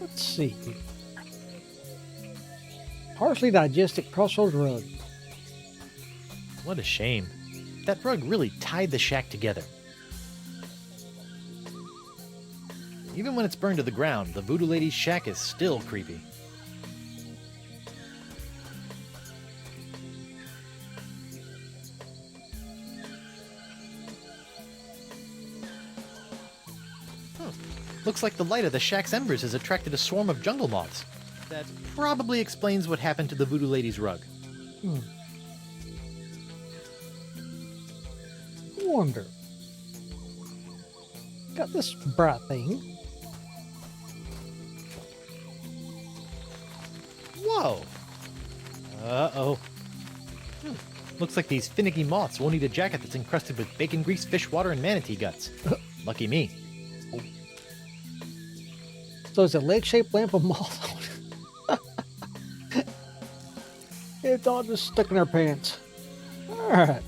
Let's see. Partially digested crossroads rug. What a shame. That rug really tied the shack together. Even when it's burned to the ground, the voodoo lady's shack is still creepy. Looks like the light of the shack's embers has attracted a swarm of jungle moths. That probably explains what happened to the voodoo lady's rug. Wonder. Got this bright thing. Whoa. Uh-oh. Looks like these finicky moths won't eat a jacket that's encrusted with bacon grease, fish water, and manatee guts. Lucky me. So it's a leg-shaped lamp of moth on it. It's all just stuck in our pants. Alright.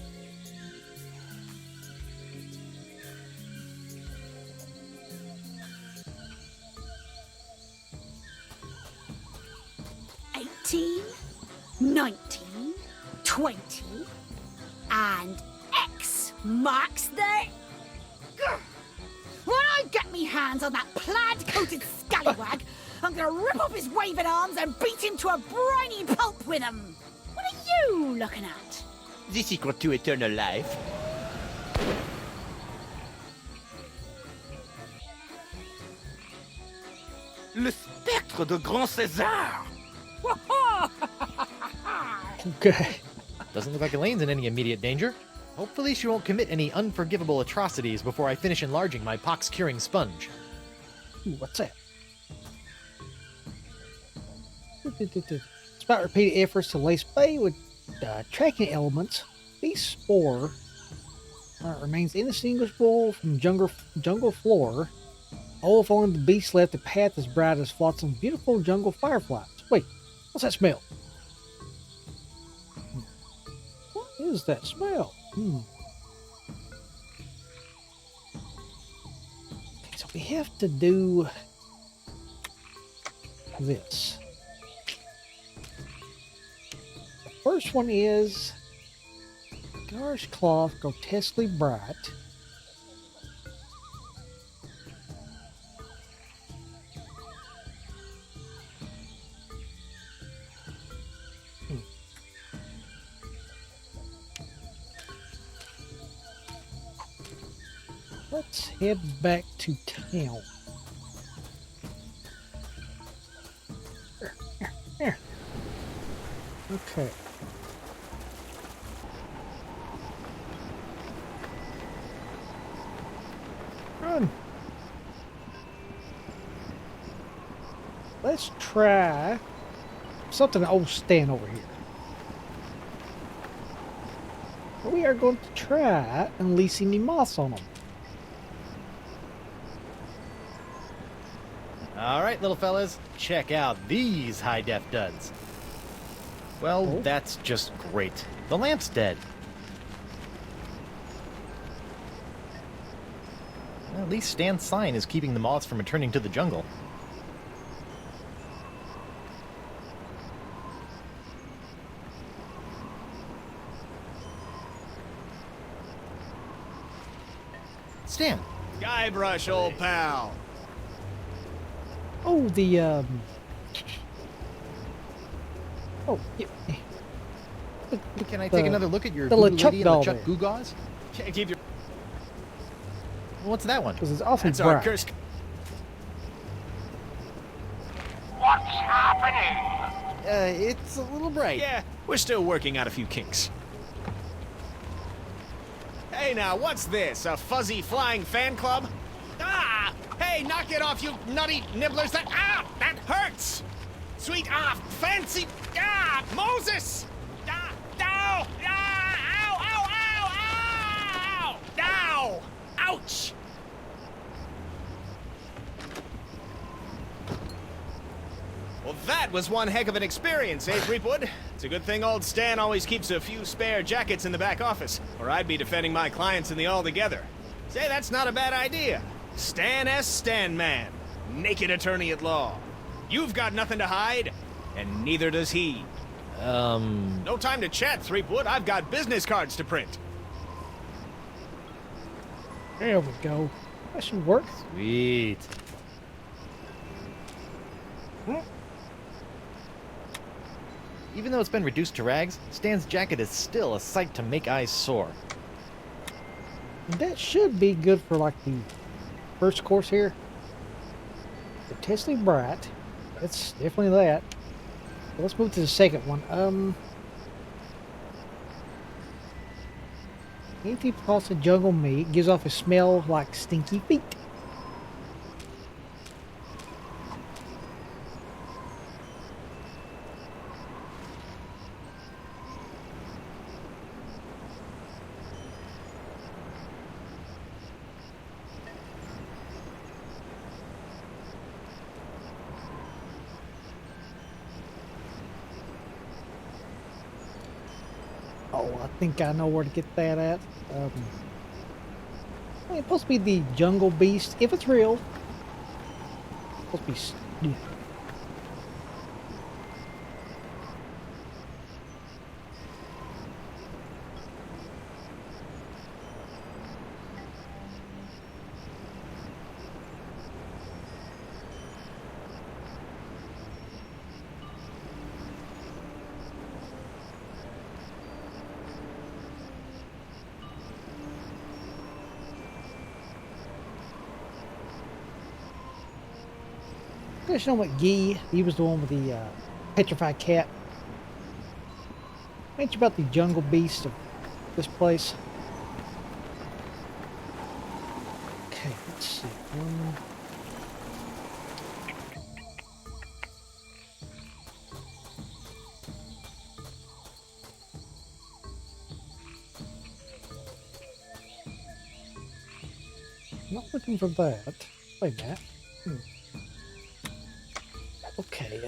"18, 19, 20, and X marks the... Grr. When I get me hands on that plaid-coated scallywag, I'm gonna rip off his waving arms and beat him to a briny pulp with 'em. What are you looking at? The secret to eternal life. Le spectre de Grand César! Okay. Doesn't look like Elaine's in any immediate danger. Hopefully she won't commit any unforgivable atrocities before I finish enlarging my pox-curing sponge. Ooh, what's that? Despite repeated efforts to lace Bay with tracking elements, these spore remains indistinguishable from jungle floor. All if only the beast left a path as bright as Flotsam's beautiful jungle fireflies. Wait, what's that smell? What is that smell? Okay, so we have to do this. The first one is Garish cloth, grotesquely bright. Let's head back to town. Here. Okay. Run. Let's try something old Stan over here. We are going to try unleashing the moths on them. Alright, little fellas, check out these high-def duds. Well, that's just great. The lamp's dead. Well, at least Stan's sign is keeping the moths from returning to the jungle. Stan! Guybrush, old pal. Oh, the, Oh, yeah. Can I take another look at your the voodoo LeChuck lady and doll LeChuck there. Goo-Gaws? Can't keep your... What's that one? Because it's awfully That's our bright. curse. What's happening? It's a little bright. Yeah, we're still working out a few kinks. Hey now, what's this? A fuzzy flying fan club? Ah! Hey, knock it off, you nutty nibblers! That hurts! Sweet fancy Moses! Ow! Ow! Ow! Ouch! Well, that was one heck of an experience, eh, Threepwood? It's a good thing old Stan always keeps a few spare jackets in the back office, or I'd be defending my clients in the Altogether. Say, that's not a bad idea. Stan S. Stanman, naked attorney at law. You've got nothing to hide, and neither does he. No time to chat, Threepwood. I've got business cards to print. There we go. That should work. Sweet. Even though it's been reduced to rags, Stan's jacket is still a sight to make eyes sore. And that should be good for like the first course here. Grotesquely bright. That's definitely that. So let's move to the second one. Anything pulse of jungle meat gives off a smell like stinky feet. Oh, I think I know where to get that at. It's supposed to be the jungle beast, if it's real. It's supposed to be. Yeah. You know what, Guy? He was the one with the petrified cat. Ain't you about the jungle beast of this place? Okay, let's see. Not looking for that. Wait a minute. Okay,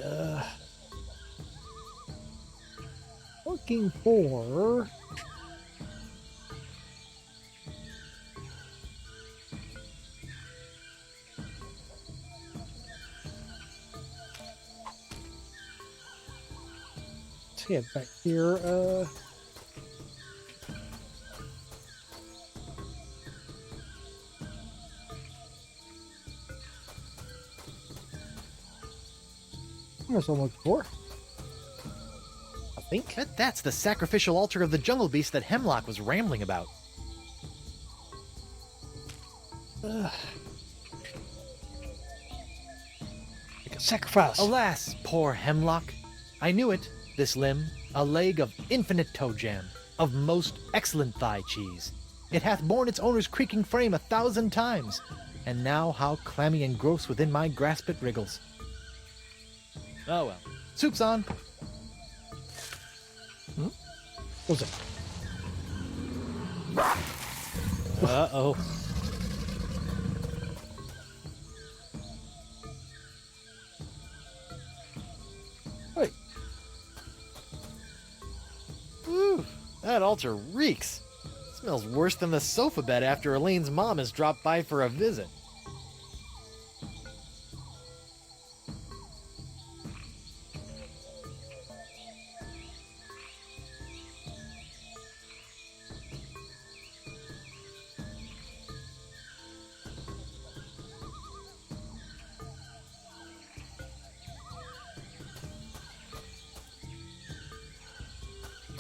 looking for... Let's head back here, That's what I'm looking for. I think. That's the sacrificial altar of the jungle beast that Hemlock was rambling about. Like a sacrifice. Alas, poor Hemlock. I knew it, this limb, a leg of infinite toe jam, of most excellent thigh cheese. It hath borne its owner's creaking frame 1,000 times, and now how clammy and gross within my grasp it wriggles. Oh well. Soup's on. What's it? Uh-oh. Wait. Whew, that altar reeks. Smells worse than the sofa bed after Elaine's mom has dropped by for a visit.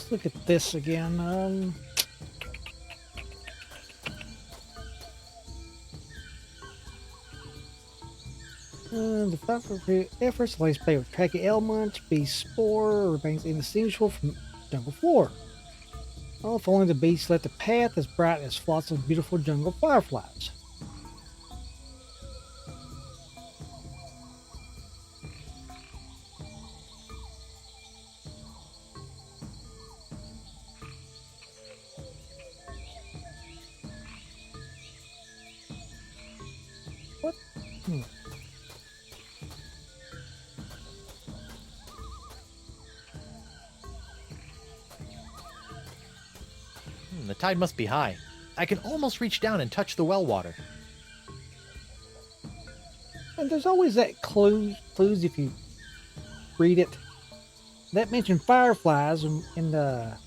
Look at this again. The factory efforts lays play with tracky elements, beast spore remains indistinguishable from jungle floor. All following the beast left a path as bright as flocks of beautiful jungle fireflies. What? The tide must be high. I can almost reach down and touch the well water. And there's always that clues if you read it. That mentioned fireflies in the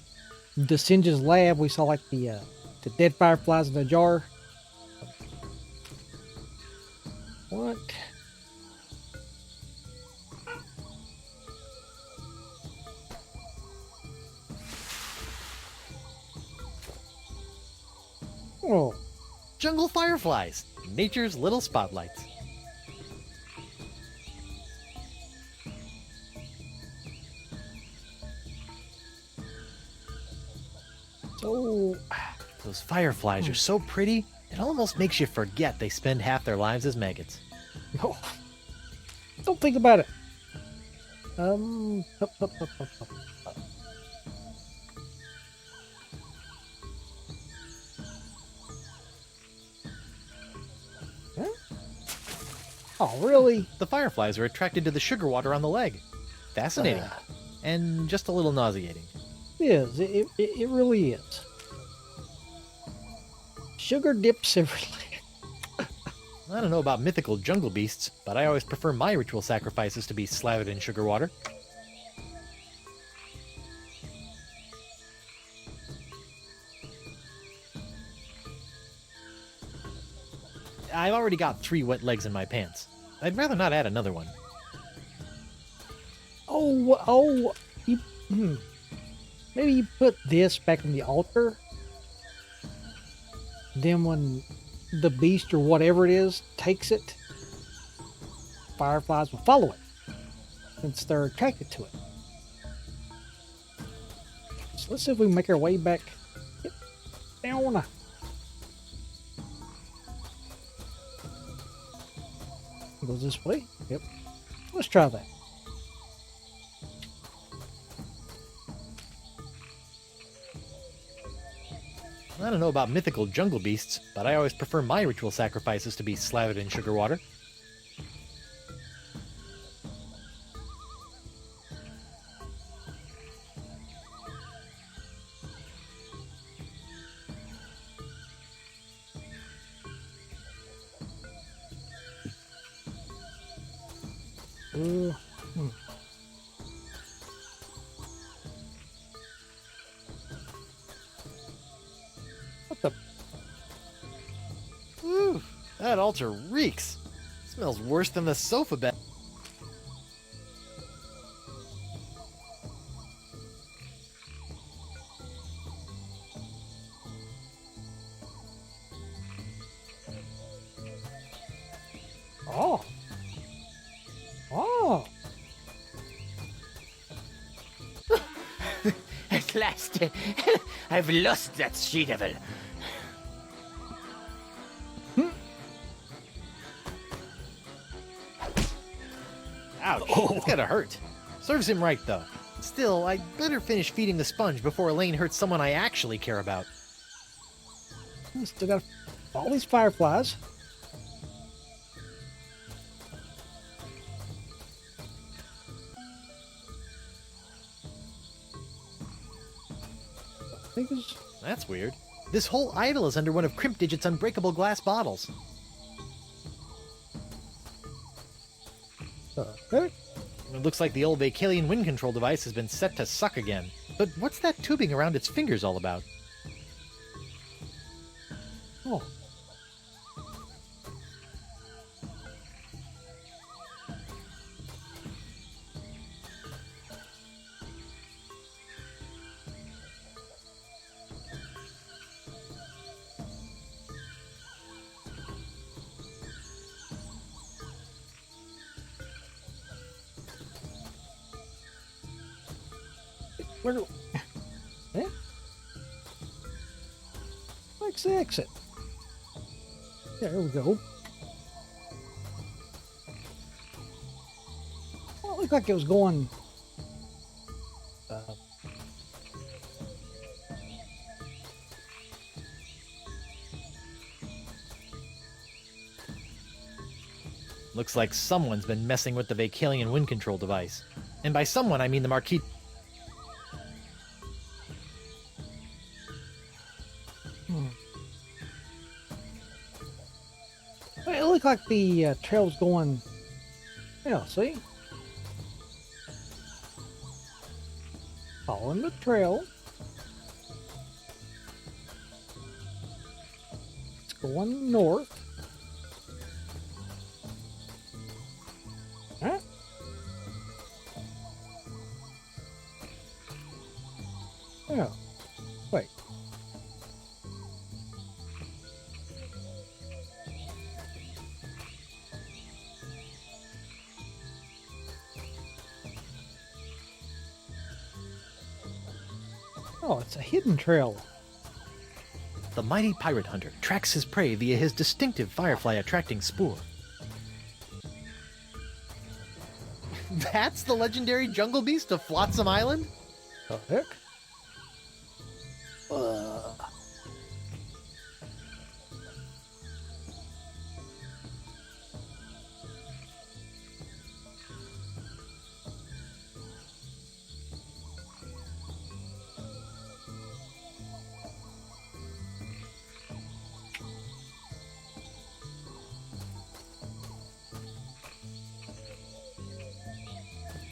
Sinja's lab. We saw like the dead fireflies in the jar. What? Oh. Jungle fireflies, nature's little spotlights. So, those fireflies are so pretty, it almost makes you forget they spend half their lives as maggots. no. Don't think about it. Up. Huh? Oh, really? The fireflies are attracted to the sugar water on the leg. Fascinating. And just a little nauseating. is. It really is. Sugar dips everywhere. I don't know about mythical jungle beasts, but I always prefer my ritual sacrifices to be slathered in sugar water. I've already got 3 wet legs in my pants. I'd rather not add another one. Maybe you put this back on the altar. Then when the beast or whatever it is takes it, fireflies will follow it since they're attracted to it. So let's see if we can make our way back down. Goes this way. Yep. Let's try that. I don't know about mythical jungle beasts, but I always prefer my ritual sacrifices to be slathered in sugar water. What the? Ooh, that altar reeks. Smells worse than the sofa bed. Oh. Oh. At last, I've lost that she-devil. Ouch, that's gotta hurt. Serves him right, though. Still, I'd better finish feeding the sponge before Elaine hurts someone I actually care about. Still got all these fireflies. That's weird. This whole idol is under one of Crimp Digit's unbreakable glass bottles. Okay. It looks like the old Vacalian wind control device has been set to suck again. But what's that tubing around its fingers all about? Oh. Where do... Eh? Where's the exit? There we go. Well, it looked like it was going... Looks like someone's been messing with the Vacalian wind control device. And by someone, I mean the Marquis... It looked like the trail's going... Yeah, see? Following the trail. It's going north. Huh? Yeah. Wait. Oh, it's a hidden trail. The mighty pirate hunter tracks his prey via his distinctive firefly-attracting spoor. That's the legendary jungle beast of Flotsam Island? The heck?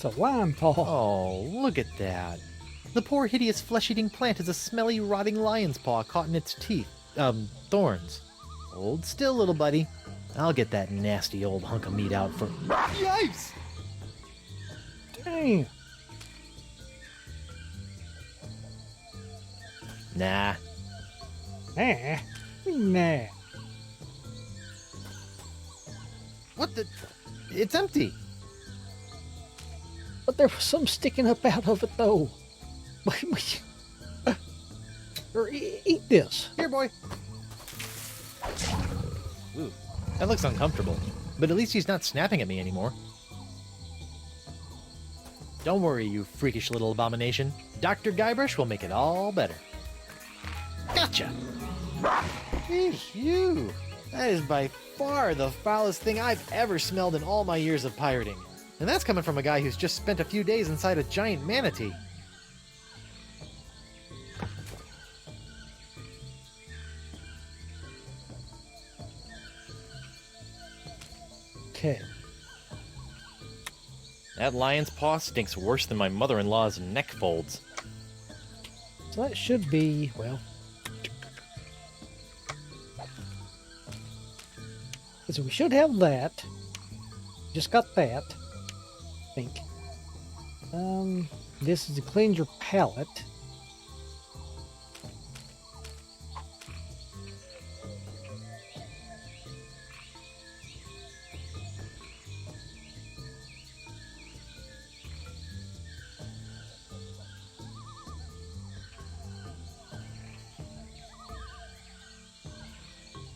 It's a lime paw. Oh, look at that. The poor hideous flesh-eating plant is a smelly, rotting lion's paw caught in its teeth. Thorns. Hold still, little buddy. I'll get that nasty old hunk of meat out for... Yipes! Dang. Nah. Nah. Nah. What the... It's empty. But there was some sticking up out of it, though. Or eat this. Here, boy. Ooh, that looks uncomfortable. But at least he's not snapping at me anymore. Don't worry, you freakish little abomination. Dr. Guybrush will make it all better. Gotcha! Phew! That is by far the foulest thing I've ever smelled in all my years of pirating. And that's coming from a guy who's just spent a few days inside a giant manatee. Okay. That lion's paw stinks worse than my mother-in-law's neck folds. So that should be, well... So we should have that. Just got that. I think. This is to cleanse your palate.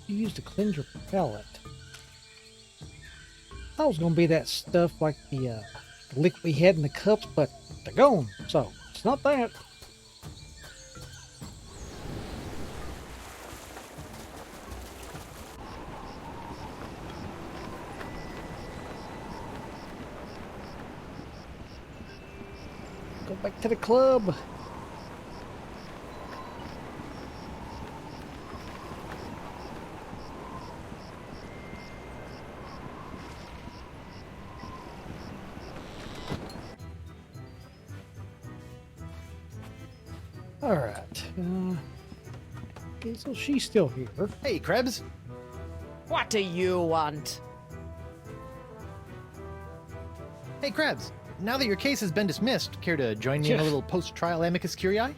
You use to cleanse your palate. I thought it was going to be that stuff like the liquid we had in the cups, but they're gone, so it's not that. Go back to the club. Alright. Okay, so she's still here. Hey, Krebs. What do you want? Hey, Krebs. Now that your case has been dismissed, care to join me in a little post-trial amicus curiae?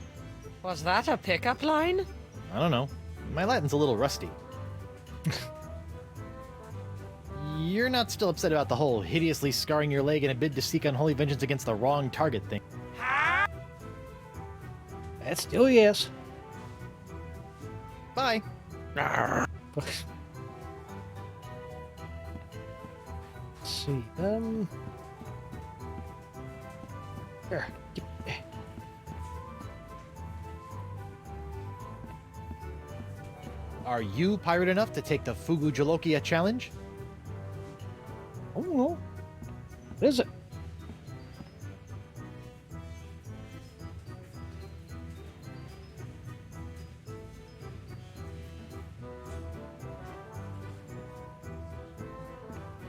Was that a pickup line? I don't know. My Latin's a little rusty. You're not still upset about the whole hideously scarring your leg in a bid to seek unholy vengeance against the wrong target thing? That's still yes. Bye. Let's see. Here. Are you pirate enough to take the Fugu Jalokia challenge? Oh no. What is it?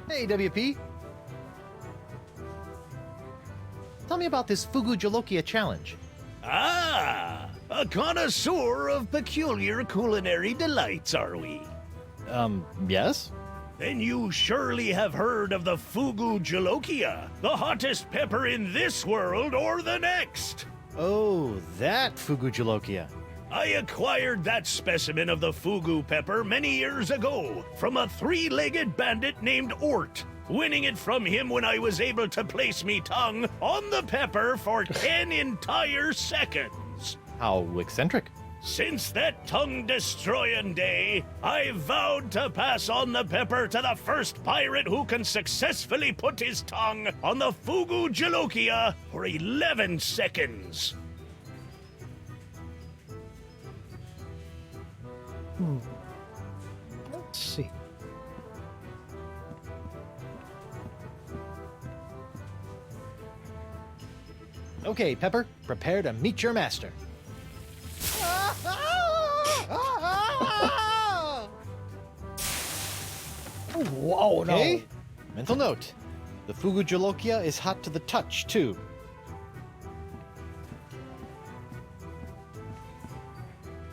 Hey, WP. Tell me about this Fugu Jalokia challenge. Ah, a connoisseur of peculiar culinary delights, are we? Yes? Then you surely have heard of the Fugu Jalokia, the hottest pepper in this world or the next. Oh, that Fugu Jalokia. I acquired that specimen of the Fugu pepper many years ago from a three-legged bandit named Ort, winning it from him when I was able to place me tongue on the pepper for 10 entire seconds. How eccentric. Since that tongue-destroying day, I vowed to pass on the pepper to the first pirate who can successfully put his tongue on the Fugu Jalokia for 11 seconds. Let's see. Okay, Pepper, prepare to meet your master. Oh, whoa, no. Okay? Mental note. The Fugu Jolokia is hot to the touch, too.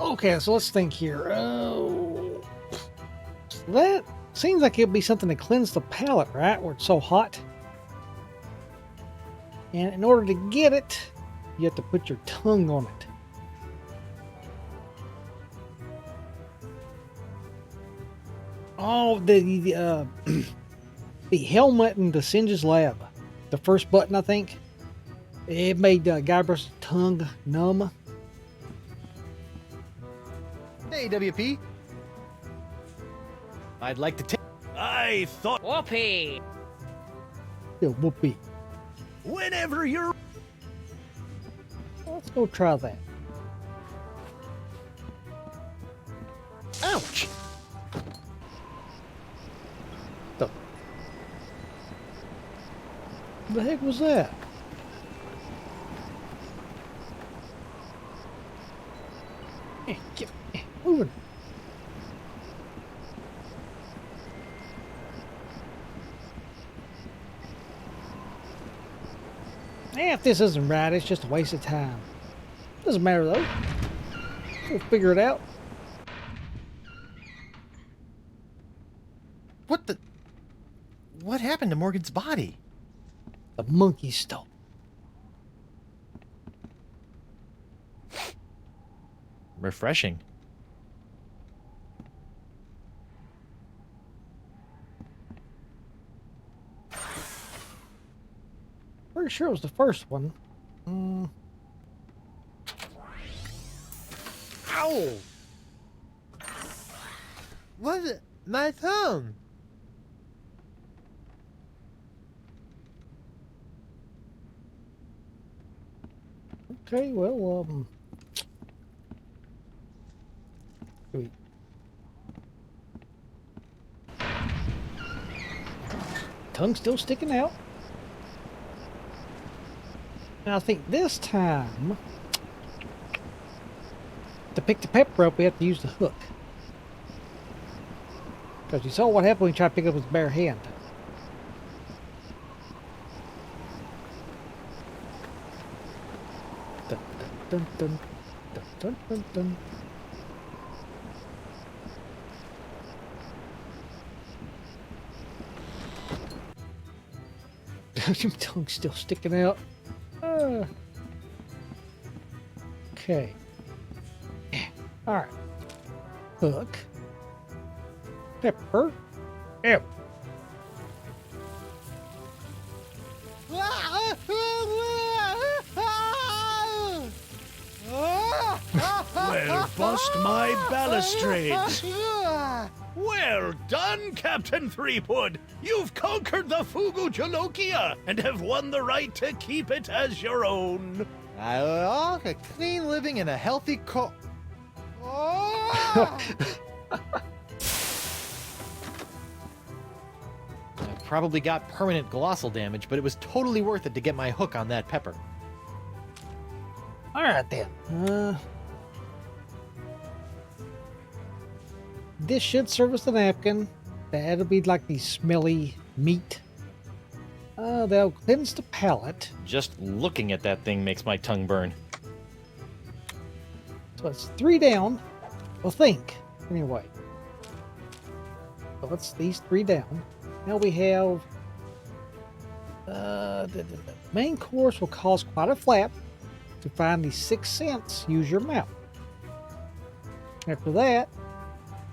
Okay, so let's think here. Oh, that seems like it'd be something to cleanse the palate, right? Where it's so hot. And in order to get it, you have to put your tongue on it. Oh, the the helmet in the Singe's lab, the first button, I think, it made Guybrush's tongue numb. Hey, WP. I'd like to take... I thought Whoopee! Yeah, whoopee. whenever you're... Let's go try that. Ouch! The heck was that? Get moving. If this isn't right, it's just a waste of time. Doesn't matter though. We'll figure it out. What the... What happened to Morgan's body? The monkey stole. Refreshing. Pretty sure it was the first one. Ow! What's it? My thumb! Okay, well, wait. Tongue still sticking out. And I think this time, to pick the pepper up, we have to use the hook. Because you saw what happened when you tried to pick it up with his bare hand. Dun, dun, dun, dun, dun, dun, dun. Your tongue's still sticking out. Okay. Alright. Hook. Pepper. Ew. Well, bust my balustrades. Well done, Captain Threepwood. You've conquered the Fugu Jolokia and have won the right to keep it as your own. A clean living and a healthy I probably got permanent glossal damage, but it was totally worth it to get my hook on that pepper. Alright then. This should serve as the napkin. That'll be like the smelly meat. That'll cleanse the palate. Just looking at that thing makes my tongue burn. So it's 3 down. Well, think. Anyway. So it's these 3 down. Now we have... the main course will cause quite a flap. To find the 6th sense, use your mouth. After that,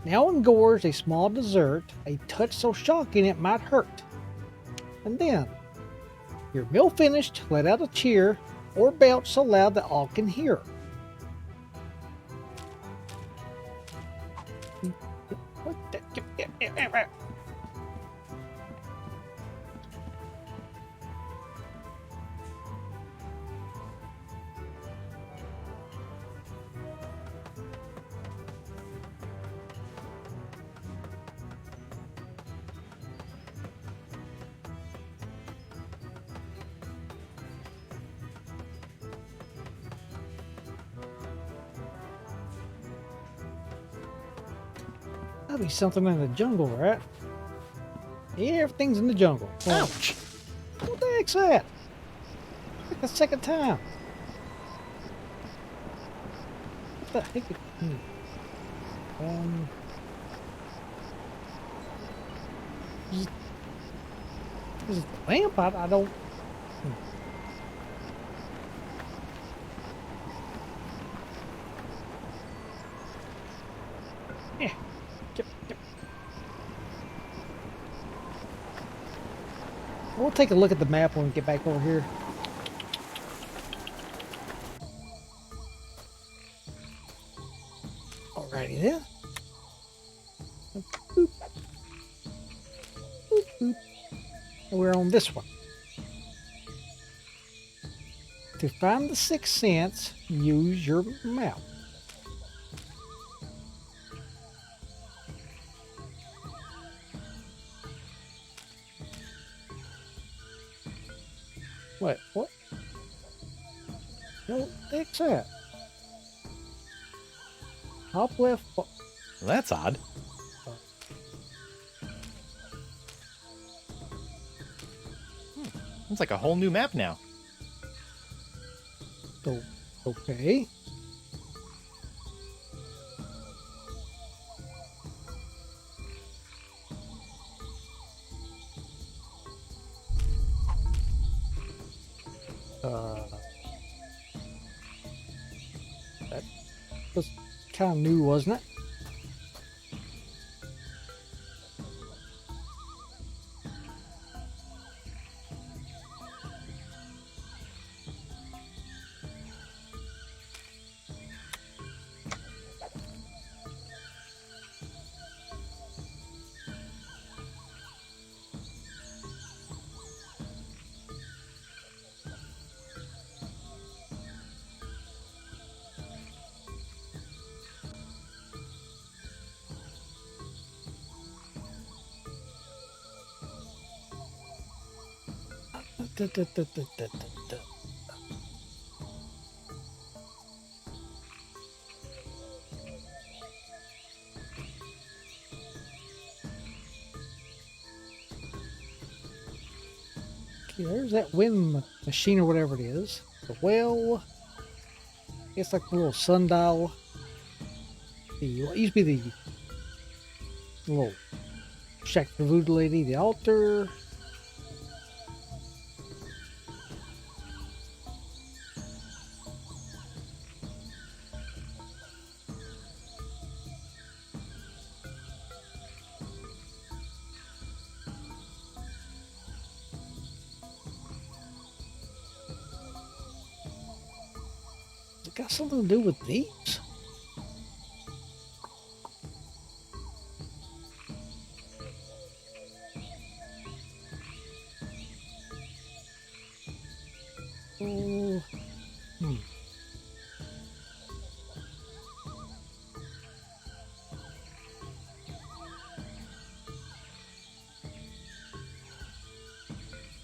now engorge a small dessert, a touch so shocking it might hurt. And then, your meal finished, let out a cheer, or belch so loud that all can hear. What the... That'll be something in the jungle, right? Yeah, everything's in the jungle. Ouch! fix that. Like the second time. What the heck? Is it the lamp? I don't. Yeah. Yep. We'll take a look at the map when we get back over here. Alrighty then. Boop. Boop, boop. And we're on this one. To find the sixth sense, use your map. What? No, fix that. Top left. Well, that's odd. It's like a whole new map now. So, okay. That was kind of new, wasn't it? Okay, there's that wind machine or whatever it is. The well. It's like a little sundial. What used to be the little shack for voodoo lady. The altar. It got something to do with these? Oh,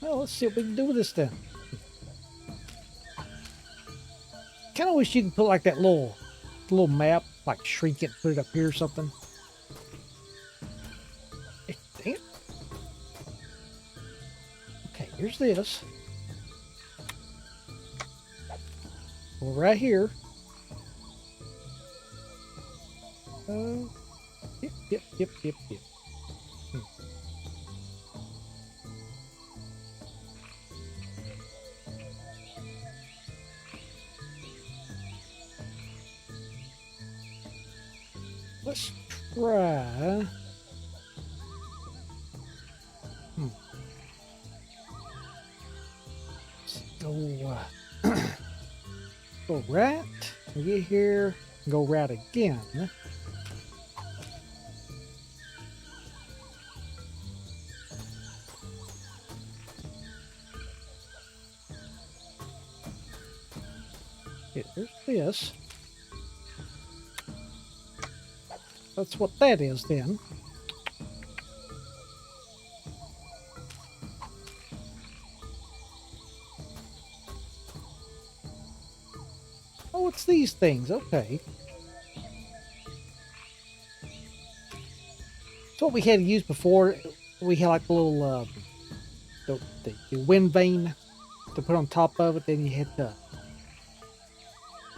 Well, let's see what we can do with this then. Kind of wish you could put like that little map, like shrink it, put it up here or something. Dang it. Okay, here's this. Well, right here. Yep. Let's try. Go right. We get here. Go right again. Okay, there's this. That's what that is then. Oh, it's these things. Okay. It's what we had used before. We had like a little the wind vane to put on top of it. Then you had to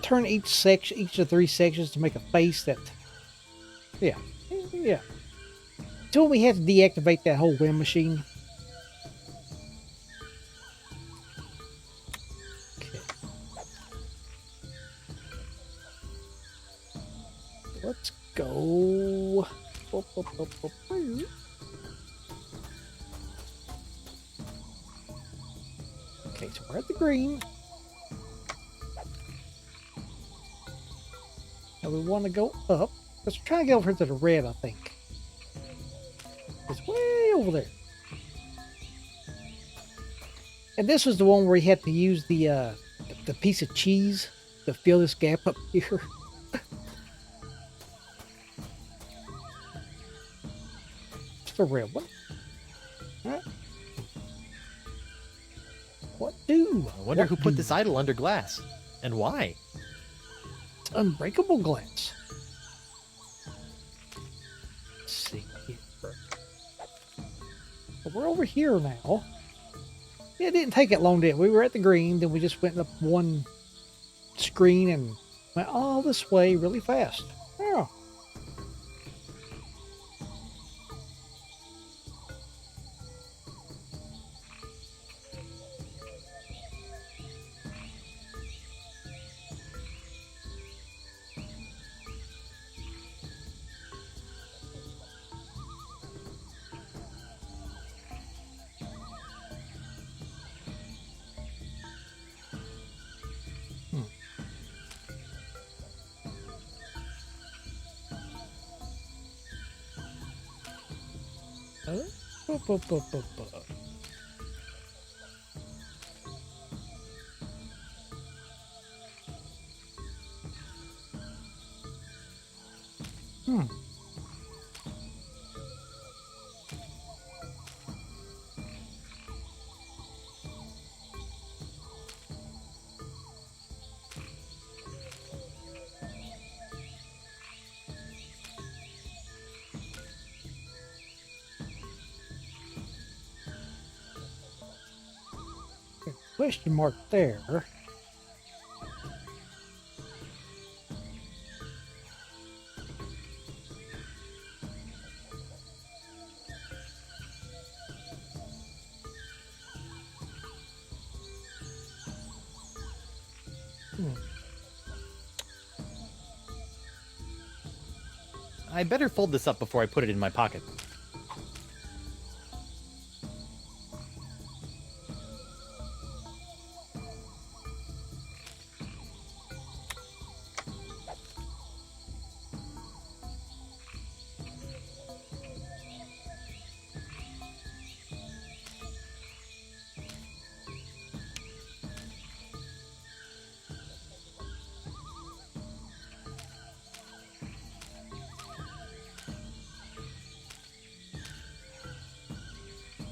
turn each of the 3 sections to make a face that, yeah. So we had to deactivate that whole wind machine. Okay. Let's go. Okay, so we're at the green. Now we want to go up. Let's try to get over to the red, I think. It's way over there. And this was the one where he had to use the piece of cheese to fill this gap up here. It's the red one. Alright. What do? I wonder who put this idol under glass. And why? It's unbreakable glass. Let's see here. But we're over here now. It didn't take it long, did it? We were at the green, then we just went up one screen and went all this way really fast. Yeah. Question mark there. I better fold this up before I put it in my pocket.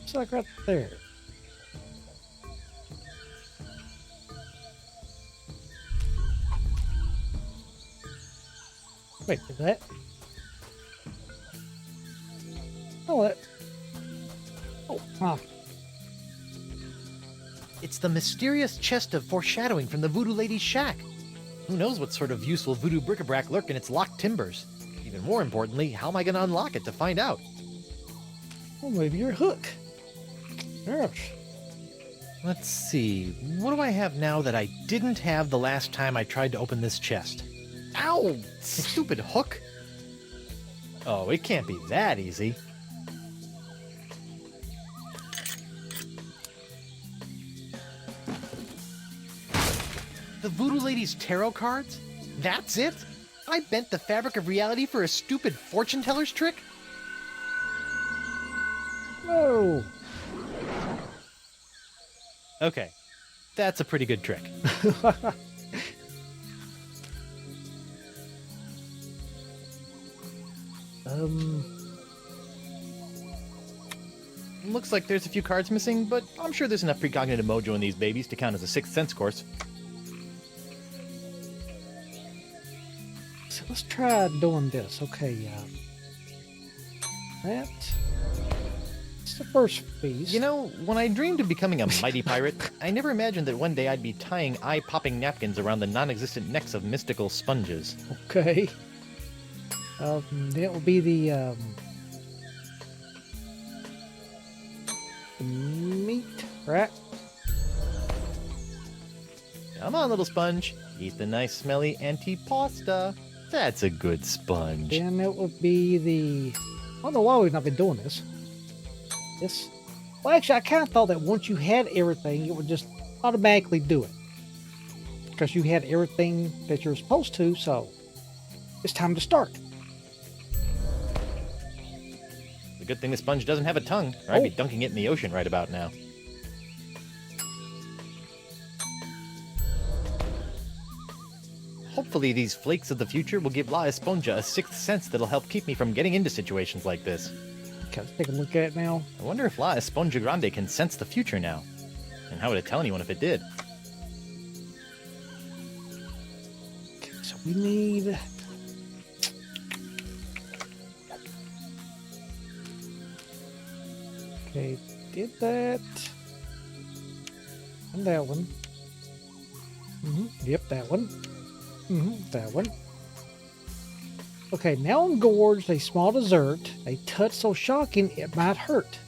It's like right there. Wait, is that? Oh, that. Oh, huh. It's the mysterious chest of foreshadowing from the Voodoo Lady's shack. Who knows what sort of useful voodoo bric-a-brac lurk in its locked timbers? Even more importantly, how am I going to unlock it to find out? Well, maybe your hook. Yes. Let's see, what do I have now that I didn't have the last time I tried to open this chest? Ow! Stupid hook! Oh, it can't be that easy. The Voodoo Lady's tarot cards? That's it? I bent the fabric of reality for a stupid fortune teller's trick? No. Okay, that's a pretty good trick. Looks like there's a few cards missing, but I'm sure there's enough precognitive mojo in these babies to count as a Sixth Sense course. So let's try doing this. Okay, that. Let's the first piece. You know, when I dreamed of becoming a mighty pirate, I never imagined that one day I'd be tying eye-popping napkins around the non-existent necks of mystical sponges. Okay. That will be the meat, right? Come on, little sponge. Eat the nice smelly antipasta. That's a good sponge. Then it would be the... I don't know why we've not been doing this. This... Well, actually, I kind of thought that once you had everything, it would just automatically do it. Because you had everything that you're supposed to, so it's time to start. The good thing the sponge doesn't have a tongue, or I'd be dunking it in the ocean right about now. Hopefully these flakes of the future will give La Esponja a sixth sense that'll help keep me from getting into situations like this. Okay, let's take a look at it now. I wonder if La Esponja Grande can sense the future now. And how would it tell anyone if it did? Okay, so we need... Okay, did that. And that one. Yep, that one. That one. Okay, now engorged a small dessert. A touch so shocking it might hurt.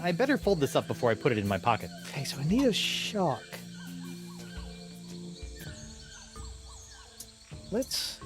I better fold this up before I put it in my pocket. Okay, so I need a shock. Let's...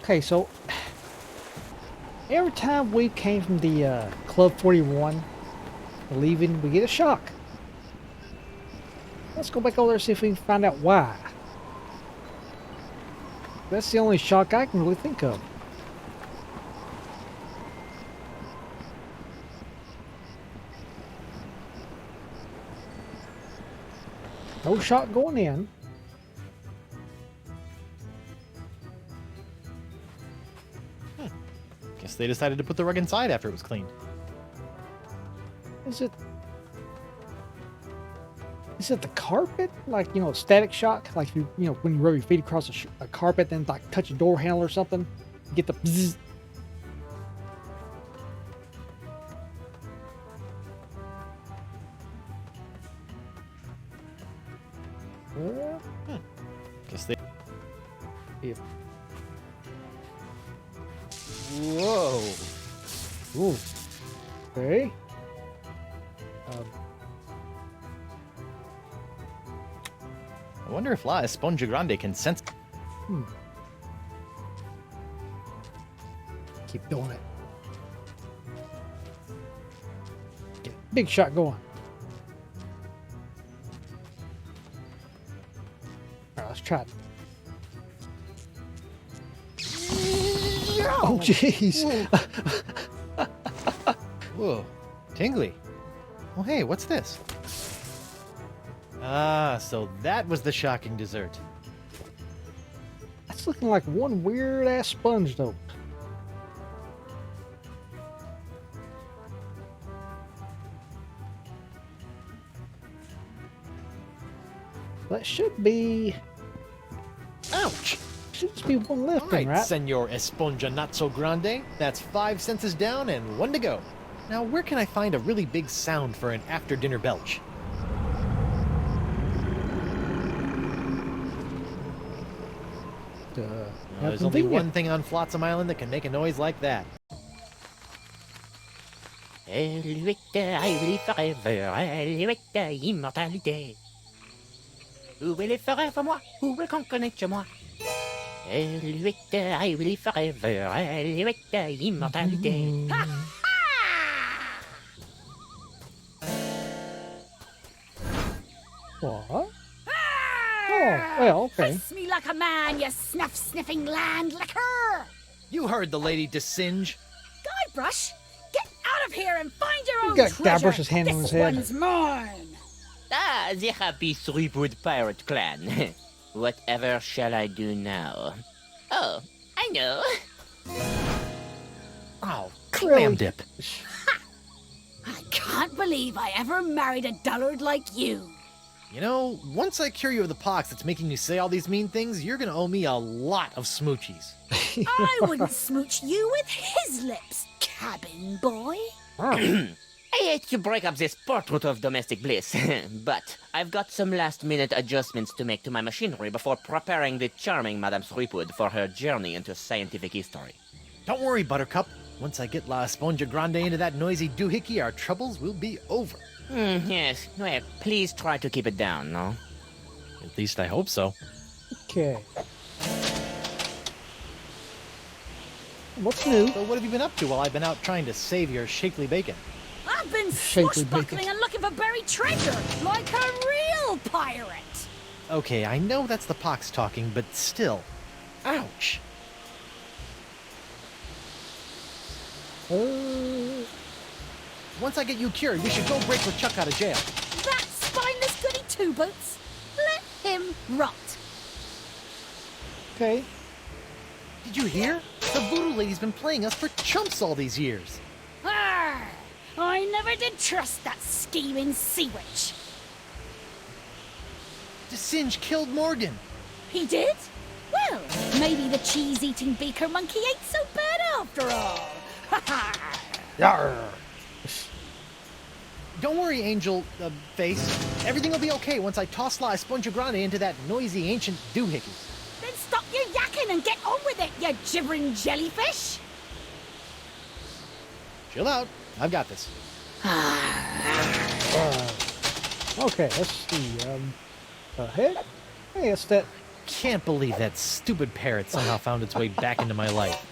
Okay, so every time we came from the Club 41, leaving, we get a shock. Let's go back over there and see if we can find out why. That's the only shock I can really think of. No shock going in. Guess they decided to put the rug inside after it was cleaned. Is it the carpet? Like, you know, static shock? Like, you know, when you rub your feet across a carpet, then like touch a door handle or something, you get the bzzz. Guess they... Yeah. Whoa. Ooh. Okay. I wonder if La Esponja Grande can sense... Keep doing it. Get a big shot going. Alright, let's try it. Oh, jeez. Whoa. Tingly. Oh, hey, what's this? Ah, so that was the shocking dessert. That's looking like one weird-ass sponge, though. That should be... Ouch! Should just be one left, All then, right, right? Senor Esponja Not So Grande. That's 5 senses down and 1 to go. Now, where can I find a really big sound for an after-dinner belch? Convenient. There's only one thing on Flotsam Island that can make a noise like that. Elle with the ivory forever, elle with the immortality. Who will it forever moi? Who will conquer moi? Eluette, I will live forever. Eluette, immortalité. Ha ha! What? Oh, well, okay. Face me like a man, you snuff-sniffing land licker! You heard the lady Desinge. Guybrush, get out of here and find your own Got treasure! Guybrush's hand on his This head. one's mine! Ah, the happy Threepwood pirate clan. Whatever shall I do now? Oh, I know. Oh, Really? clam dip. I can't believe I ever married a dullard like you. You know, once I cure you of the pox that's making you say all these mean things, you're gonna owe me a lot of smoochies. I wouldn't smooch you with his lips, cabin boy. I hate to break up this portrait of domestic bliss, but I've got some last-minute adjustments to make to my machinery before preparing the charming Madame Threepwood for her journey into scientific history. Don't worry, Buttercup. Once I get La Esponja Grande into that noisy doohickey, our troubles will be over. Yes, well, please try to keep it down, no? At least I hope so. Okay. What's new? So what have you been up to while I've been out trying to save your shapely bacon? I've been Shapely swashbuckling and looking for buried treasure, like a real pirate. Okay, I know that's the pox talking, but still. Ouch. Once I get you cured, we should go break LeChuck out of jail. That spineless goody two-boots. Let him rot. Okay. Did you hear? The voodoo lady's been playing us for chumps all these years. Arr! I never did trust that scheming sea witch. Desinge killed Morgan. He did? Well, maybe the cheese-eating beaker monkey ain't so bad after all. Ha ha! Yarr. Don't worry, Angel Face. Everything will be okay once I toss La Esponja Grande into that noisy ancient doohickey. Then stop your yakking and get on with it, you gibbering jellyfish! Chill out. I've got this. Okay, let's see. The heck? Hey, it's that. Can't believe that stupid parrot somehow found its way back into my life.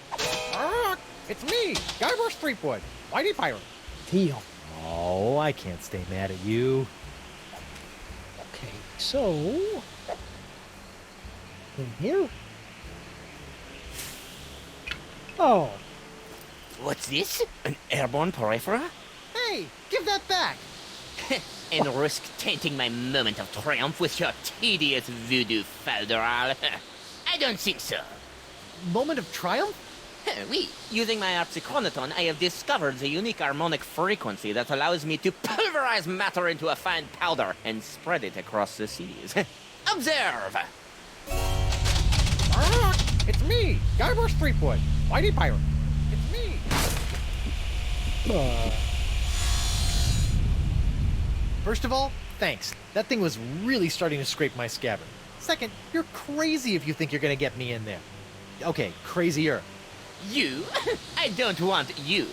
It's me, Guybrush Threepwood, Whitey Pirate. Deal. Oh, I can't stay mad at you. Okay, so. In here? Oh. What's this? An airborne porifera? Hey, give that back. And risk tainting my moment of triumph with your tedious voodoo falderal? I don't think so. Moment of triumph? Oui, using my harpsichronoton, I have discovered the unique harmonic frequency that allows me to pulverize matter into a fine powder and spread it across the seas. Observe! It's me, Guybrush Threepwood, Whitey Pirate. It's me. First of all, thanks. That thing was really starting to scrape my scabbard. Second, you're crazy if you think you're gonna get me in there. Okay, crazier. You? I don't want you.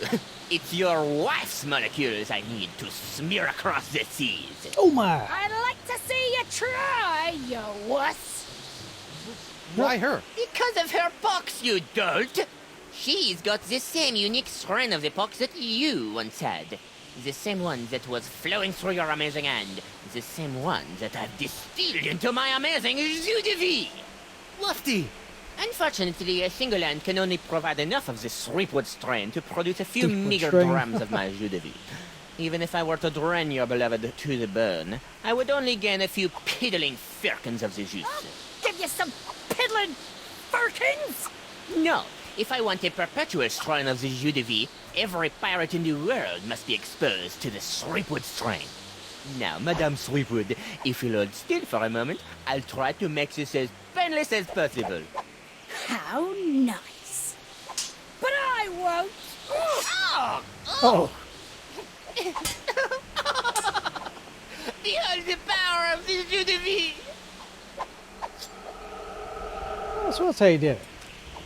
It's your wife's molecules I need to smear across the seas. Oh my. I'd like to see you try, you wuss. Why her? Because of her pox, you dolt! She's got the same unique strain of the pox that you once had. The same one that was flowing through your amazing hand. The same one that I've distilled into my amazing jus de vie. Lefty! Unfortunately, a single hand can only provide enough of this Threepwood strain to produce a few Threepwood meager strain. grams of my jus de vie. Even if I were to drain your beloved to the bone, I would only gain a few piddling firkins of the juice. Give you some piddling firkins? No, if I want a perpetual strain of the jus de vie, every pirate in the world must be exposed to the Threepwood strain. Now, Madame Threepwood, if you'll hold still for a moment, I'll try to make this as painless as possible. How nice. But I won't. Oh. Behold the power of the jus de vie! So that's how you did it.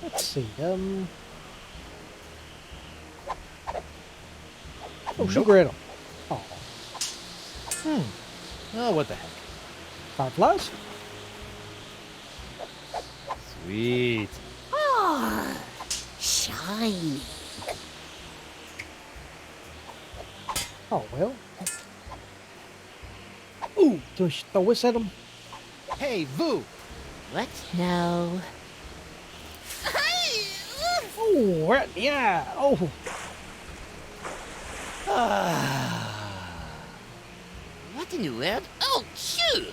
Let's see. Oh, sugar at 'em. Oh. Oh, what the heck. Fireflies? Sweet. Oh, shiny. Oh, well. Ooh, do we throw this at him? Hey, Vu! What now? Oh, right, yeah. Oh, What in the world? Oh, shoot!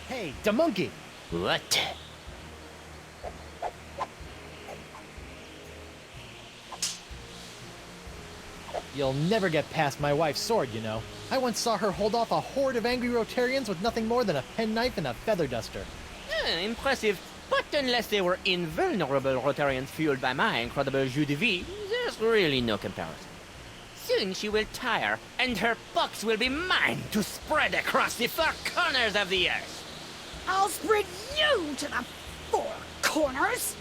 Hey, the monkey! What? You'll never get past my wife's sword, you know. I once saw her hold off a horde of angry Rotarians with nothing more than a penknife and a feather duster. Impressive. But unless they were invulnerable Rotarians fueled by my incredible jus de vie, there's really no comparison. Soon she will tire, and her box will be mine to spread across the four corners of the earth. I'll spread you to the four corners.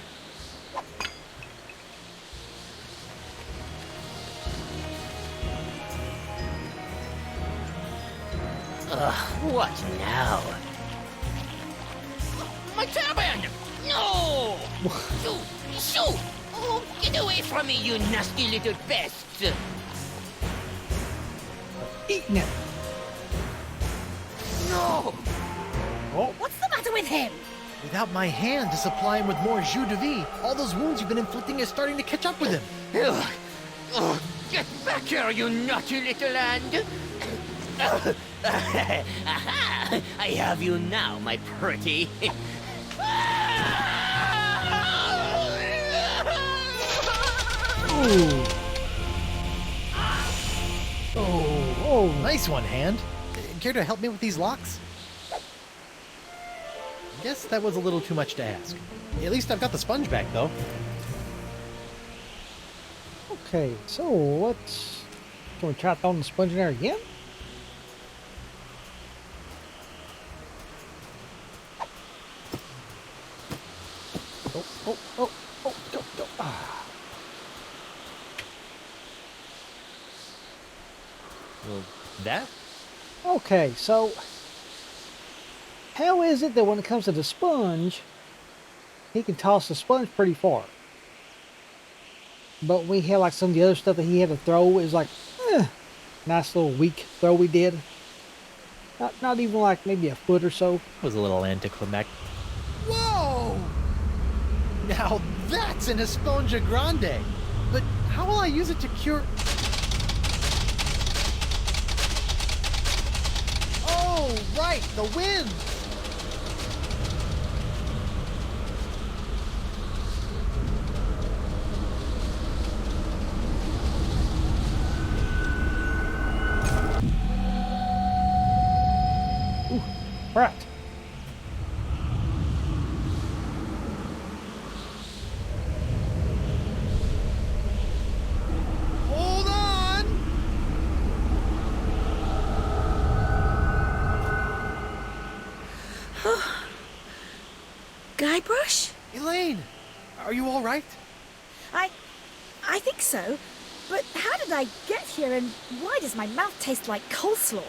Ugh, what now? My turban! No! Shoo! Shoo! Oh, get away from me, you nasty little pest! eating it. No! What's the matter with him? Without my hand to supply him with more jus de vie, all those wounds you've been inflicting are starting to catch up with him. Ugh. Oh, get back here, you naughty little hand! Aha! I have you now, my pretty. Ooh. Oh, Nice one, hand. Care to help me with these locks? Guess that was a little too much to ask. At least I've got the sponge back, though. okay. So let's. Can we try throwing the sponge in there again? Oh, go. Ah. Well, that? Okay, so how is it that when it comes to the sponge, he can toss the sponge pretty far? But we had like some of the other stuff that he had to throw is like, nice little weak throw we did. Not even like maybe a foot or so. Was a little anticlimactic. Whoa! Now that's an Esponja Grande! But how will I use it to cure... Oh, right! The wind! Right. Hold on! Guybrush? Elaine! Are you alright? I think so. But how did I get here, and why does my mouth taste like coleslaw?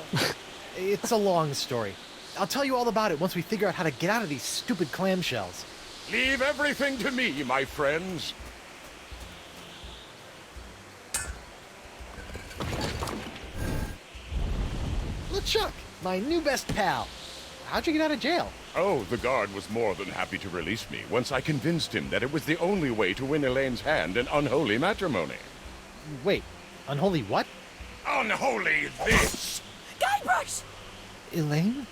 It's a long story. I'll tell you all about it once we figure out how to get out of these stupid clamshells. Leave everything to me, my friends. LeChuck, my new best pal. How'd you get out of jail? Oh, the guard was more than happy to release me once I convinced him that it was the only way to win Elaine's hand in unholy matrimony. Wait, unholy what? Unholy this! Guybrush! Elaine?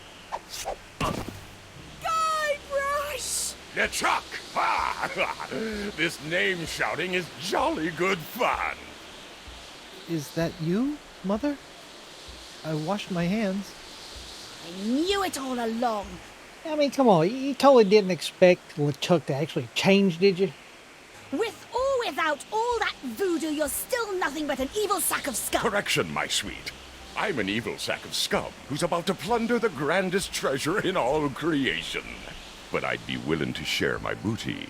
Guybrush! LeChuck! Ha! This name shouting is jolly good fun. Is that you, Mother? I washed my hands. I knew it all along. I mean, come on. You totally didn't expect LeChuck to actually change, did you? With or without all that voodoo, you're still nothing but an evil sack of scum. Correction, my sweet. I'm an evil sack of scum who's about to plunder the grandest treasure in all creation. But I'd be willing to share my booty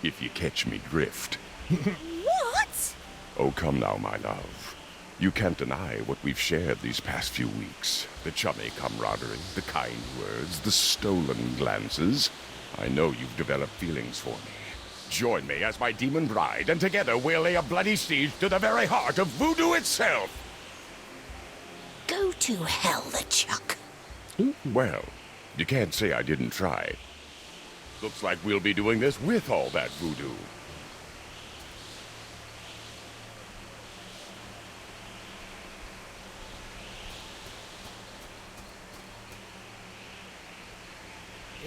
if you catch me drift. What? Oh, come now, my love. You can't deny what we've shared these past few weeks. The chummy camaraderie, the kind words, the stolen glances. I know you've developed feelings for me. Join me as my demon bride, and together we'll lay a bloody siege to the very heart of voodoo itself. Go to hell, LeChuck. Well, you can't say I didn't try. Looks like we'll be doing this with all that voodoo.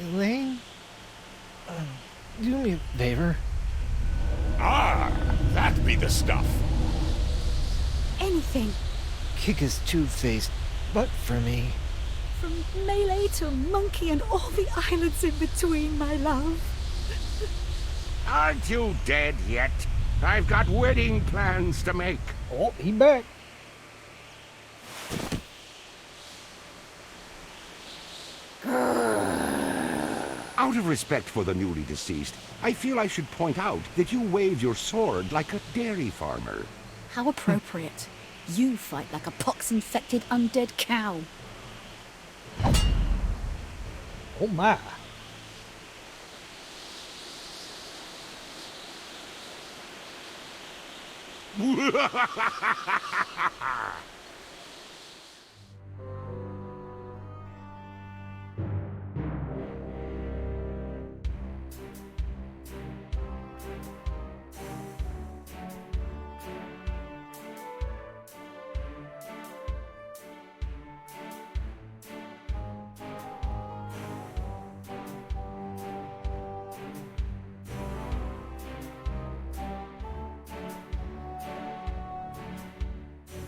Elaine, do me a favor. Ah, that be the stuff. Anything. Kick his two-faced butt for me. From Melee to Monkey and all the islands in between, my love. Aren't you dead yet? I've got wedding plans to make. Oh, he back. Out of respect for the newly deceased, I feel I should point out that you wave your sword like a dairy farmer. How appropriate. You fight like a pox-infected undead cow. Oh my.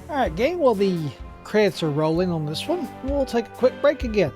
Alright, gang, while the credits are rolling on this one, we'll take a quick break again.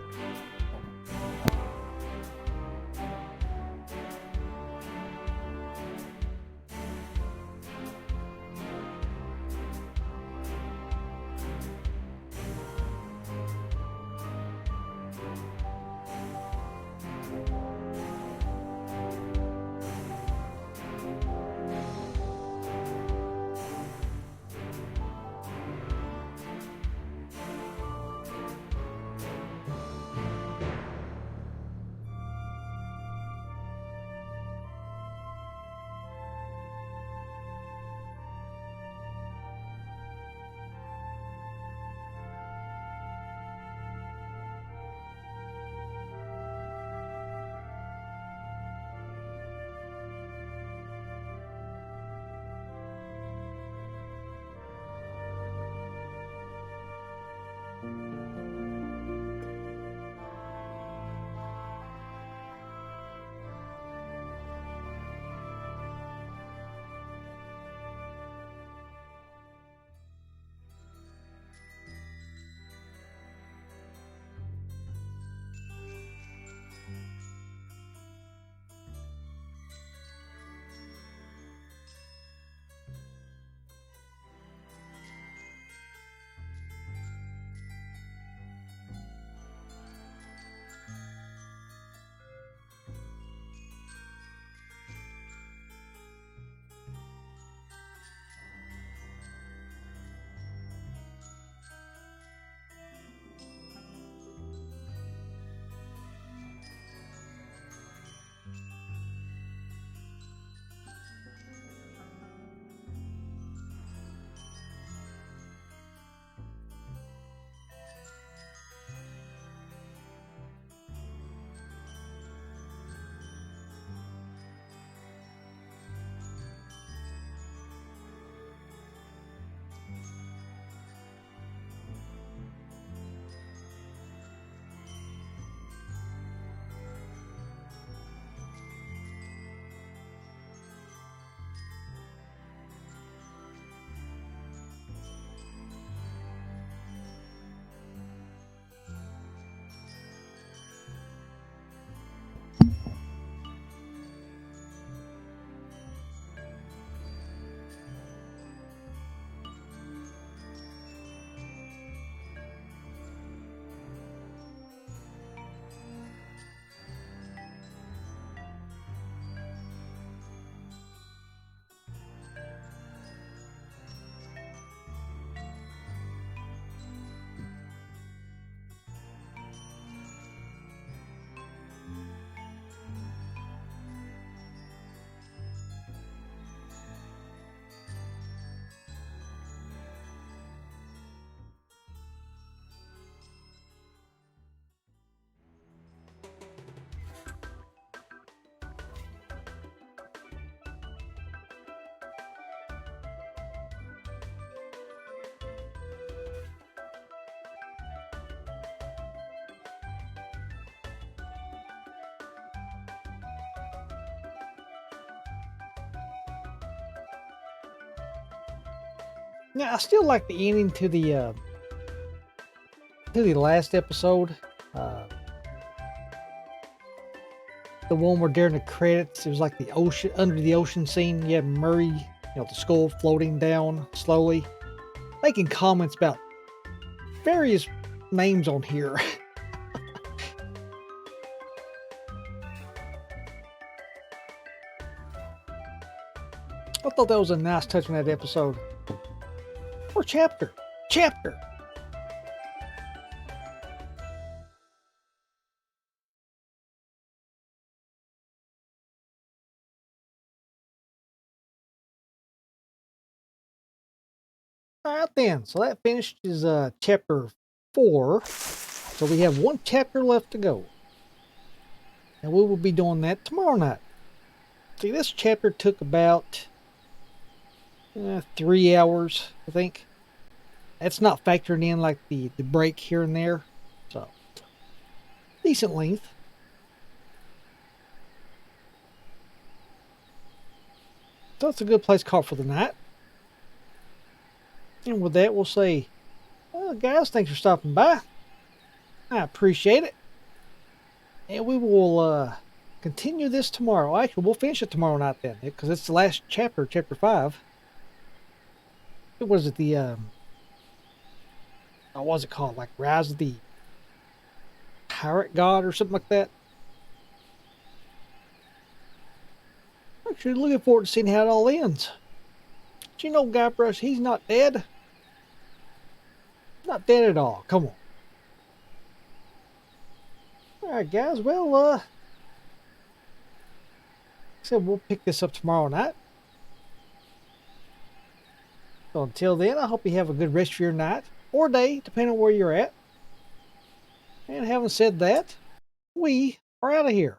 Now, I still like the ending to the last episode. The one where during the credits, it was like the ocean, under the ocean scene. You had Murray, the skull floating down slowly, making comments about various names on here. I thought that was a nice touch in that episode. Or chapter. Chapter! Alright then, so that finishes chapter 4. So we have one chapter left to go. And we will be doing that tomorrow night. See, this chapter took about 3 hours, I think. That's not factoring in like the break here and there. So, decent length. So it's a good place call for the night. And with that, we'll say, well, guys, thanks for stopping by. I appreciate it. And we will continue this tomorrow. Actually, we'll finish it tomorrow night then, because it's the last chapter, chapter 5. What was it? What was it called? Like Rise of the Pirate God or something like that? Actually, looking forward to seeing how it all ends. But you know, Guybrush, he's not dead. Not dead at all. Come on. Alright, guys. Well, like I said, we'll pick this up tomorrow night. So until then, I hope you have a good rest of your night or day, depending on where you're at. And having said that, we are out of here.